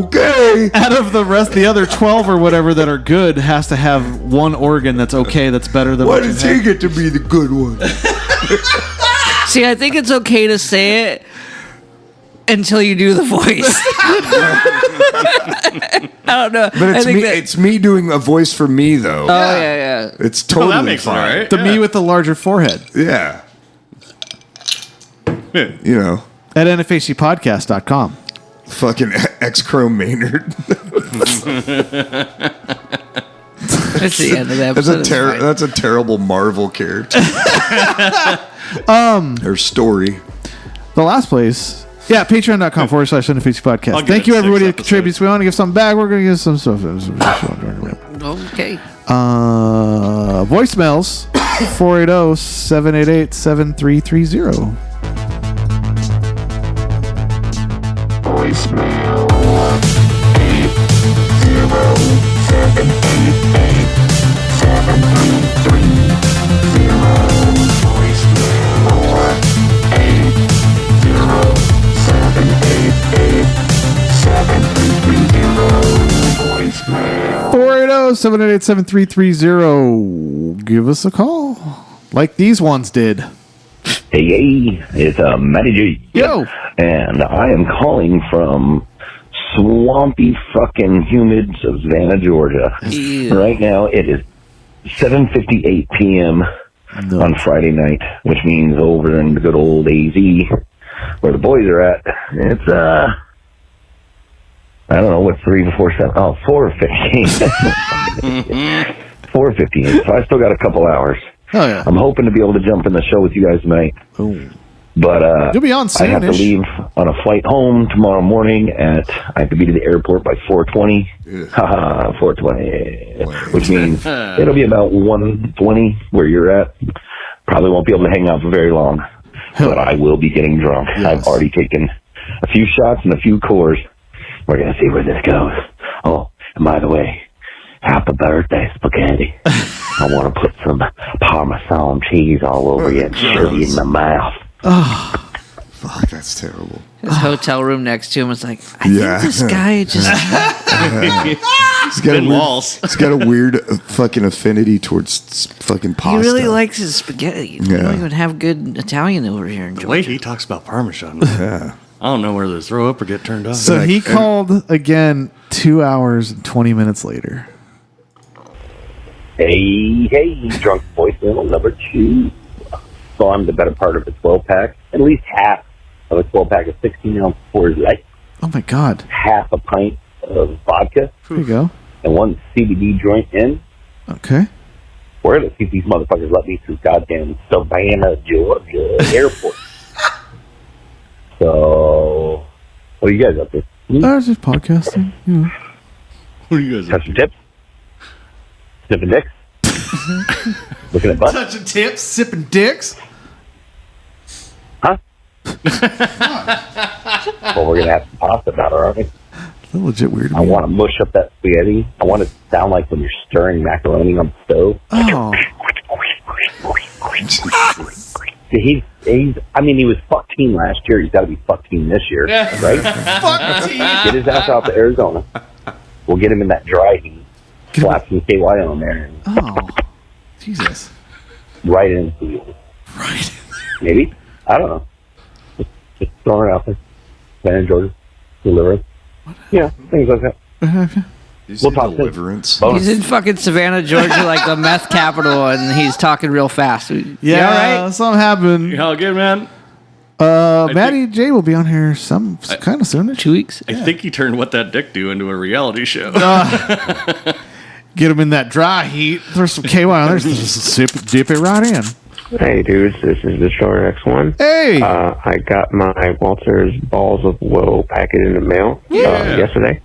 okay. out of the other 12 or whatever that are good has to have one organ that's okay, that's better than Why what you does have. he get to be the good one? See, I think it's okay to say it until you do the voice. I don't know. But it's me. It's me doing a voice for me though. Oh yeah. It's totally that makes it fine. right. The me with the larger forehead. Yeah. You know, At NFHCpodcast.com. fucking X-Chrome Maynard. That's the end of the episode. That's a terrible Marvel character. Her story. The last place. Yeah, patreon.com/NFHC podcast. Thank you, everybody that contributes. We want to give something back. We're going to give some stuff. Okay. Voicemails 480-788-7330. Voicemail 480-788-7330. Give us a call. Like these ones did. Hey, it's Matty G. Yo. And I am calling from swampy fucking humid Savannah, Georgia. Ew. Right now it is 7:58 p.m. on Friday night, which means over in the good old AZ, where the boys are at, it's, I don't know, what's 3 before 7? Oh, 4:15. 4:15. So I still got a couple hours. Oh, yeah. I'm hoping to be able to jump in the show with you guys tonight. Ooh. But you'll be on I have to soon-ish. leave on a flight home tomorrow morning I have to be to the airport by 4:20. Haha, 4:20. Which means it'll be about 1:20 where you're at. Probably won't be able to hang out for very long. But I will be getting drunk. Yes. I've already taken a few shots and a few cores. We're going to see where this goes. Oh, and by the way, happy birthday, spaghetti. I want to put some Parmesan cheese all over you and shove you in my mouth. Oh, fuck, that's terrible. His hotel room next to him was like, I think this guy just... He's got walls. He's got a weird fucking affinity towards fucking He pasta. really likes his spaghetti. You don't even have good Italian over here in The Georgia. way he talks about Parmesan. Yeah. I don't know whether to throw up or get turned on. So he called again 2 hours and 20 minutes later. Hey, drunk voicemail number 2. So I'm the better part of a 12-pack, at least half of a 12-pack of 16-ounce Coors Light, Oh, my God. half a pint of vodka, There you go. and one CBD joint in. Okay. We're going to see if these motherfuckers let me through goddamn Savannah, Georgia airport. So, what are you guys up to? I was just podcasting. You know. What are you guys Touching tips? Sniffing dicks? Looking at butts? Touching tips, sipping dicks. Huh? Well, we're going to have some pasta about it, aren't we? That's legit weird. I want to mush up that spaghetti. I want it to sound like when you're stirring macaroni on the stove. Oh. See, he was 14 last year. He's got to be 14 this year, right? 14. Get his ass out to Arizona. We'll get him in that dry heat. Slap some KY on there. And Oh. Jesus. right into the wheel. Right. Maybe. I don't know. Just throwing it out there. Savannah, Georgia. Deliverance. Yeah, things like that. We'll talk Deliverance. He's in fucking Savannah, Georgia, like the meth capital, and he's talking real fast. Yeah, You all right? something happened. You all good, man? Matty J will be on here kind of soon. 2 weeks. I think he turned What That Dick Do into a reality show. Get him in that dry heat. Throw some KY on there. Just dip it right in. Hey dudes, this is the Short X1. Hey! I got my Walter's Balls of Woe package in the mail yesterday.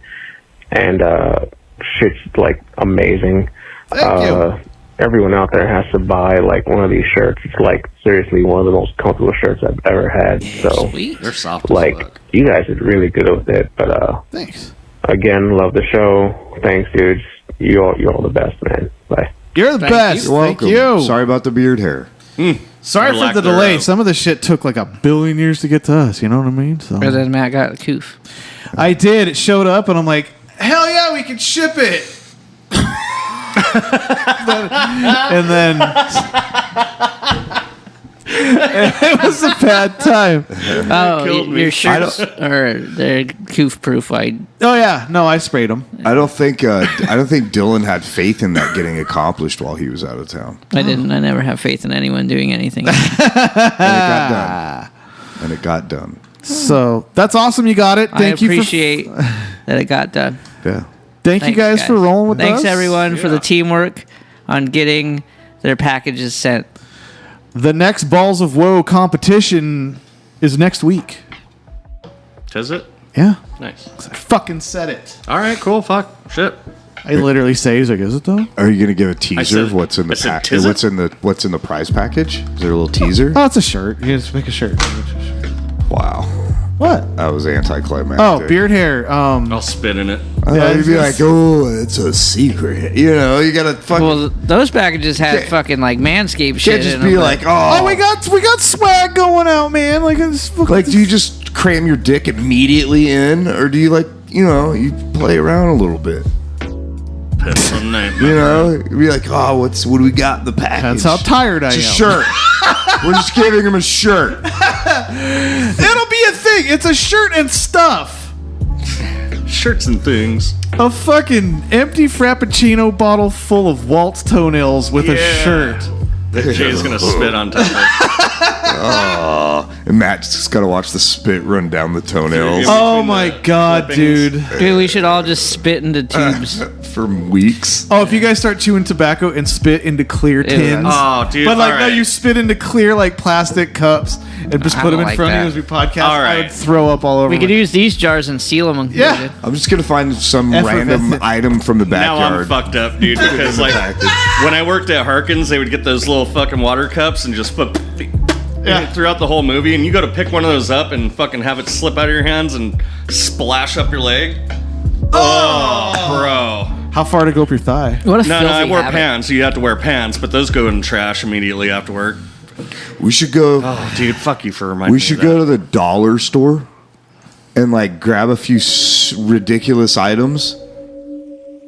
And shit's like amazing. Thank you. Everyone out there has to buy like one of these shirts. It's like seriously one of the most comfortable shirts I've ever had. So They're soft as like fuck. you guys are really good with it. But Thanks. again, love the show. Thanks, dudes. You're all the best, man. Bye. You're the best. You're Thank welcome. you. Sorry about the beard hair. Sorry Or for lack the delay. thereof. Some of the shit took like 1 billion years to get to us. You know what I mean? So And then Matt got a coof. I did. It showed up, and I'm like, hell yeah, we can ship it. And then it was a bad time. Oh, killed me. your shirts are they're coof proof. Oh yeah, no, I sprayed them. I don't think Dylan had faith in that getting accomplished while he was out of town. I didn't. I never have faith in anyone doing anything. And it got done. So that's awesome. You got it. Thank I appreciate that it got done. Yeah. Thank you guys for rolling with us. Thanks everyone for the teamwork on getting their packages sent. The next Balls of Woe competition is next week. Is it? Yeah. Nice. I fucking said it. All right, cool. Fuck. Shit. I literally say, he's like, is it though? Are you gonna give a teaser said- of what's in the I said, pack? "Tis it?" What's in the prize package? Is there a little teaser? Oh, it's a shirt. You just make a shirt. Wow. What? That was anticlimactic. Oh, beard hair. I'll spit in it. You'd be like, oh, it's a secret. You know, you gotta fucking. Well, those packages had fucking like Manscaped shit. Can't just in be them. like, Oh, we got swag going out, man. Like, Like, do you just cram your dick immediately in, or do you you play around a little bit? Depends on the name. You know, you'd be like, oh, what do we got in the package? That's how tired I am. It's a shirt. We're just giving him a shirt. It'll be a thing. It's a shirt and stuff. Shirts and things. A fucking empty Frappuccino bottle full of Walt's toenails with a shirt. That Jay's gonna spit on top of it. Oh, and Matt's just gotta watch the spit run down the toenails. Oh my god, dude. Dude, we should all just spit into tubes. For weeks. Oh, if you guys start chewing tobacco and spit into clear Ew. tins. Oh, dude, But like, all no, right. you spit into clear like plastic cups and just I put them don't in like front of that. you as we podcast. All I right. would throw up all over. We could my- use these jars and seal them. Yeah. I'm just gonna find some Effervescent. random item from the Now I'm backyard. fucked up, dude. Because like when I worked at Harkins, they would get those little fucking water cups and just put throughout the whole movie. And you go to pick one of those up and fucking have it slip out of your hands and splash up your leg. Oh, bro. How far to go up your thigh? What a No, filthy I wore habit. pants, so you have to wear pants, but those go in the trash immediately after work. We should go. Oh, dude, fuck you for reminding me. We should of that. go to the dollar store and like grab a few ridiculous items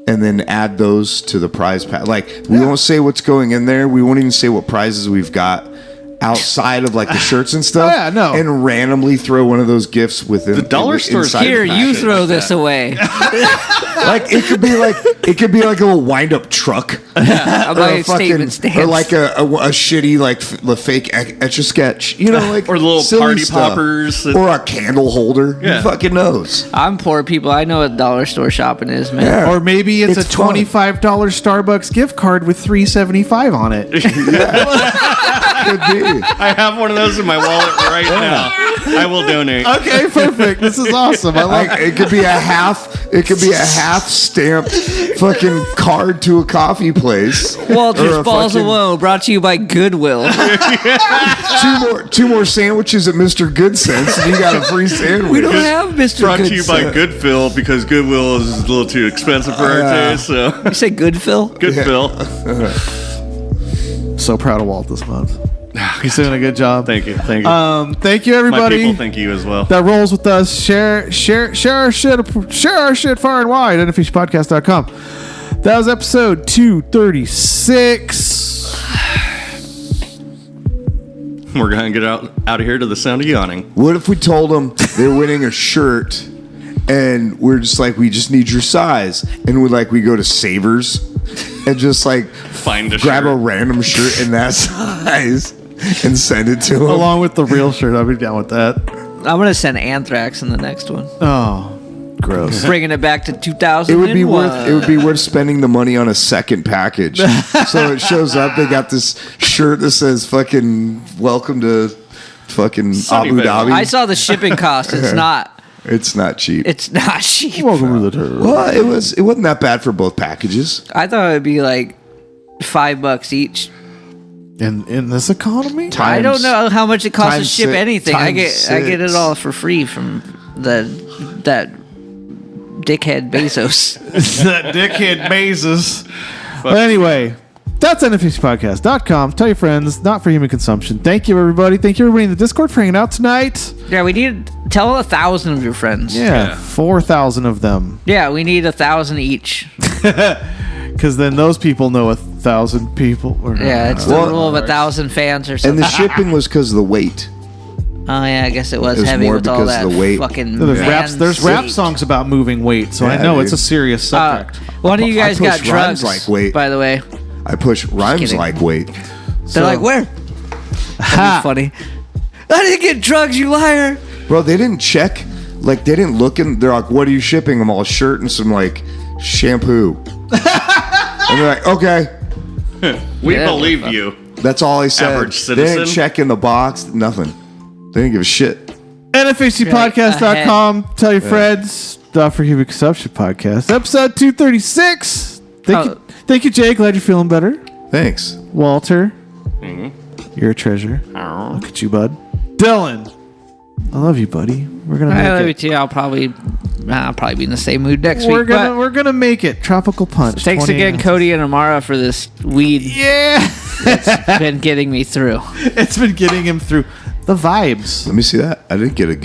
and then add those to the prize pack. Like, we won't say what's going in there. We won't even say what prizes we've got outside of like the shirts and stuff. Oh, yeah, no. And randomly throw one of those gifts within The dollar store's inside the Here, you package. throw this away. Like it could be like a little wind up truck. I'll buy a a statement stamps. or like a shitty like the fake etch a sketch, you know, like Or little silly party stuff. poppers that- or a candle holder. Yeah. Who fucking knows? I'm poor people. I know what dollar store shopping is, man. Yeah. Or maybe it's a fun. $25 Starbucks gift card with $3.75 on it. Could be. I have one of those in my wallet right now. I will donate. Okay, perfect. This is awesome. I like Like, it could be a half. It could be a half stamped fucking card to a coffee place. Walter's Or a Balls of fucking- Woe, brought to you by Goodwill. two more sandwiches at Mr. Good Sense, and you got a free sandwich. We don't have Mr. Brought Good to you by Sense. Goodwill because Goodwill is a little too expensive for our taste. So You say Goodwill? Goodwill. so proud of Walt this month. He's doing a good job. Thank you. Thank you. Thank you My everybody people thank you as well. that rolls with us. Share our shit far and wide. NFHCpodcast.com. That was episode 236. We're gonna get out of here to the sound of yawning. What if we told them they're winning a shirt, and we're just like, we just need your size, and we go to Savers, and just like Find a grab shirt. a random shirt in that size and send it to them. Along with the real shirt. I'll be down with that. I'm going to send Anthrax in the next one. Oh, gross. Bringing it back to 2001. It would be worth spending the money on a second package. So it shows up. They got this shirt that says "fucking welcome to fucking Abu Sunnyvale. Dhabi." I saw the shipping cost. It's not. It's not cheap. It's not cheap. Welcome to the turtle. Well, it wasn't that bad for both packages. I thought it would be like $5 each. In this economy? I don't know how much it costs to times ship six- anything. I times get it six. all for free from that dickhead Bezos. That dickhead Bezos. But anyway, that's NFHCpodcast.com. Tell your friends, not for human consumption. Thank you, everybody. Thank you, everybody in the Discord for hanging out tonight. Yeah, we need tell 1,000 of your friends. Yeah, 4,000 of them. Yeah, we need 1,000 each. Because then those people know 1,000 people. Or Yeah, it's the rule of 1,000 fans or And something. the shipping was because of the weight. Oh yeah, I guess it was It was heavy more with all because that of the weight. fucking. There's rap weight. songs about moving weight, so I Yeah, know dude. it's a serious subject. One of you guys I got push rhymes drugs, like weight. by the way. I push rhymes kidding. like weight. They're like, where? That'd be funny. I didn't get drugs, you liar. Bro, they didn't check. Like, they didn't look in. They're like, what are you shipping? I'm all shirt and some, like, shampoo. And they're like, okay. We believe you. That's all I said. Average They citizen. didn't check in the box. Nothing. They didn't give a shit. NFHCpodcast.com. Tell your friends. Not for Human Consumption Podcast. Episode 236. Thank you, Jay. Glad you're feeling better. Thanks. Walter. You're a treasure. Look at you, bud. Dylan. I love you, buddy. We're gonna make I love it. you too. I'll probably be in the same mood next We're week. we're gonna make it. Tropical punch. Thanks 20 again, ounces. Cody and Amara, for this weed. Yeah, it's been getting me through. It's been getting him through the vibes. Let me see that. I didn't get a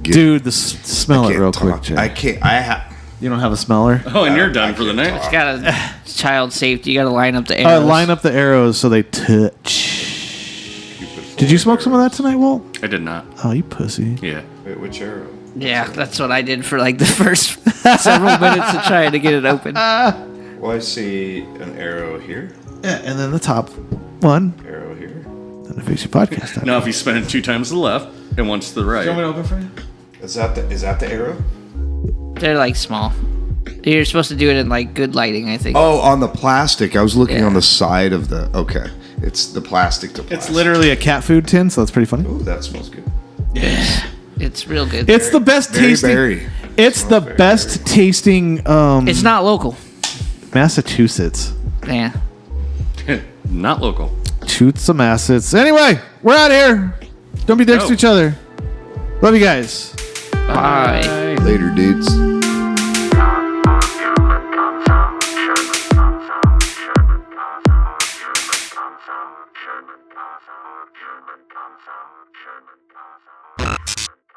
Dude, smell it real quick, Jay. I can't. You don't have a smeller? Oh, and you're done for the night. It's got a child safety. You got to line up the arrows. Line up the arrows so they touch. Did you smoke some of that tonight, Walt? I did not. Oh, you pussy. Yeah. Wait, which arrow? Yeah, that's what I did for like the first several minutes of trying to get it open. Well, I see an arrow here. Yeah, and then the top one. Arrow here. And the Facey Podcast. Now, if you spin it 2 times to the left and once to the right. Do you want me to open for you? Is that the arrow? They're like small. You're supposed to do it in like good lighting, I think. Oh, on the plastic. I was looking on the side of the. Okay, it's the plastic to plastic. It's literally a cat food tin, so that's pretty funny. Ooh, that smells good. Yeah. It's real good. It's the best tasting. Berry. It's the best tasting. It's not local. Massachusetts. Yeah. Not local. Massachusetts. Anyway, we're out of here. Don't be dicks to each other. Love you guys. Bye. Later, dudes. Human consumption.